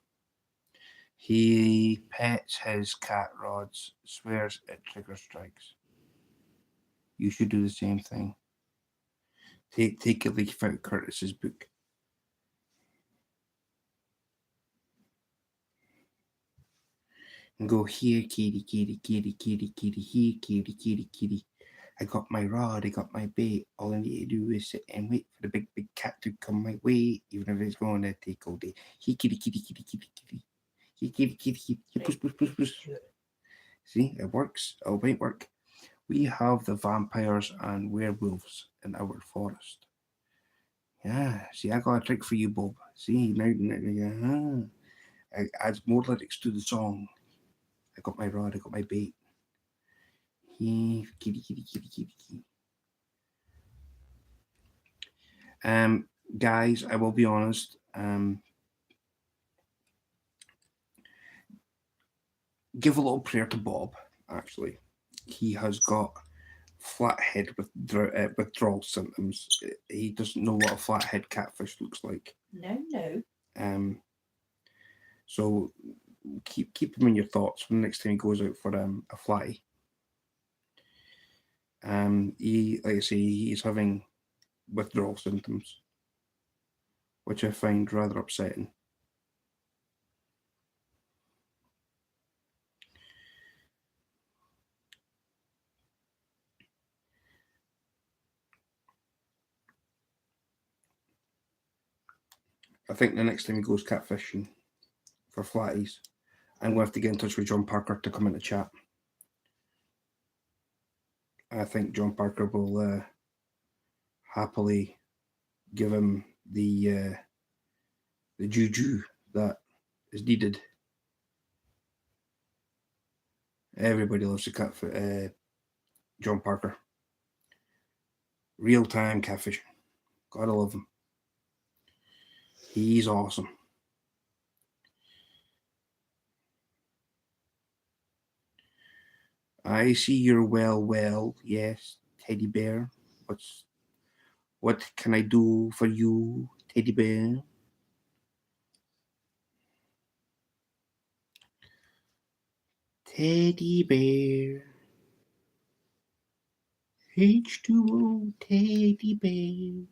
He pets his cat rods, swears it trigger strikes. You should do the same thing. Take a leaf out of Curtis's book. And go, here, kitty, kitty, kitty, kitty, kitty, here, kitty, kitty, kitty. I got my rod, I got my bait. All I need to do is sit and wait for the big, big cat to come my way, even if it's going to take all day. Here, kitty, kitty, kitty, kitty, kitty. Here, kitty, kitty, kitty. Here, push, push, push, push. See, it works. It might work. We have the vampires and werewolves in our forest. Yeah, see, I got a trick for you, Bob. See, now it adds more lyrics to the song. I got my rod, I got my bait. Here, kitty, kitty, kitty, kitty, kitty. Guys, I will be honest. Give a little prayer to Bob. Actually, he has got flathead withdrawal symptoms. He doesn't know what a flathead catfish looks like. No. So keep him in your thoughts when the next time he goes out for a fly. He, like I say, he's having withdrawal symptoms, which I find rather upsetting. I think the next time he goes catfishing for flatties, I'm going to have to get in touch with John Parker to come into chat. I think John Parker will happily give him the juju that is needed. Everybody loves the John Parker. Real-time catfishing. Gotta love him. He's awesome. I see you're well. Yes, teddy bear. What can I do for you, teddy bear? Teddy bear. H2O, teddy bear.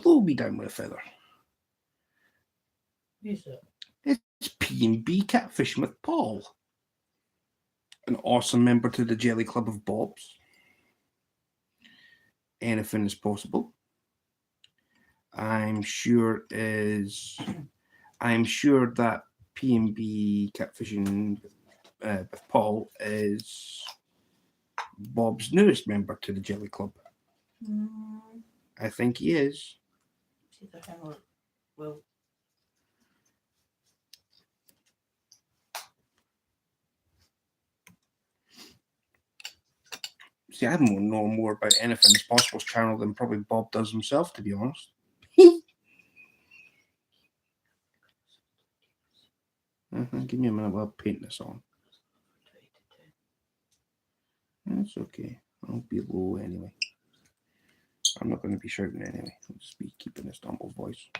Blow me down with a feather. Who's it? It's P&B Catfishing with Paul. An awesome member to the Jelly Club of Bobs. Anything is possible. I'm sure that P&B Catfishing with Paul is Bob's newest member to the Jelly Club. I think he is. It's either him or Will. See, I don't know more about Anything is Possible's channel than probably Bob does himself, to be honest. Give me a minute while I paint this on. That's okay. I'll be low anyway. I'm not going to be shouting anyway. I'll just be keeping this humble voice.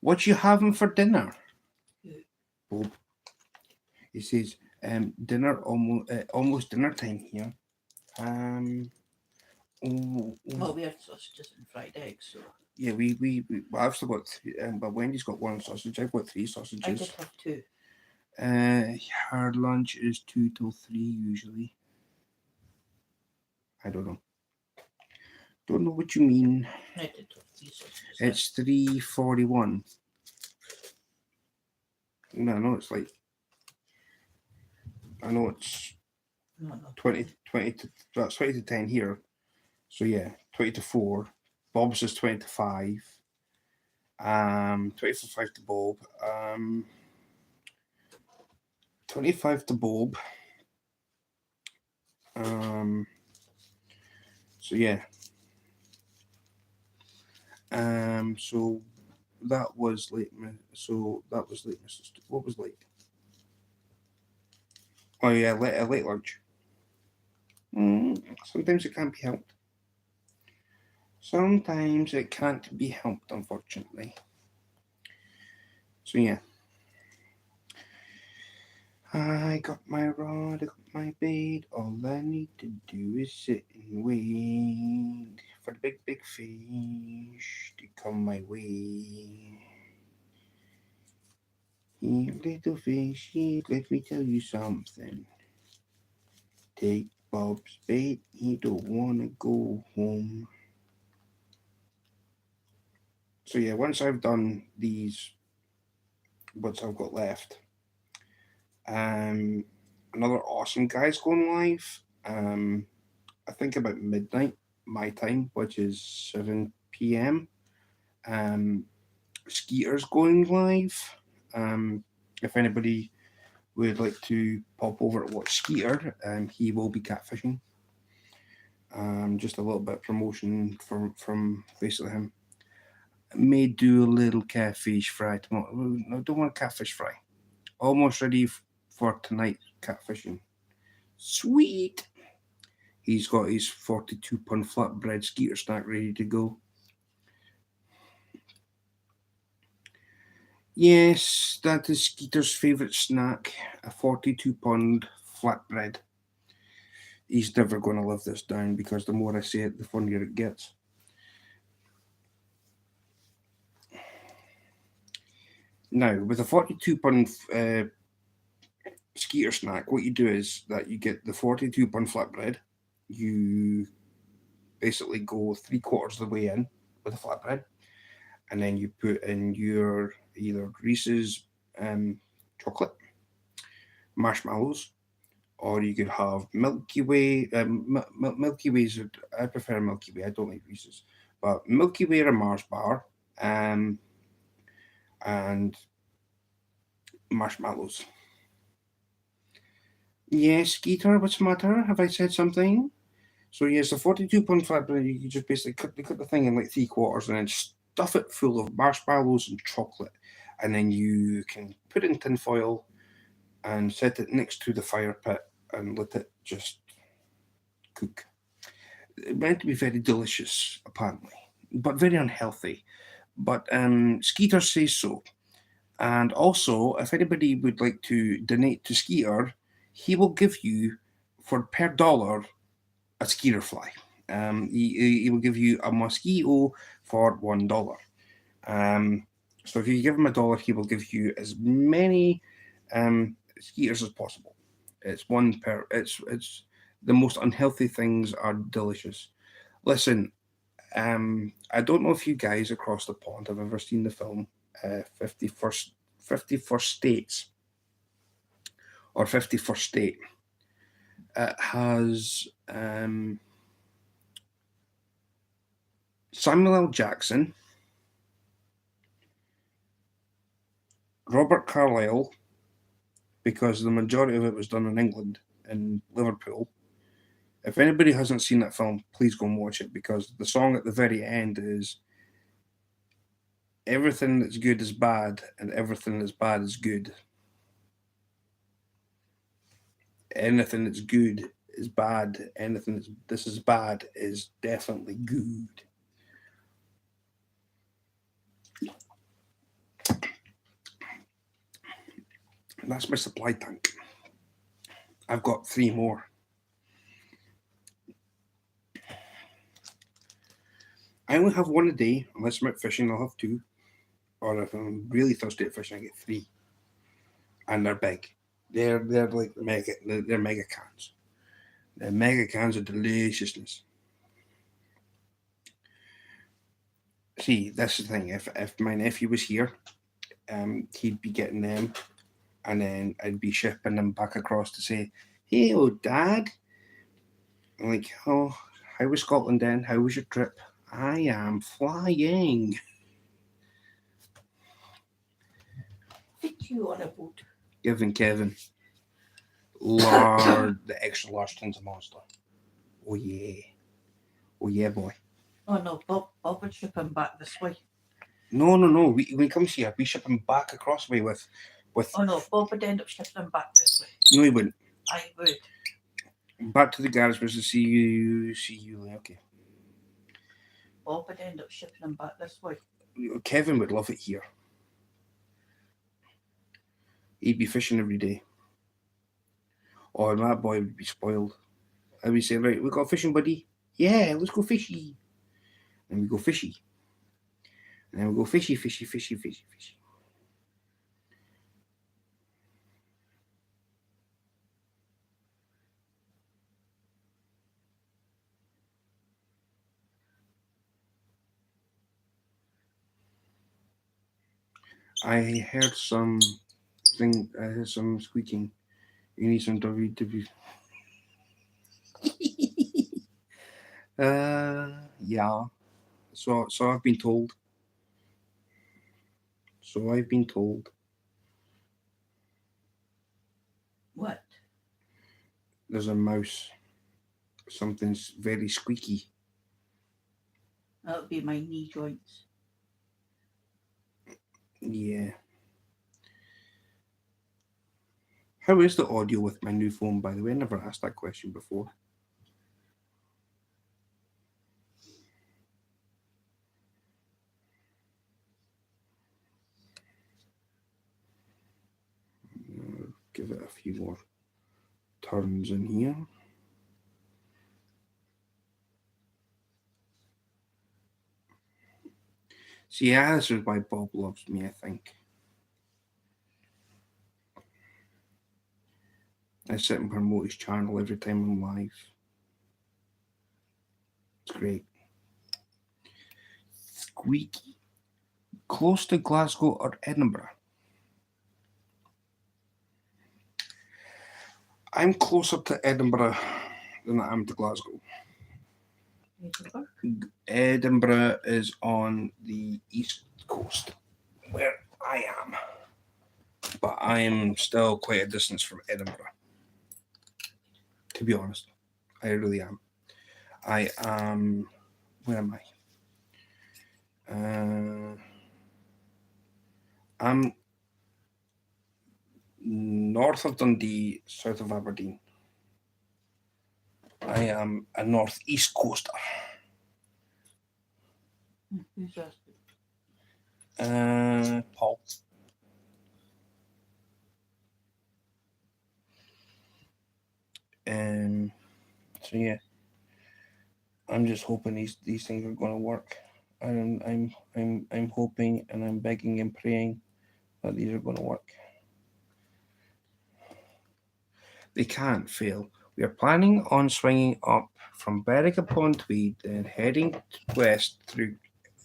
What you having for dinner? Bob. He says, dinner almost dinner time here. Well, we had sausages and fried eggs, so Yeah, I've still got three, but Wendy's got one sausage. I've got three sausages. I did have two. Her lunch is 2 till 3 usually. I don't know. Don't know what you mean. I did have three sausages. It's 3:41. No, it's like. I know it's No. 20 to that's 20 to 10 here. So yeah, 20 to 4. Bob's is 20 to 5. 25 to Bob. 25 to Bob. So yeah. So that was late. Mrs. What was late? Oh yeah, a late lunch. Sometimes it can't be helped. Sometimes it can't be helped, unfortunately. So yeah. I got my rod, I got my bait. All I need to do is sit and wait for the big, big fish to come my way. Here, little fishy, let me tell you something. Take Bob's bait, he don't wanna go home. So yeah, once I've done these, what I've got left, another awesome guy's going live. I think about midnight my time, which is 7 p.m. Skeeter's going live. If anybody would like to pop over to watch Skeeter, he will be catfishing. Just a little bit of promotion from basically him. May do a little catfish fry tomorrow. No, I don't want a catfish fry. Almost ready for tonight catfishing. Sweet. He's got his 42-pound flatbread Skeeter snack ready to go. Yes, that is Skeeter's favourite snack, a 42-pound flatbread. He's never going to live this down because the more I say it, the funnier it gets. Now, with a 42-pound Skeeter snack, what you do is that you get the 42-pound flatbread. You basically go 3/4 of the way in with the flatbread, and then you put in your either Reese's chocolate, marshmallows, or you could have Milky Way. Milky Ways, I prefer Milky Way. I don't like Reese's, but Milky Way or Mars bar, and marshmallows. Yes, Skeeter, what's the matter? Have I said something? So yes, a 42-pound flatbread, you just basically cut the thing in like 3/4 and then stuff it full of marshmallows and chocolate, and then you can put it in tin foil and set it next to the fire pit and let it just cook. It meant to be very delicious, apparently, but very unhealthy. But Skeeter says so. And also, if anybody would like to donate to Skeeter, he will give you, for per dollar, a Skeeter fly. He will give you a mosquito for $1. So if you give him $1, he will give you as many Skeeters as possible. It's one per. It's the most unhealthy things are delicious. Listen, I don't know if you guys across the pond have ever seen the film 51st States or 51st State. It has Samuel L. Jackson, Robert Carlyle, because the majority of it was done in England, in Liverpool. If anybody hasn't seen that film, please go and watch it, because the song at the very end is everything that's good is bad and everything that's bad is good. Anything that's good is bad. Anything that's this is bad is definitely good. That's my supply tank. I've got 3 more. I only have 1 a day. Unless I'm out fishing, I'll have 2. Or if I'm really thirsty at fishing, I get 3. And they're big. They're like they're mega cans. The mega cans of deliciousness. See, that's the thing. If my nephew was here, he'd be getting them, and then I'd be shipping them back across to say, "Hey, old Dad." I'm like, "Oh, how was Scotland then? How was your trip?" "I am flying." Did you on a boat? Giving Kevin the extra large tins of Monster. Oh yeah, boy. Oh no, Bob would ship him back this way. No. When he comes here, we ship him back across the way with. Oh no, Bob would end up shipping him back this way. No, he wouldn't. I would. Back to the garage, Mr. See you. Okay. Bob would end up shipping him back this way. Kevin would love it here. He'd be fishing every day. Oh, and that boy would be spoiled. I would say, right, we got fishing, buddy. Yeah, let's go fishy. And we go fishy. And then we go fishy, fishy, fishy, fishy, fishy. I heard some thing. I heard some squeaking. You need some WW. Yeah. So I've been told. So I've been told. What? There's a mouse. Something's very squeaky. That would be my knee joints. Yeah. How is the audio with my new phone, by the way? I never asked that question before. Give it a few more turns in here. See, yeah, this is why Bob loves me, I think. I sit and promote his channel every time I'm live. It's great. Squeaky. Close to Glasgow or Edinburgh? I'm closer to Edinburgh than I am to Glasgow. Edinburgh is on the east coast, where I am. But I am still quite a distance from Edinburgh. To be honest, I really am. I am. Where am I? I'm north of Dundee, south of Aberdeen. I am a northeast coaster. Who's asking? Paul. So yeah, I'm just hoping these things are going to work. I'm hoping and I'm begging and praying that these are going to work. They can't fail. We are planning on swinging up from Berwick upon Tweed, then heading west through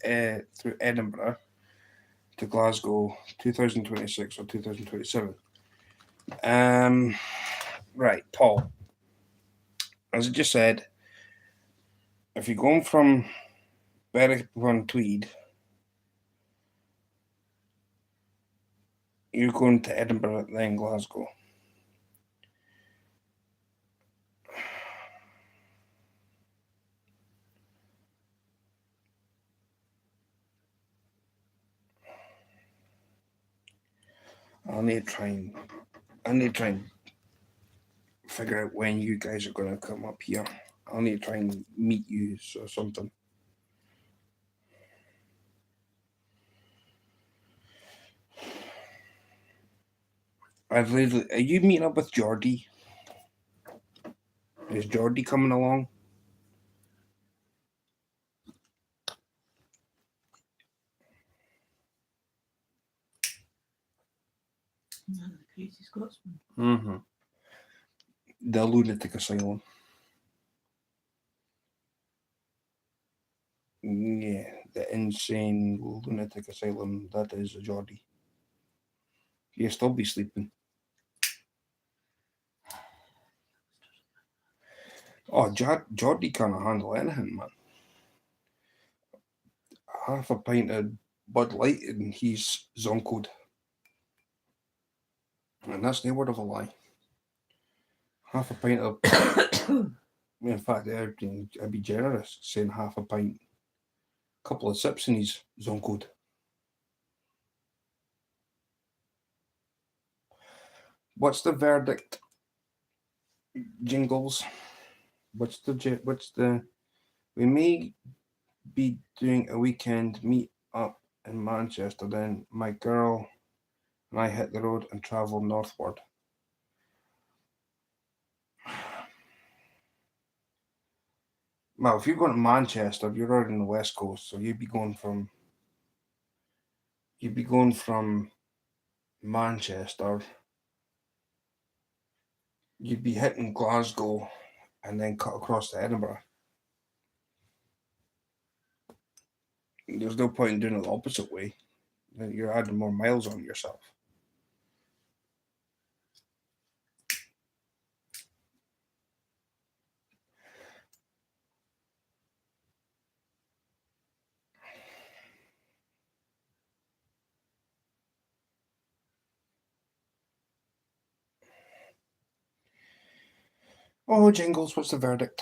Edinburgh to Glasgow, 2026 or 2027. Right, Paul. As I just said, if you're going from Berwick upon Tweed, you're going to Edinburgh, then Glasgow. I need to try and figure out when you guys are going to come up here. I'll need to try and meet you or something. Are you meeting up with Geordie? Is Geordie coming along? The Crazy Scotsman. Mm-hmm. The lunatic asylum. Yeah, the insane lunatic asylum that is a Geordie. He'll still be sleeping. Oh, Geordie can't handle anything, man. Half a pint of Bud Light and he's zonkoed. And that's no word of a lie. Half a pint of... In fact, I'd be generous saying half a pint. A couple of sips and he's zonkoed. What's the verdict? Jingles. What's the? We may be doing a weekend meet up in Manchester. Then my girl and I hit the road and travel northward. Well, if you're going to Manchester, you're out on the west coast, so you'd be going from Manchester. You'd be hitting Glasgow, and then cut across to Edinburgh. There's no point in doing it the opposite way. You're adding more miles on yourself. Oh, Jingles, what's the verdict?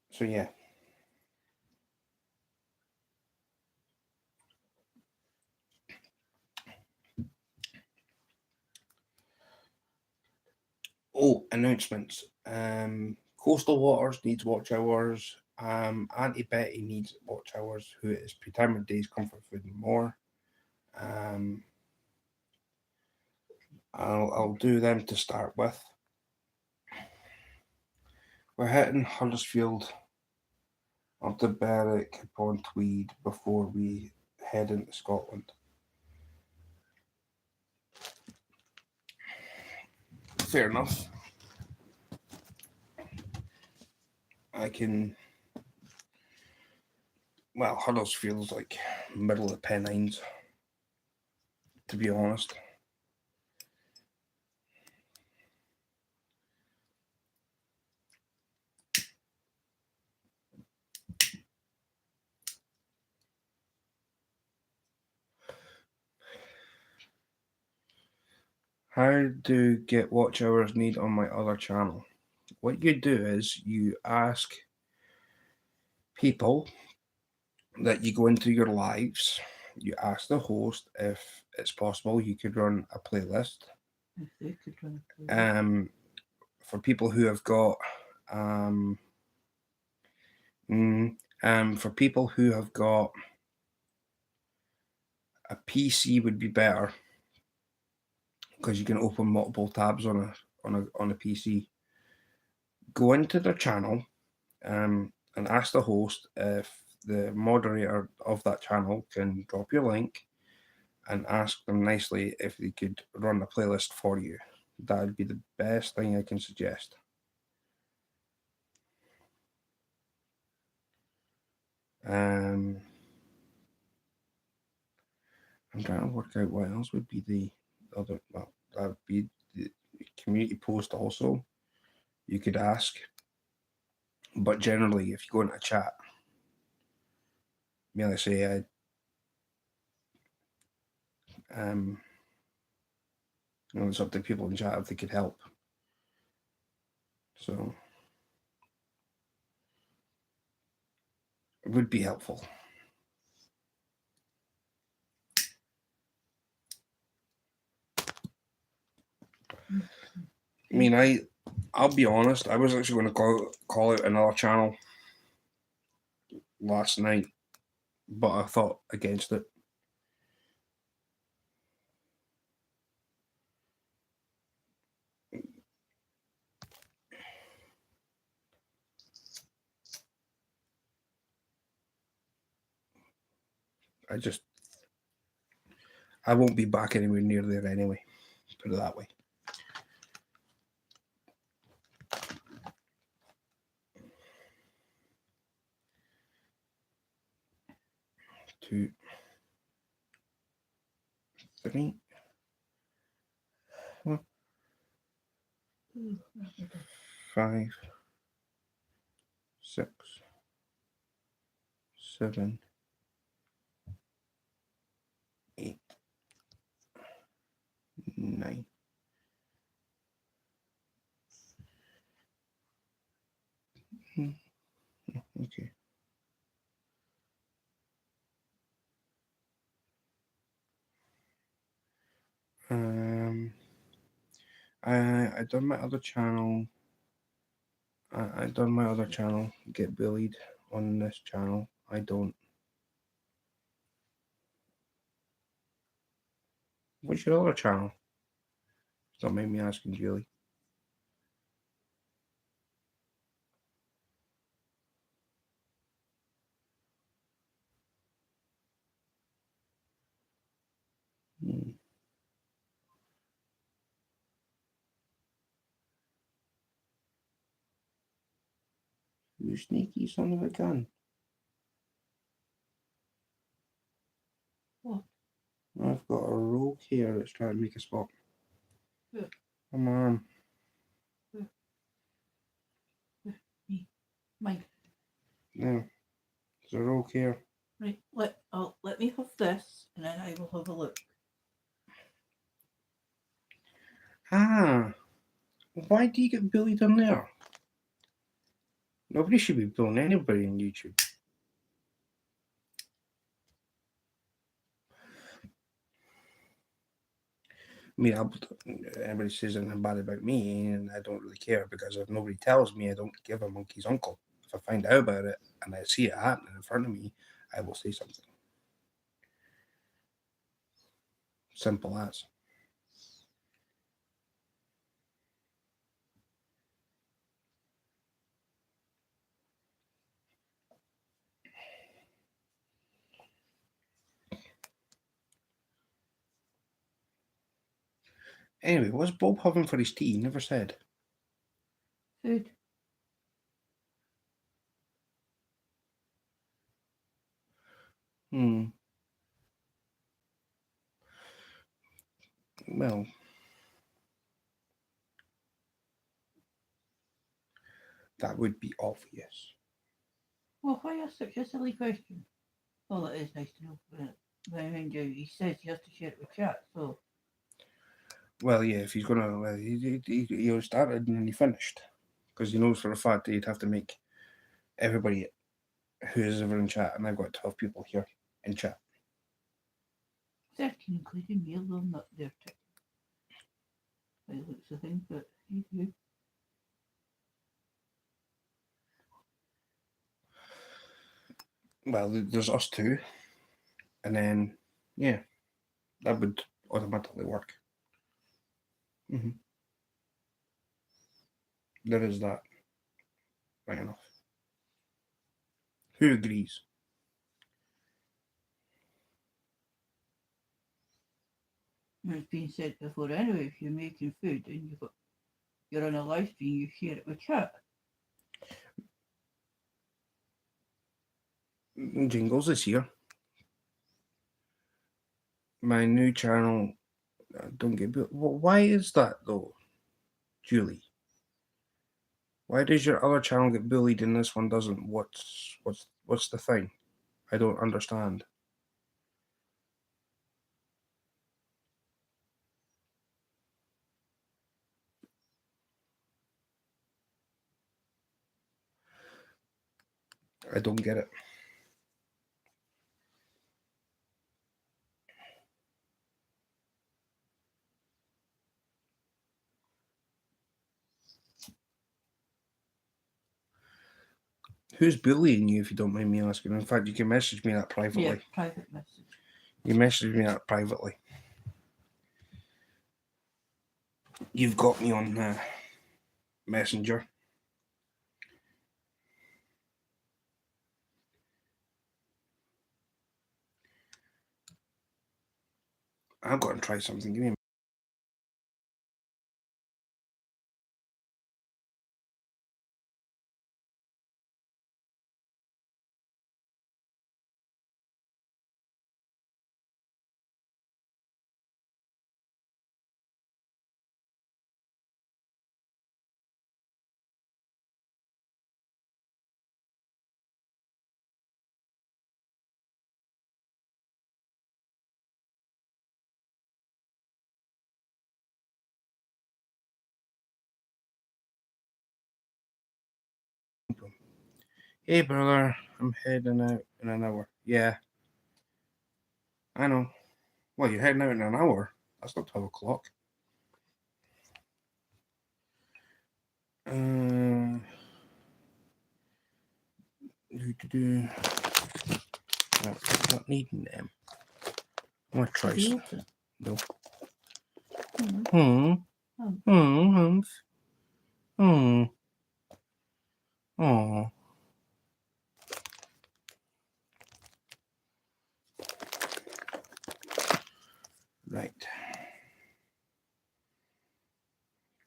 So, yeah. Oh, announcements. Coastal Waters needs watch hours. Auntie Betty needs watch hours, who is Retirement Days, Comfort Food and More. I'll do them to start with. We're hitting Huddersfield up to Berwick upon Tweed before we head into Scotland. Fair enough. I can. Well, Huddersfield's like middle of the Pennines, to be honest. How do get watch hours need on my other channel? What you do is you ask people that you go into your lives, you ask the host if it's possible you could run a playlist. If they could run a playlist. For people who have got for people who have got a PC would be better, because you can open multiple tabs on a PC. Go into their channel and ask the host if the moderator of that channel can drop your link, and ask them nicely if they could run a playlist for you. That would be the best thing I can suggest. I'm trying to work out what else would be the other. Well, that would be the community post also. You could ask, but generally, if you go into a chat, merely say, it's up to people in chat if they could help. So it would be helpful. I mean, I'll be honest, I was actually going to call out another channel last night, but I thought against it. I won't be back anywhere near there anyway, put it that way. Two, three, four, 5, 6, 7, 8, 9. Okay. I done my other channel. I done my other channel. Get bullied on this channel. I don't. What's your other channel? Don't make me asking Julie. You sneaky son of a gun. What? I've got a rogue here that's trying to make a spot. Where? On my arm. Me. Mine. No. There's a rogue here. Right. Let me have this, and then I will have a look. Ah. Why do you get bullied on there? Nobody should be bullying anybody on YouTube. I mean, everybody says anything bad about me, and I don't really care, because if nobody tells me, I don't give a monkey's uncle. If I find out about it and I see it happening in front of me, I will say something. Simple as. Anyway, what's Bob having for his tea? He never said. Food. Well, that would be obvious. Well, why ask such a silly question? Well, it is nice to know. But I mean, he says he has to share it with chat, so. Well, yeah, if he's gonna, well, he started and then he finished, because he knows for a fact that he'd have to make everybody who is ever in chat, and I've got 12 people here in chat. 13, including me, although I'm not there too. By the looks of things, but you. Well, there's us two, and then, yeah, that would automatically work. There is that. Right enough. Who agrees? It's been said before anyway, if you're making food and you're on a live stream, you share it with chat. Jingles is here. My new channel, don't get built. Well, why is that though, Julie? Why does your other channel get bullied and this one doesn't? What's the thing? I don't understand. I don't get it. Who's bullying you, if you don't mind me asking? In fact, you can message me that privately. Yeah, private message. You message me that privately. You've got me on Messenger. I've got to try something. Give me a Hey brother, I'm heading out in an hour. Yeah, I know. Well, you're heading out in an hour. That's not 12 o'clock. Not needing them. I'm gonna try some. No. Hmm. Oh, Humph. Oh. Oh. Right.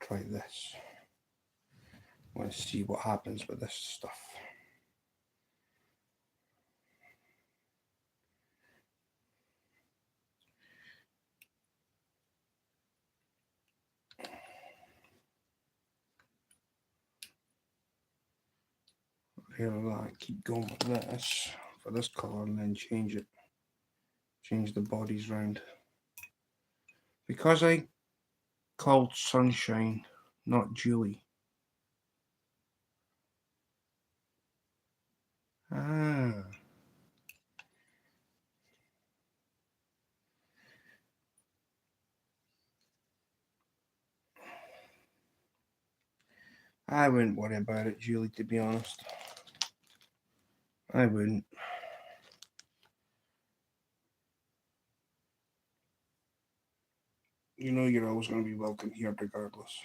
Try this. I want to see what happens with this stuff. Here I keep going with this for this colour and then change it. Change the bodies round. Because I called Sunshine, not Julie. Ah. I wouldn't worry about it, Julie, to be honest. I wouldn't. You know you're always going to be welcome here regardless.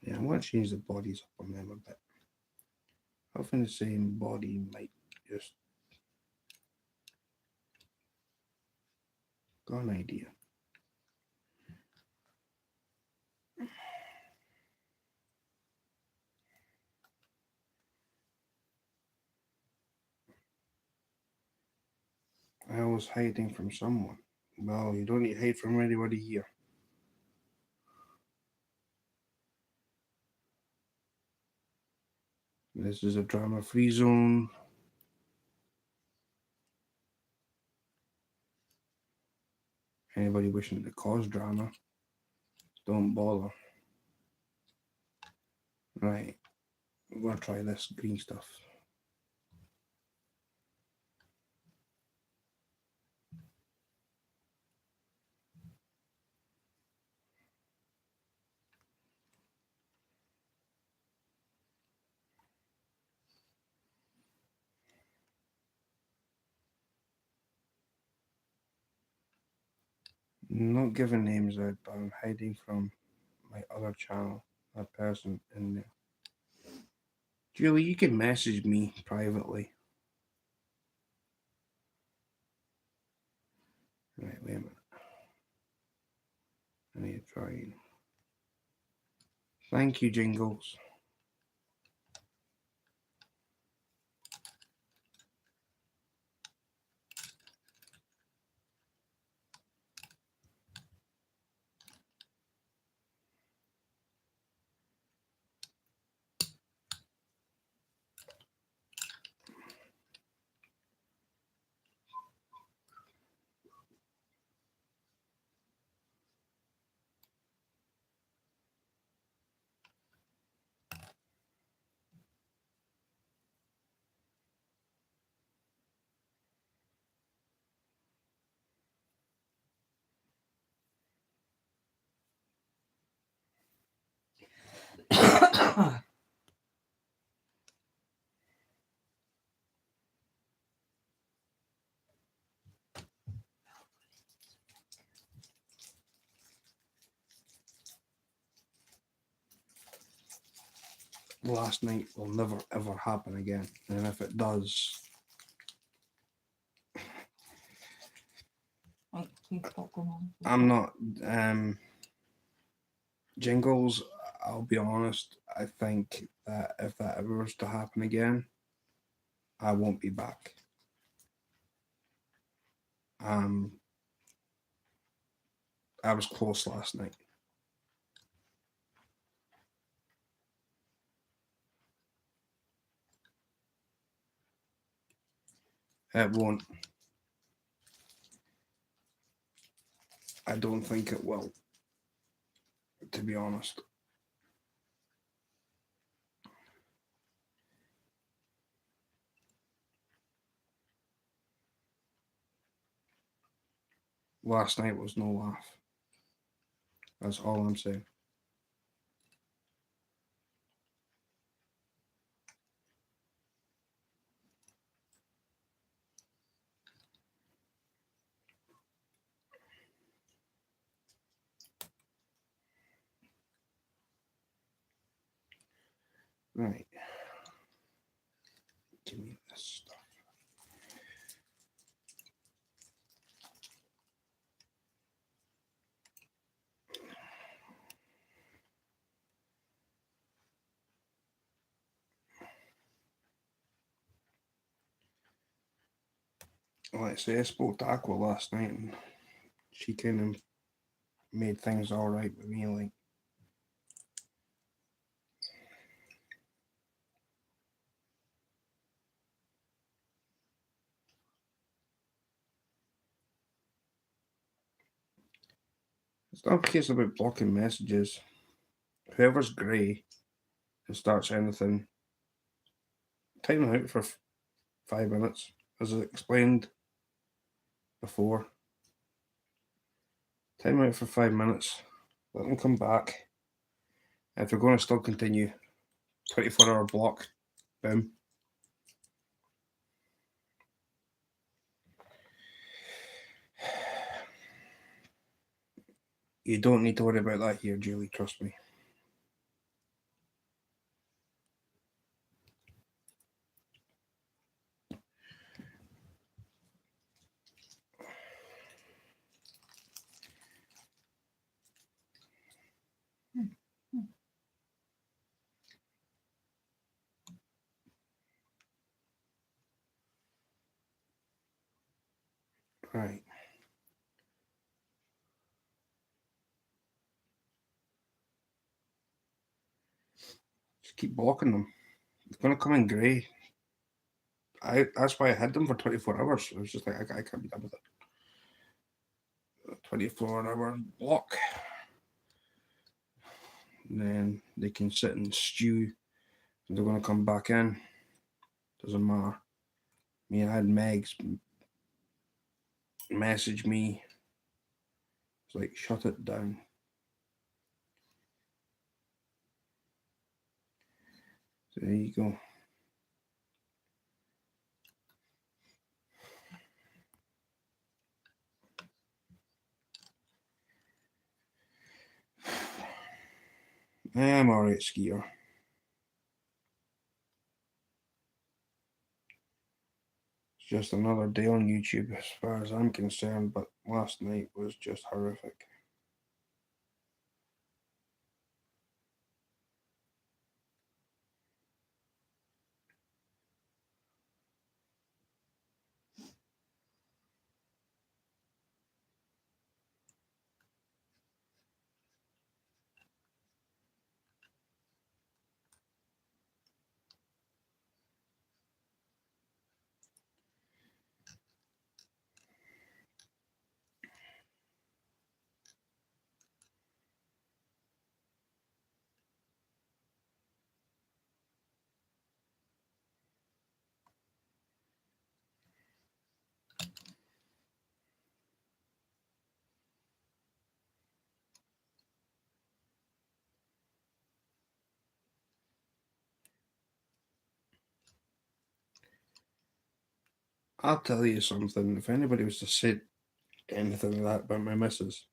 Yeah, I want to change the bodies up on them a bit. Having the same body might just... Got an idea. I was hiding from someone. Well, you don't need to hide from anybody here. This is a drama-free zone. Anybody wishing to cause drama, don't bother. Right, we're going to try this green stuff. I'm not giving names out, but I'm hiding from my other channel, that person in there. Julie, you can message me privately. Right, wait a minute. I need to try you. Thank you, Jingles. Last night will never ever happen again, and if it does, I'm not Jingles. I'll be honest, I think that if that ever was to happen again, I won't be back. I was close last night. It won't. I don't think it will, to be honest. Last night was no laugh. That's all I'm saying. Right. Give me this stuff. Like I say, I spoke to Aqua last night and she kind of made things all right with me. Like, it's not a case about blocking messages. Whoever's grey and starts anything, time them out for 5 minutes, as I explained before. Time out for 5 minutes, let them come back. If they're going to still continue, 24-hour block, boom. You don't need to worry about that here, Julie, trust me. Right. Just keep blocking them. It's going to come in grey. That's why I had them for 24 hours. I was just like, I can't be done with it. 24-hour block. And then they can sit and stew. And they're going to come back in. Doesn't matter. I had Megs message me. It's like, shut it down. So there you go. I'm alright, Skeeter. It's just another day on YouTube as far as I'm concerned, but last night was just horrific. I'll tell you something. If anybody was to say anything like that about my missus,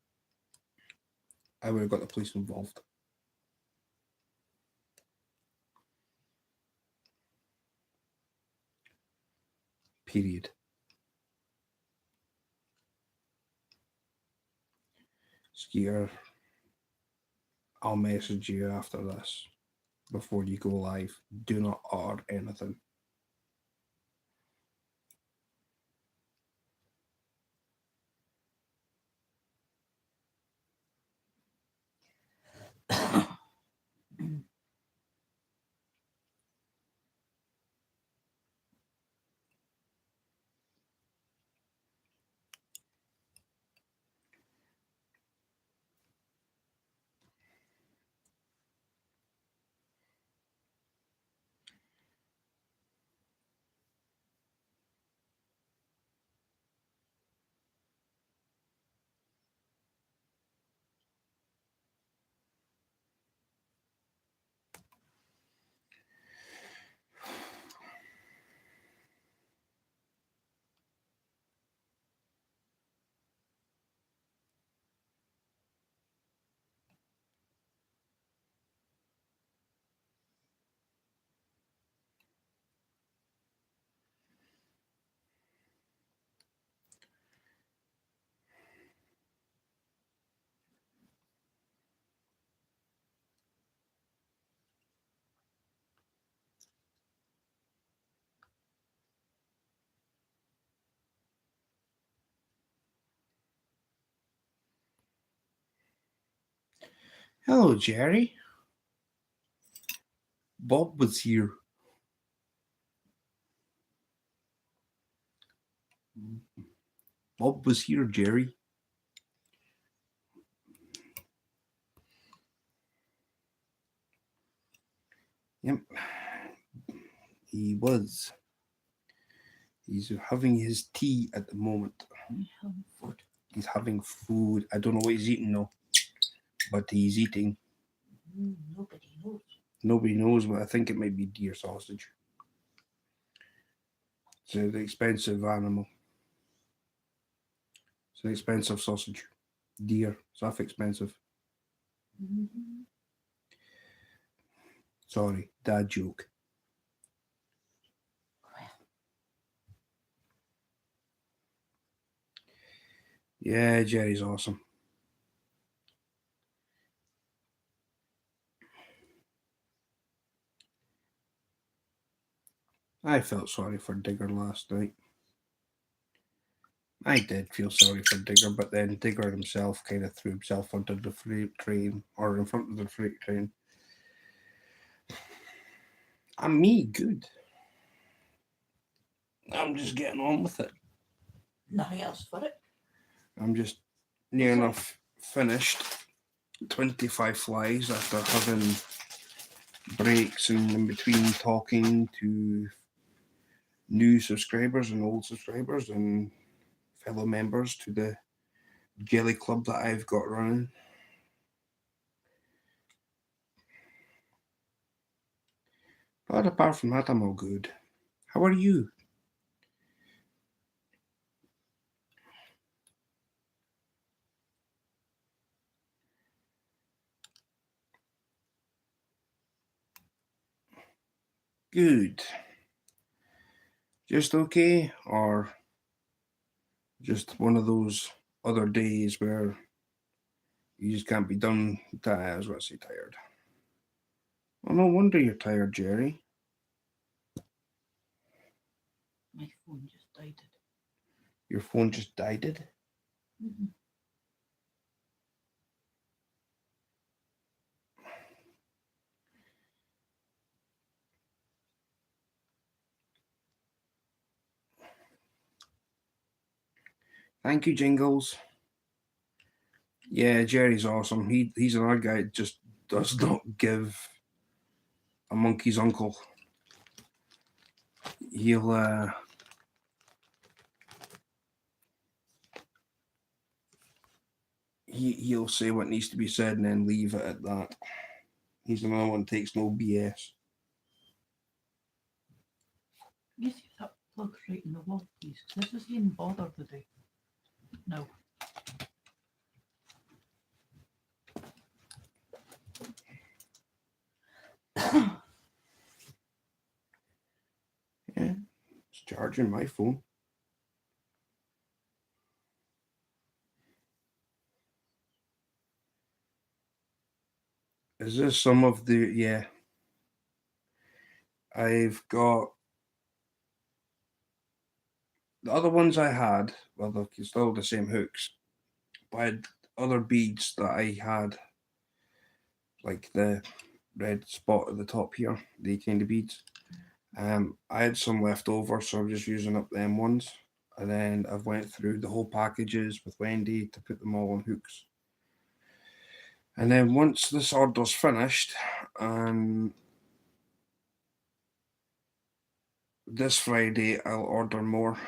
I would have got the police involved. Period. Skeeter, I'll message you after this before you go live. Do not utter anything. Hello, Jerry. Bob was here. Bob was here, Jerry. Yep. He was. He's having his tea at the moment. Food. He's having food. I don't know what he's eating though, but he's eating. Nobody knows. Nobody knows, but I think it might be deer sausage. It's an expensive animal. It's an expensive sausage. Deer. Stuff expensive. Mm-hmm. Sorry, dad joke. Yeah, Jerry's awesome. I felt sorry for Digger last night. I did feel sorry for Digger, but then Digger himself kind of threw himself onto the freight train, or in front of the freight train. And me, good. I'm just getting on with it. Nothing else for it. I'm just near enough finished 25 flies after having breaks and in between talking to new subscribers and old subscribers and fellow members to the jelly club that I've got running. But apart from that, I'm all good. How are you? Good. Just okay, or just one of those other days where you just can't be done? I was going to say tired. Well, no wonder you're tired, Jerry. My phone just died. Your phone just died. Mm-hmm. Thank you, Jingles. Yeah, Jerry's awesome. He's another guy that just does not give a monkey's uncle. He'll say what needs to be said and then leave it at that. He's another one that takes no BS. You see if that plug's right in the wall, please. This is even bothered today. No. Yeah, it's charging my phone. Is this some of the, yeah. I've got the other ones I had, well, they're still the same hooks, but I had other beads that I had, like the red spot at the top here, the kind of beads. I had some left over, so I'm just using up them ones. And then I've went through the whole packages with Wendy to put them all on hooks. And then once this order's finished, this Friday I'll order more.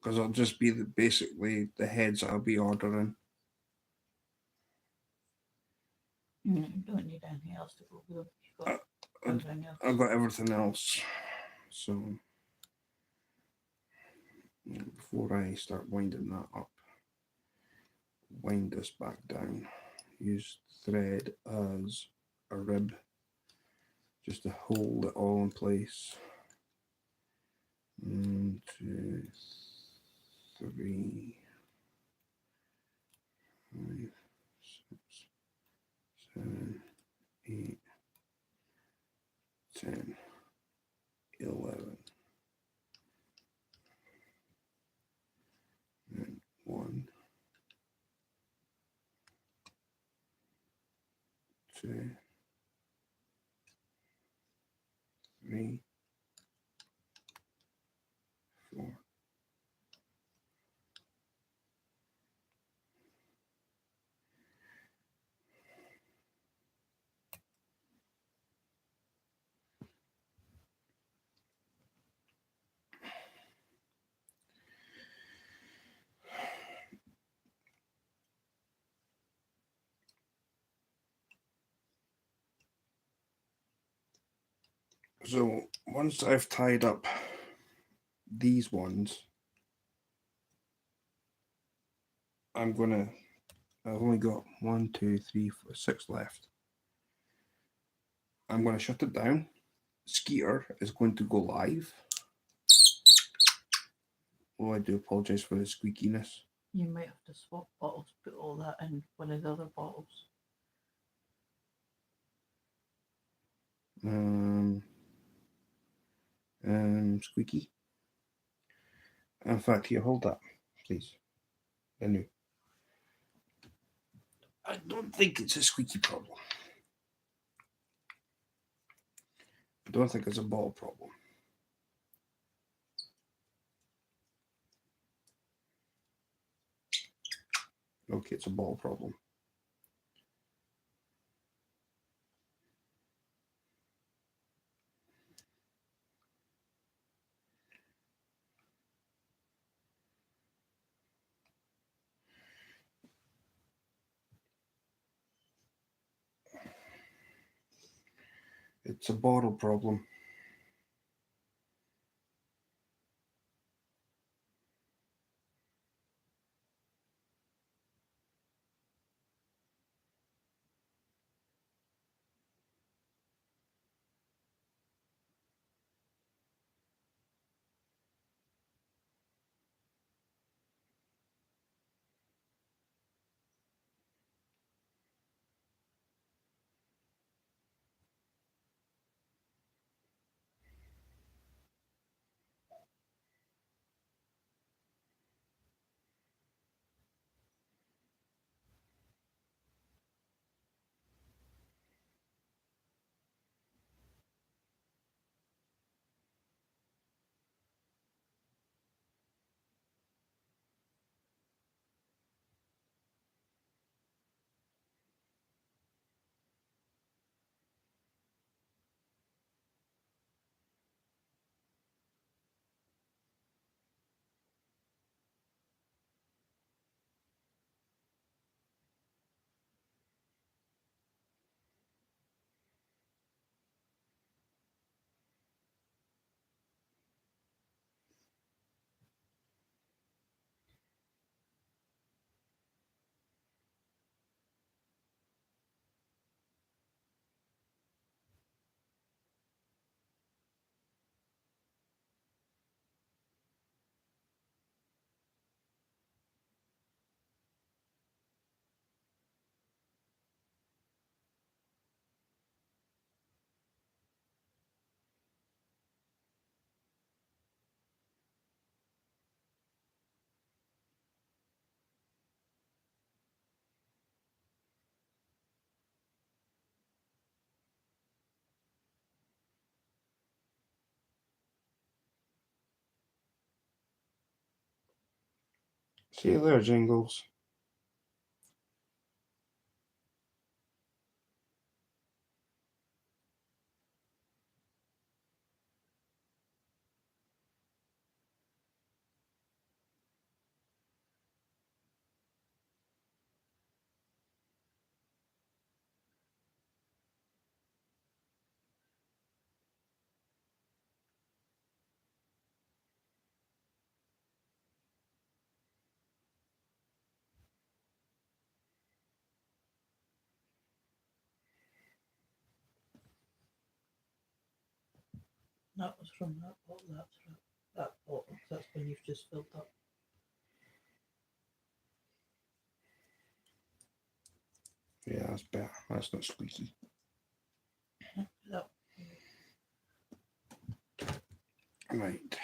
Because it'll just be basically the heads I'll be ordering. You don't need anything else to go with them. You've got everything else. I've got everything else. So before I start winding that up, wind this back down. Use thread as a rib just to hold it all in place. 1, 2, 3, 5, 6, 7, 8, 10, 11. And 1, 3, 4. So once I've tied up these ones, I've only got 1, 2, 3, 4, 6 left. I'm gonna shut it down. Skeeter is going to go live. Oh, I do apologise for the squeakiness. You might have to swap bottles, put all that in one of the other bottles. Squeaky. In fact, here, hold that, please. The new. I don't think it's a squeaky problem. I don't think it's a ball problem. Okay, it's a ball problem. It's a bottle problem. See you there, Jingles. That was from that bottle. That's right. That bottle. That's when you've just filled up. Yeah, that's better. That's not squeaky. That. Right.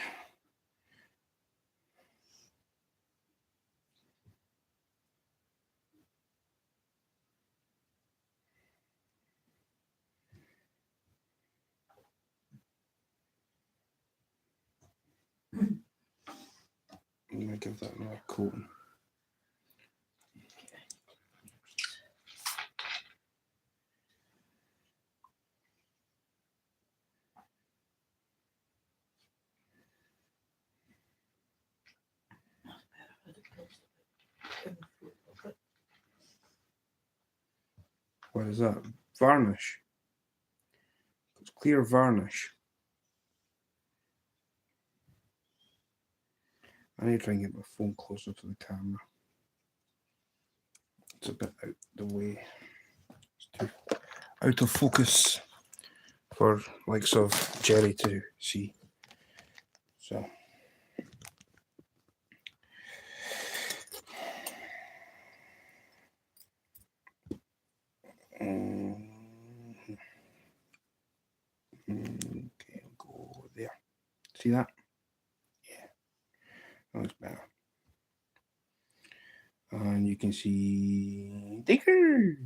I'm going to give that another coating. What is that? Varnish. It's clear varnish. I need to try and get my phone closer to the camera. It's a bit out the way. It's too out of focus for likes of Jerry to see. So. Okay, I'll go there. See that? Yeah, that looks better. And you can see Digger.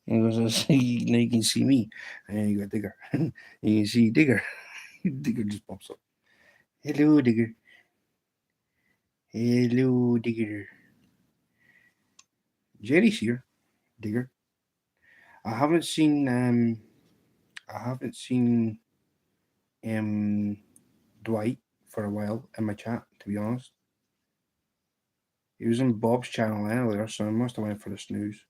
And now you can see me. And you got Digger. You can see Digger. Digger just pops up. Hello, Digger. Hello, Digger. Jerry's here, Digger. I haven't seen Dwight for a while in my chat, to be honest. He was on Bob's channel earlier, so I must have went for the snooze.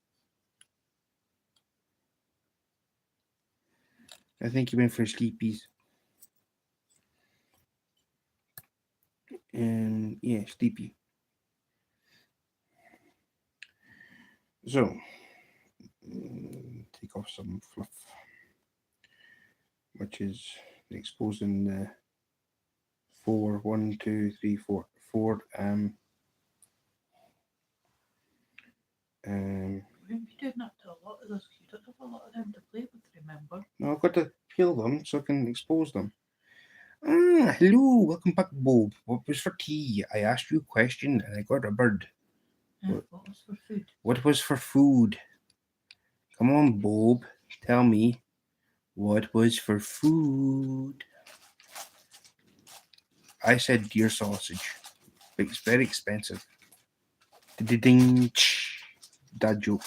I think he went for sleepies. Yeah, sleepy. So, take off some fluff, which is exposing the four we wouldn't be doing that to a lot of this. You don't have a lot of them to play with, remember? No, I've got to peel them so I can expose them. Ah, hello, welcome back, Bob. What was for tea? I asked you a question and I got a bird. What was for food? What was for food? Come on, Bob, tell me. What was for food? I said deer sausage. But it's very expensive. Ding. Dad joke.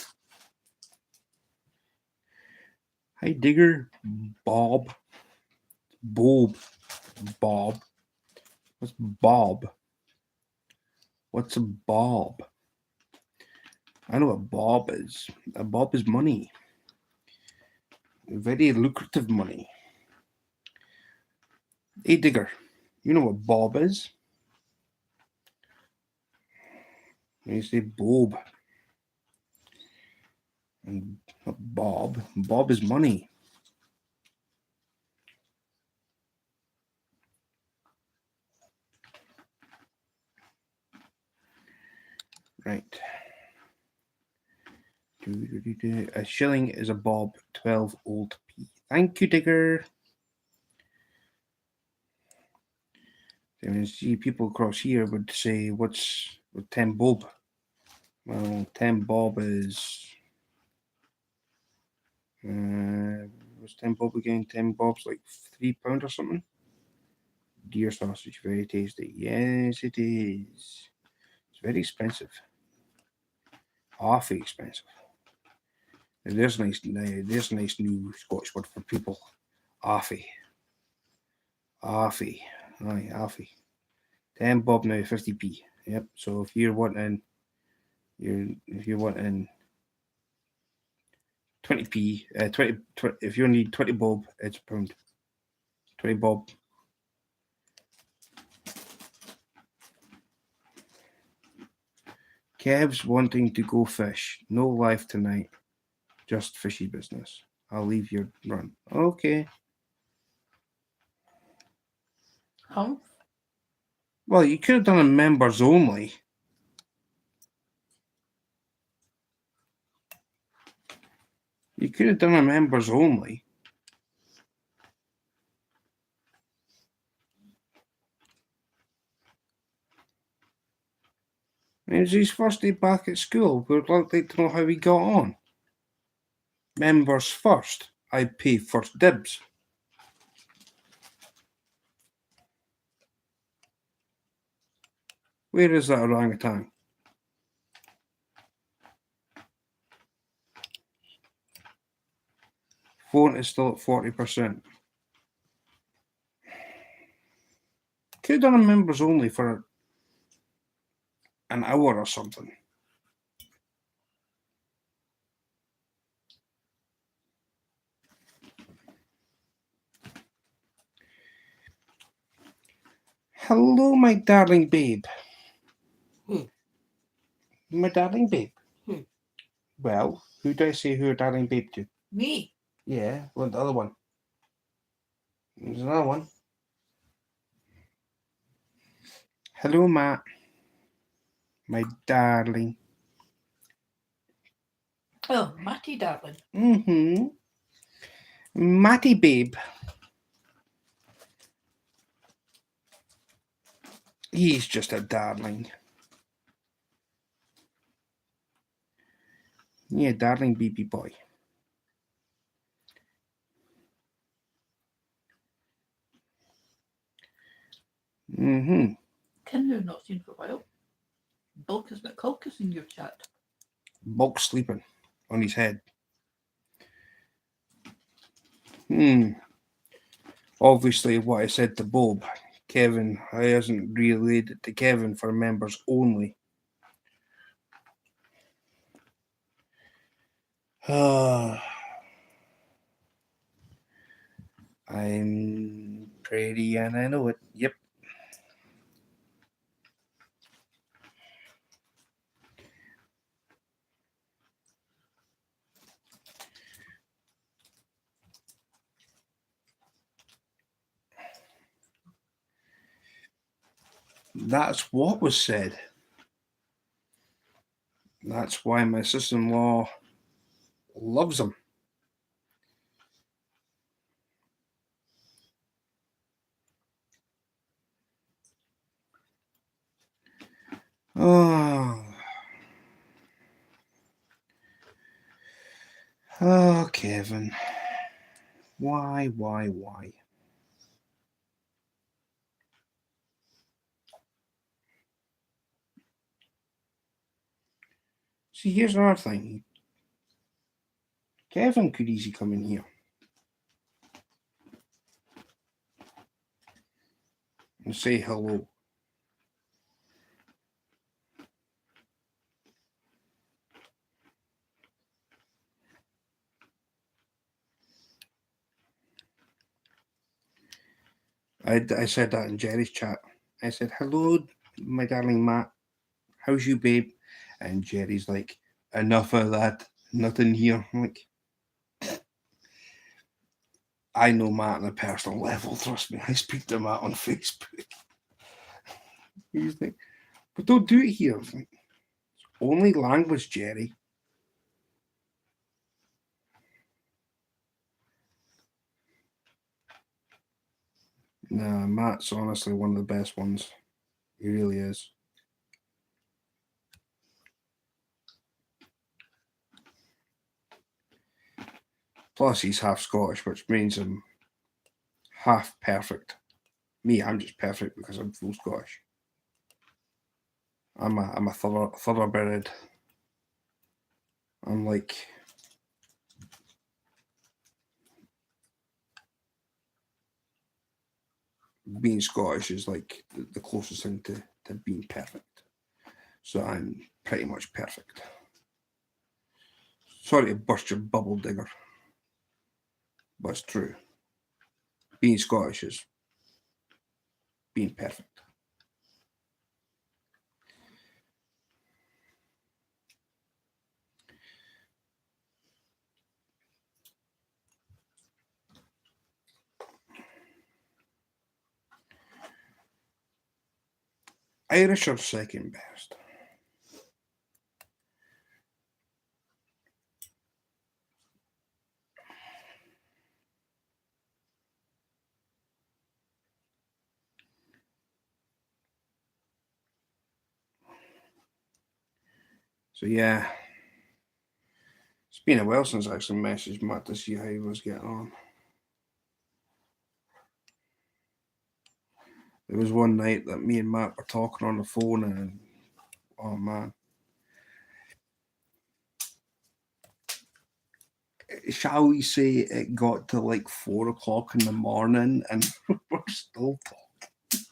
Hi, Digger. Bob. Bob. What's Bob? What's a bob? I know what bob is. A bob is money. Very lucrative money. Hey, Digger. You know what bob is? You say Bob. And Bob. Bob is money. Right. A shilling is a bob, 12 old p. Thank you, Digger. And see, people across here would say, what's 10 bob? Well, 10 bob is... what's 10 bob again? 10 bob's like £3 or something. Deer sausage, very tasty. Yes, it is. It's very expensive. Awfully expensive. There's a nice new Scottish word for people. Awfully. Aye, awfully. 10 bob now, 50p. Yep. So if you're wanting 20p, if you need 20 bob, it's £1. 20 bob. Kev's wanting to go fish. No life tonight. Just fishy business. I'll leave your run. Okay. Humph? Well, you could have done a members only. You could have done a members only. It was his first day back at school. We'd like to know how he got on. Members first. I pay first dibs. Where is that orangutan? Phone is still at 40%. Could have done a members only for an hour or something. Hello, my darling babe. My darling babe. Well, who do I say who a darling babe to? Me? Yeah, well, the other one. There's another one. Hello, Matt. My darling. Oh, Matty, darling. Matty babe. He's just a darling. Yeah, darling baby boy. Ken, we've not seen for a while. Bulkus McCulkus in your chat. Bulk sleeping on his head. Obviously, what I said to Bob, Kevin, I hasn't relayed it to Kevin for members only. I'm pretty and I know it. Yep. That's what was said. That's why my sister-in-law loves him. Oh, Kevin. Why? See, here's another thing. Kevin could easily come in here and say hello. I said that in Jerry's chat. I said, hello, my darling Matt. How's you, babe? And Jerry's like, enough of that. Nothing here. I'm like, I know Matt on a personal level. Trust me. I speak to Matt on Facebook. He's like, but don't do it here. Like, only language, Jerry. Nah, Matt's honestly one of the best ones. He really is. Plus, he's half Scottish, which means I'm half perfect. Me, I'm just perfect because I'm full Scottish. I'm a thoroughbred. I'm like being Scottish is like the closest thing to being perfect. So I'm pretty much perfect. Sorry to burst your bubble, digger, but it's true. Being Scottish is being perfect. Irish are second best. So yeah, it's been a while since I actually messaged Matt to see how he was getting on. There was one night that me and Matt were talking on the phone, and oh man, shall we say it got to like 4 o'clock in the morning, and we're still talking.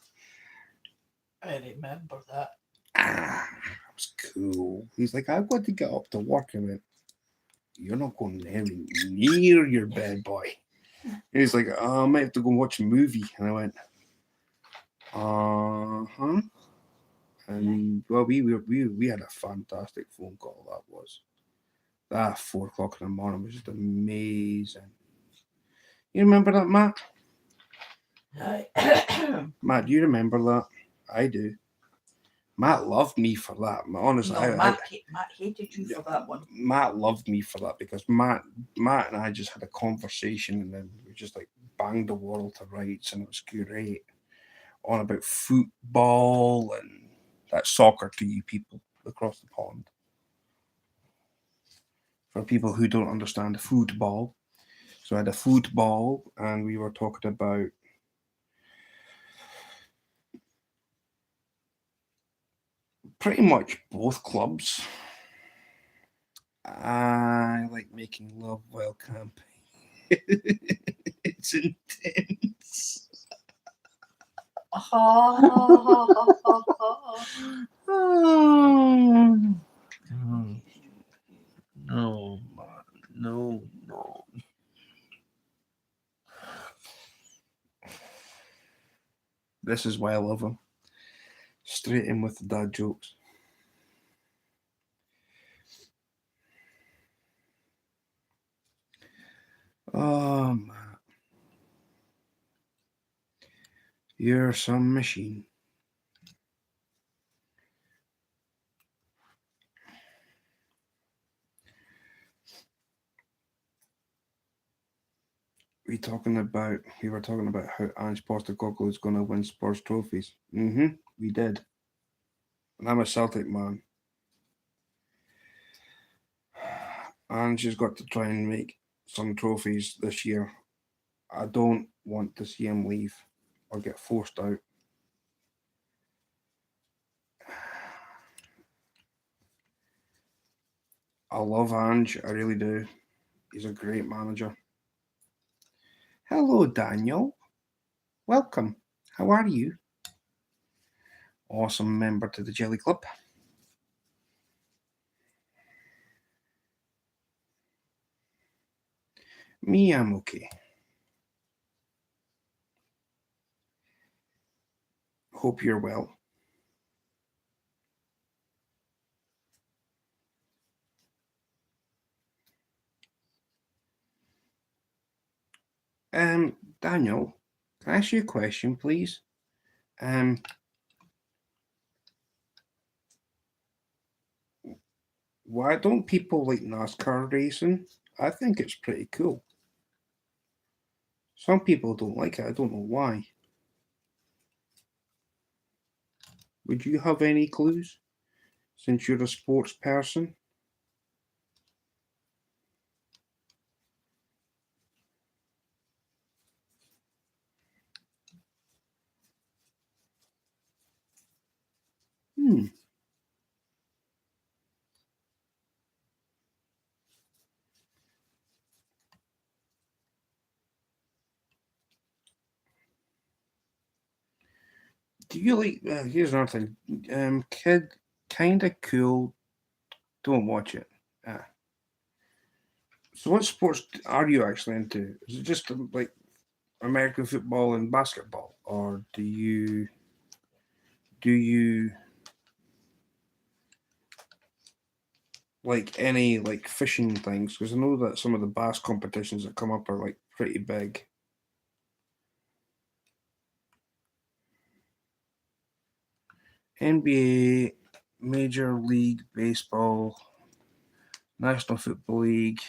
I remember that. That was cool. He's like, I've got to get up to work. I went, you're not going near your bed, boy. And he's like, I might have to go watch a movie. And I went, uh-huh. And well, we had a fantastic phone call. That was that 4 o'clock in the morning was just amazing. You remember that, Matt? Matt, do you remember that? I do. Matt loved me for that. Honestly, no, Matt hated you for that one. Matt loved me for that because Matt and I just had a conversation, and then we just like banged the world to rights, and it was great. On about football and that's soccer to you people across the pond. For people who don't understand football, so I had a football, and we were talking about pretty much both clubs. I like making love while camping. It's intense. No, no. This is why I love him. Straight in with the dad jokes. Oh, man. You're some machine. We were talking about how Ange Postecoglou is going to win Spurs trophies. We did. And I'm a Celtic man. Ange has got to try and make some trophies this year. I don't want to see him leave or get forced out. I love Ange, I really do. He's a great manager. Hello, Daniel. Welcome. How are you? Awesome member to the Jelly Club. Me, I'm okay. Hope you're well. Daniel, can I ask you a question, please? Why don't people like NASCAR racing? I think it's pretty cool. Some people don't like it. I don't know why. Would you have any clues? Since you're a sports person? Do you like? Here's another thing. Kid, kind of cool. Don't watch it. So, what sports are you actually into? Is it just like American football and basketball, or do you like any like fishing things? Because I know that some of the bass competitions that come up are like pretty big. NBA, Major League Baseball, National Football League,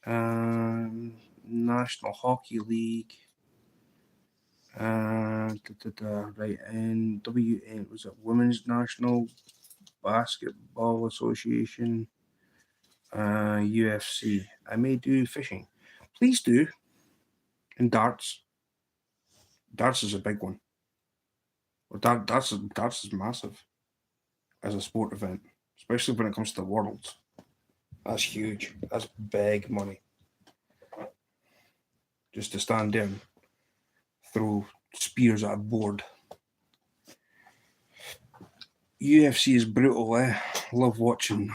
National Hockey League, right, and WN was it Women's National Basketball Association, UFC. I may do fishing. Please do. And darts. Darts is a big one. Well, darts is massive as a sport event, especially when it comes to the Worlds. That's huge. That's big money. Just to stand there and throw spears at a board. UFC is brutal, eh? Love watching.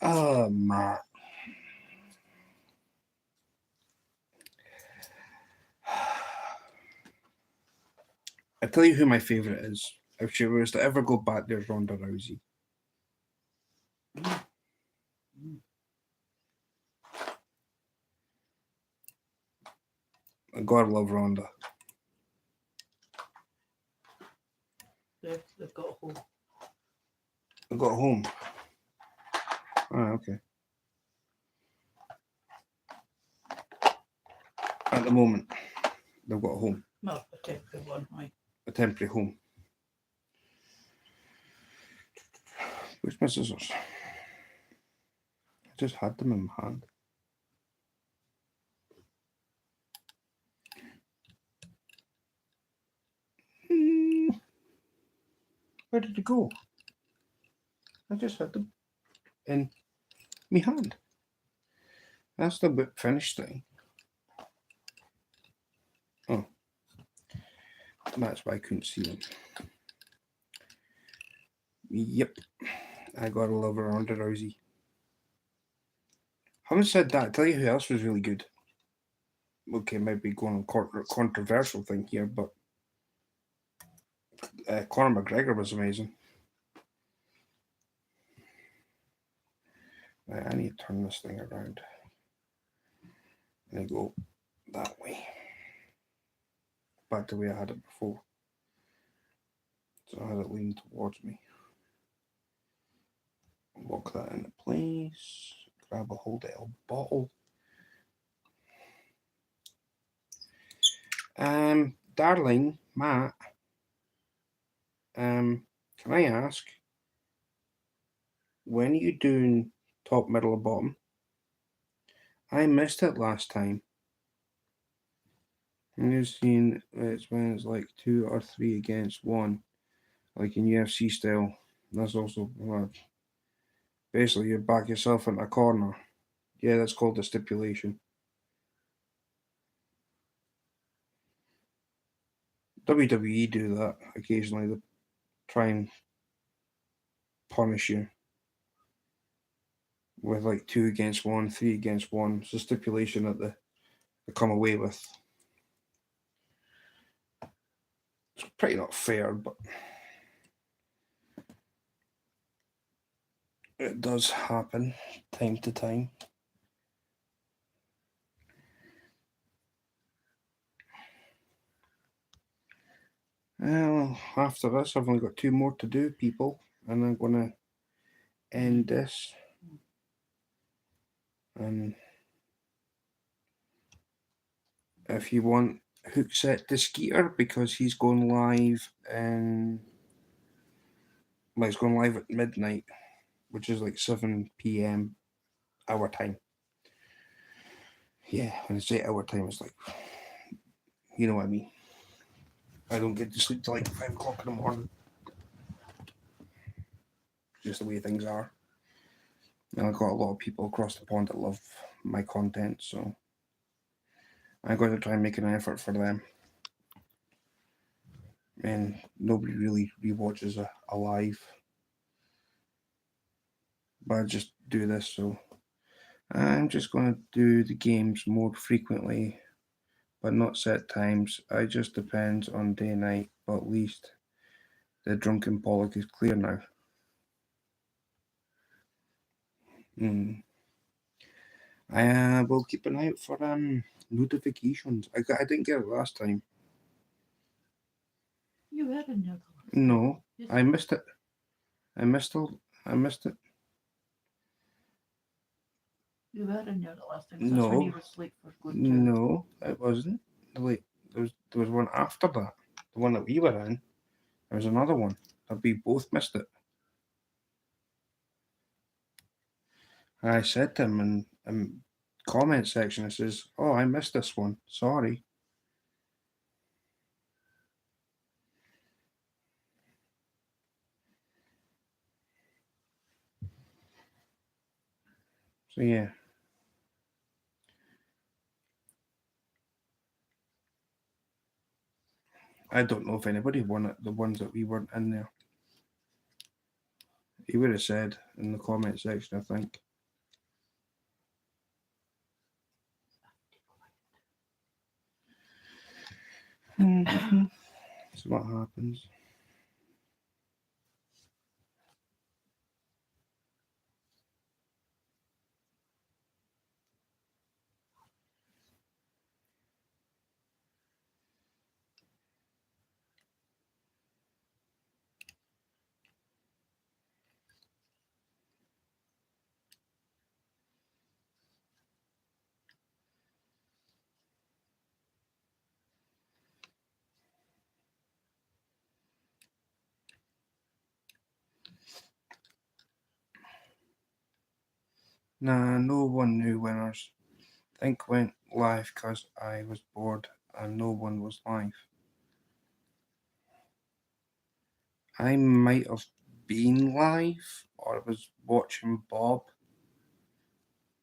Oh, Matt. I tell you who my favourite is. If she was to ever go back, there's Ronda Rousey. God love Ronda. They've got home. I got home. Ah, okay. At the moment, they've got a home. Well, a temporary one, aye. A temporary home. Where's my scissors? I just had them in my hand. Where did it go? I just had them in my hand. That's the bit finished thing. Oh. That's why I couldn't see them. Yep. I gotta love Ronda Rousey. Having said that, I tell you who else was really good. Okay, might be going on a controversial thing here, but Conor McGregor was amazing. Right, I need to turn this thing around. And I go that way. Back to the way I had it before. So I had it lean towards me. Lock that into place. Grab a hold of a bottle. Darling Matt, can I ask, when are you doing top, middle, or bottom? I missed it last time. And you've seen it's when it's like 2 or 3 against 1, like in UFC style. That's also basically you back yourself in a corner. Yeah, that's called a stipulation. WWE do that occasionally. They try and punish you with like 2 against 1, 3 against 1. It's a stipulation that they come away with. It's pretty not fair, but it does happen time to time. Well, after this, I've only got 2 more to do, people, and I'm going to end this. And if you want Hookset the Skeeter, because he's going live in, well, he's going live at midnight, which is like 7 p.m. our time. Yeah, when I say our time, it's like, you know what I mean. I don't get to sleep till like 5 o'clock in the morning. Just the way things are. And I've got a lot of people across the pond that love my content, so I'm going to try and make an effort for them. And nobody really rewatches a live. But I just do this, so I'm just going to do the games more frequently, but not set times. I just depends on day and night, but at least the drunken Pollock is clear now. I will keep an eye out for notifications. I didn't get it last time. You were in there. No, I missed it. I missed it. You were in there the last time. No. That's when you were asleep for going to. No, it wasn't. Like there was one after that. The one that we were in. There was another one. That we both missed it. I said to him, and comment section that says, "Oh, I missed this one. Sorry." So yeah. I don't know if anybody won it, the ones that we weren't in there. He would have said in the comment section, I think. So what happens? Nah, no one knew winners. Think went live because I was bored and no one was live. I might have been live, or I was watching Bob,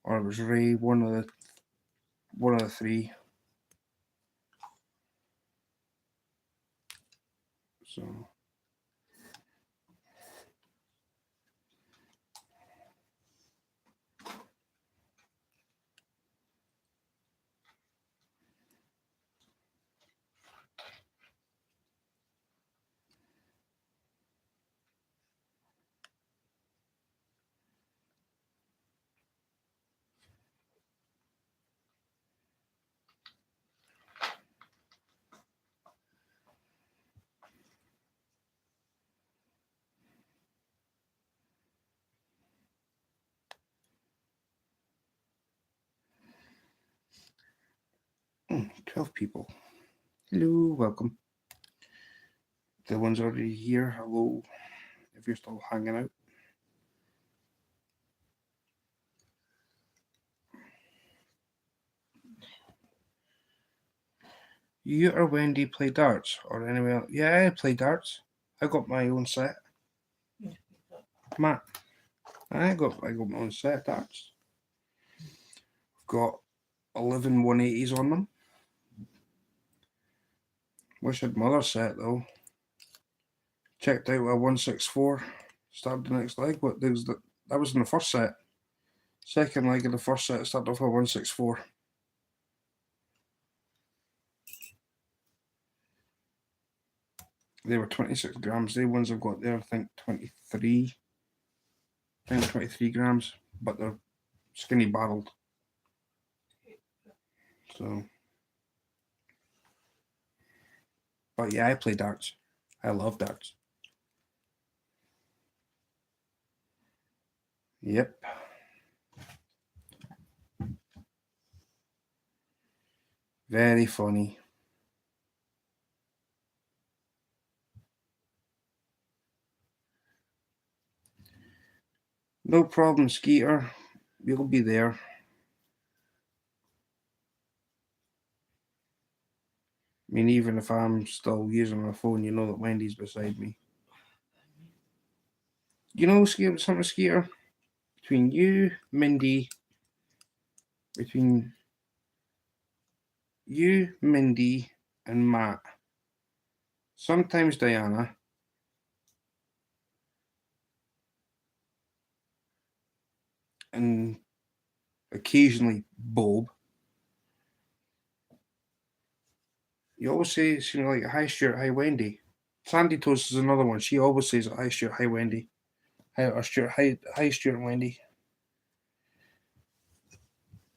or it was Ray, one of the three. So oh, 12 people. Hello, welcome. The ones already here, hello, if you're still hanging out. You or Wendy play darts, or anyone else? Yeah, I play darts. I got my own set. Matt, I got my own set of darts. I've got 11 180s on them. Wish I'd mother set though. Checked out a 164. Started the next leg, but that was in the first set. Second leg of the first set started off a 164. They were 26 grams. The ones I've got there, I think 23. I think 23 grams, but they're skinny barreled. So, but yeah, I play darts. I love darts. Yep. Very funny. No problem, Skeeter. You'll be there. I mean, even if I'm still using my phone, you know that Wendy's beside me. You know, something, Skeeter? Between you, Mindy, and Matt, sometimes Diana, and occasionally Bob, you always say, like, hi Stuart, hi Wendy. Sandy Toast is another one. She always says, hi Stuart, hi Wendy. Hi Stuart, hi Stuart and Wendy.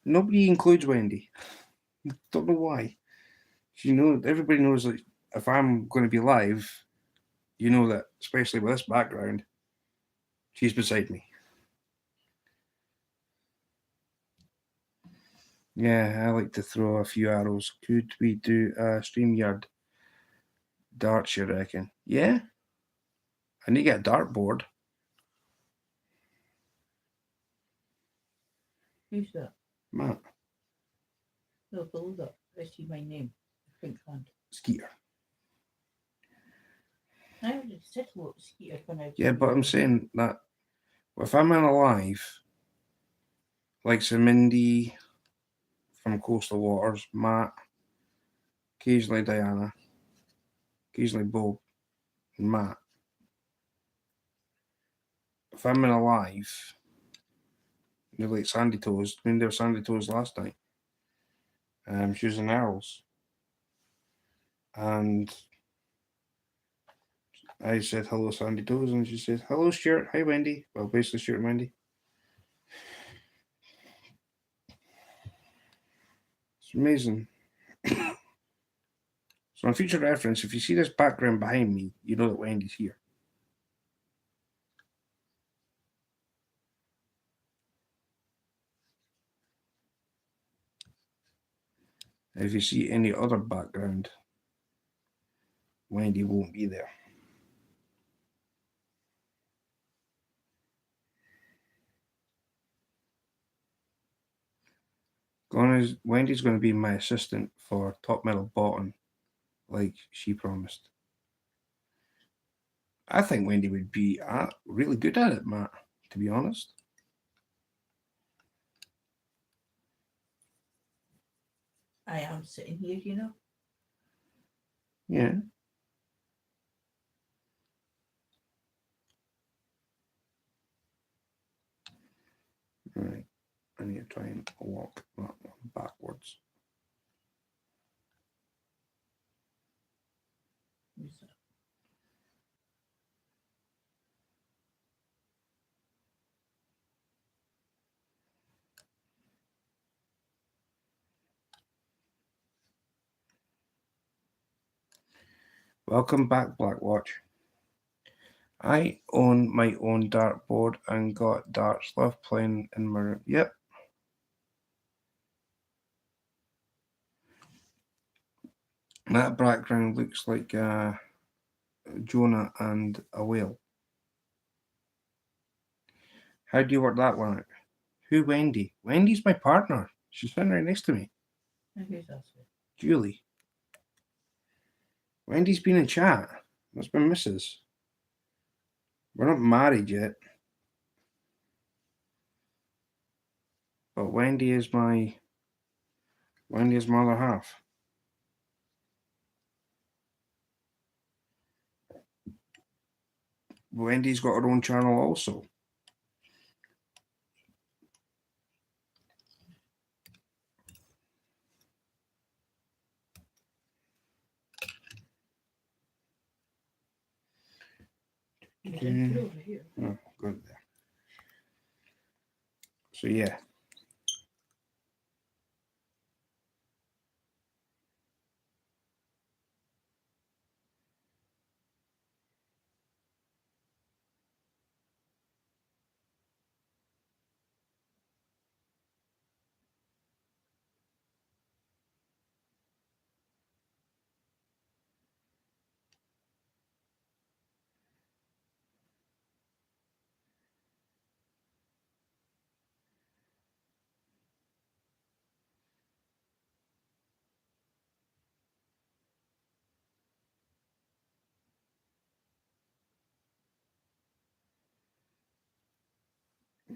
Nobody includes Wendy. Don't know why. Everybody knows that if I'm going to be live, you know that, especially with this background, she's beside me. Yeah, I like to throw a few arrows. Could we do a StreamYard darts, you reckon? Yeah. I need to get a dartboard. Who's that? Matt. No, below that, I see my name. Pink hand. Skeeter. I already said hello to Skeeter when I. Yeah, but I'm saying that if I'm in alive, like Mindy from Coastal Waters, Matt, occasionally Diana, occasionally Bob, and Matt. If I'm in alive, they're like Sandy Toes. I mean, they were Sandy Toes last night. She was in Earls. And I said hello, Sandy Toes, and she said, hello, Stuart. Hi, Wendy. Well, basically, Stuart and Wendy. It's amazing. So, on future reference, if you see this background behind me, you know that Wendy's here. If you see any other background, Wendy won't be there. Wendy's going to be my assistant for Top Metal Bottom, like she promised. I think Wendy would be really good at it, Matt, to be honest. I am sitting here, you know. Yeah. Right. I need to try and walk that one backwards. Who's that? Welcome back, Blackwatch. I own my own dartboard and got darts left playing in my room. Yep. That background looks like Jonah and a whale. How do you work that one out? Who, Wendy? Wendy's my partner. She's sitting right next to me. And who's that? Julie. Wendy's been in chat. That's my missus. We're not married yet. But Wendy is my other half. Wendy's got her own channel also. Over here. Oh, good there. So yeah.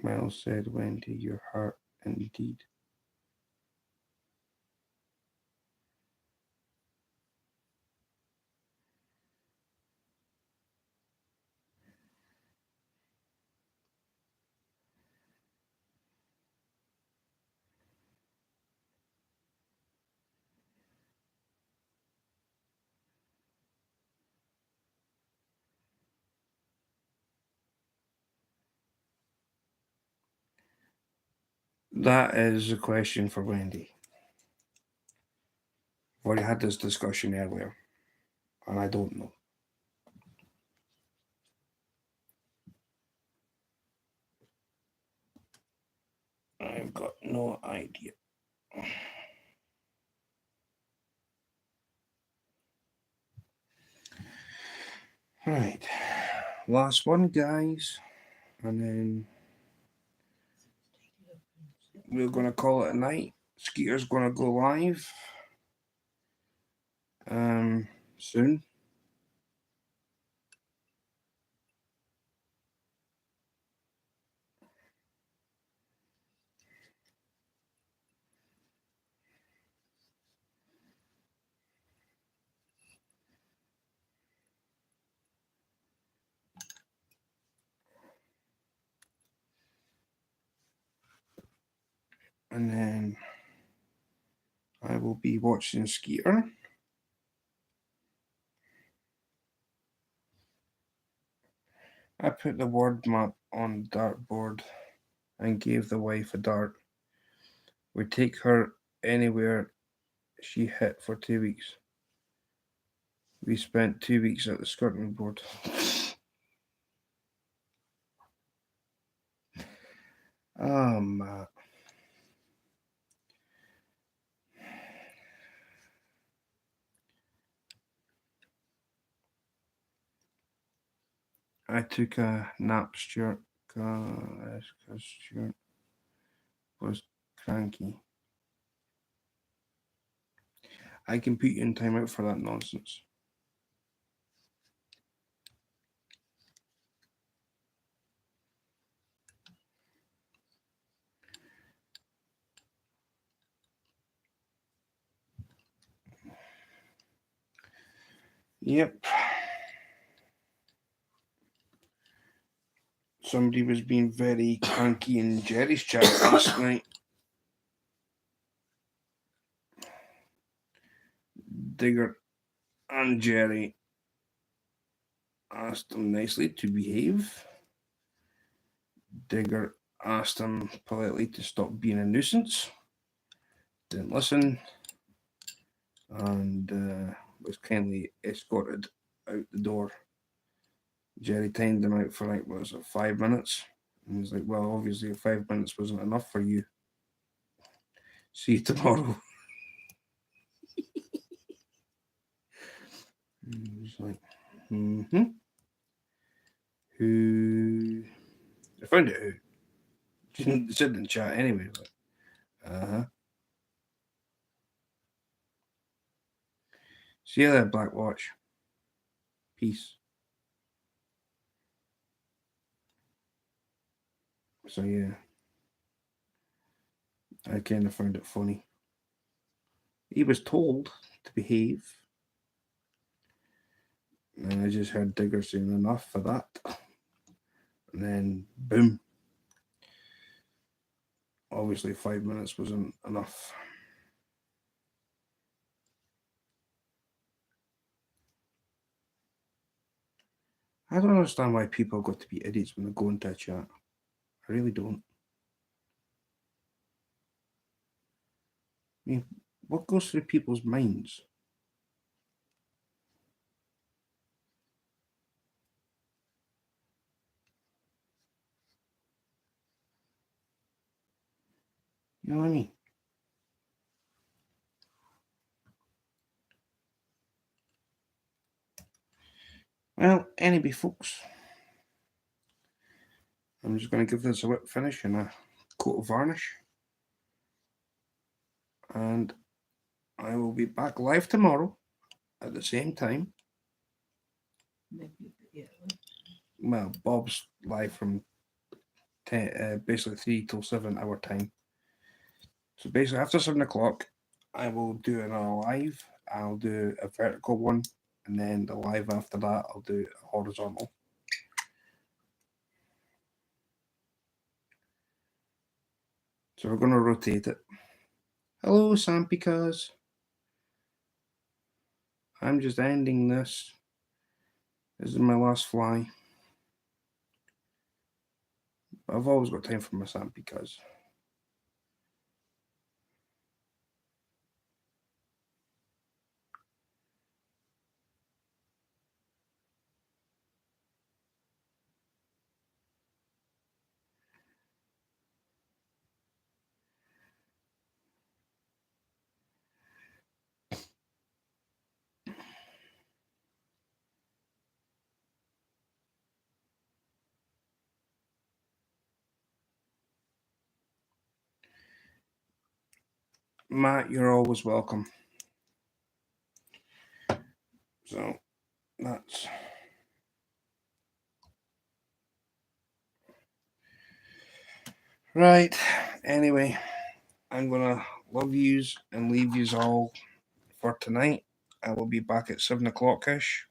Well said, Wendy, your heart indeed. That is a question for Wendy. We already had this discussion earlier, and I don't know. I've got no idea. Right. Last one, guys. And then we're going to call it a night. Skeeter's gonna go live soon. And then I will be watching Skeeter. I put the word map on the dartboard and gave the wife a dart. We take her anywhere she hit for 2 weeks. We spent 2 weeks at the skirting board. Oh, Matt. I took a nap, Stuart, because Stuart was cranky. I can put you in timeout for that nonsense. Yep. Somebody was being very cranky in Jerry's chat last night. Digger and Jerry asked him nicely to behave. Digger asked him politely to stop being a nuisance. Didn't listen. And was kindly escorted out the door. Jerry timed him out for 5 minutes? And he's like, well, obviously 5 minutes wasn't enough for you. See you tomorrow. He's like, Who? I found out who. She said in the chat anyway. Like, See you there, Black Watch. Peace. So yeah, I kind of found it funny. He was told to behave, and I just heard Digger saying enough for that. And then boom. Obviously 5 minutes wasn't enough. I don't understand why people got to be idiots when they go into a chat. I really don't. I mean, what goes through people's minds? You know what I mean? Well, anyway, folks, I'm just going to give this a whip finish and a coat of varnish. And I will be back live tomorrow at the same time. Well, Bob's live from 10, basically 3 till 7 hour time. So basically after 7 o'clock, I will do another live. I'll do a vertical one, and then the live after that, I'll do a horizontal. So we're going to rotate it. Hello, Sam, because I'm just ending this. This is my last fly. But I've always got time for my Sam, because. Matt, you're always welcome. So that's right. Anyway, I'm gonna love yous and leave yous all for tonight. I will be back at 7 o'clock-ish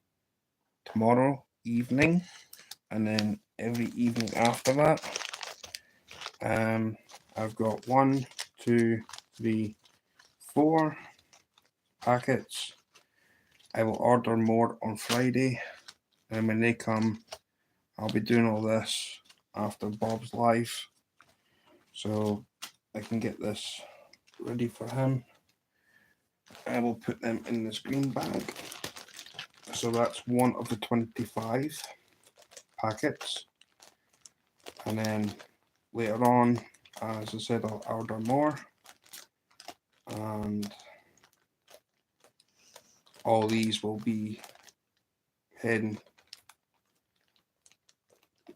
tomorrow evening, and then every evening after that. I've got 1, 2, 3, 4 packets. I will order more on Friday, and when they come, I'll be doing all this after Bob's live, so I can get this ready for him. I will put them in this green bag. So that's one of the 25 packets, and then later on, as I said, I'll order more, and all these will be heading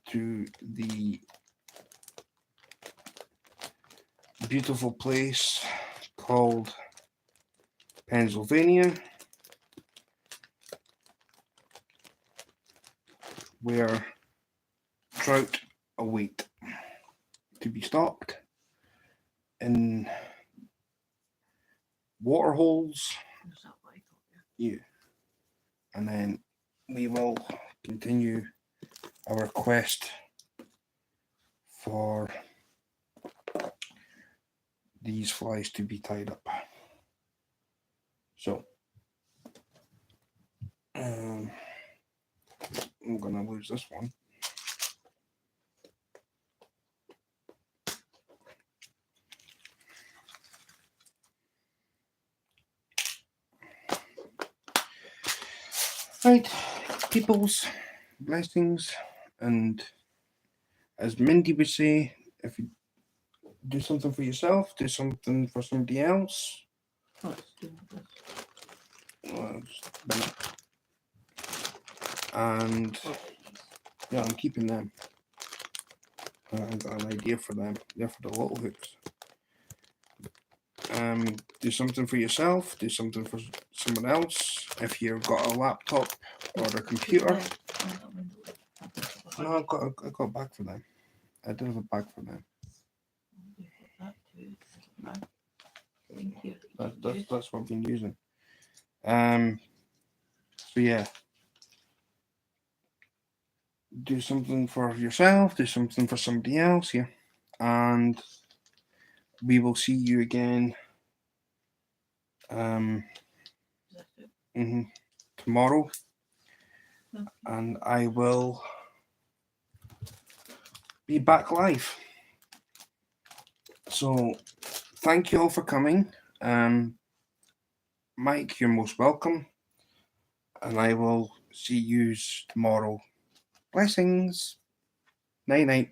to the beautiful place called Pennsylvania, where trout await to be stocked in water holes. Is that what I got there? Yeah. And then we will continue our quest for these flies to be tied up. So I'm gonna lose this one. Right, people's blessings, and as Mindy would say, if you do something for yourself, do something for somebody else. Let's do this. And Oh, yeah, I'm keeping them. I've got an idea for them. They're for the little hooks. Do something for yourself, do something for someone else. If you've got a laptop or a computer. No, I got a bag for them. I do have a bag for them. That too. Thank you. That's what I've been using. So yeah. Do something for yourself, do something for somebody else, yeah. And we will see you again tomorrow. Okay. And I will be back live. So thank you all for coming. Mike, you're most welcome. And I will see you tomorrow. Blessings. Night night.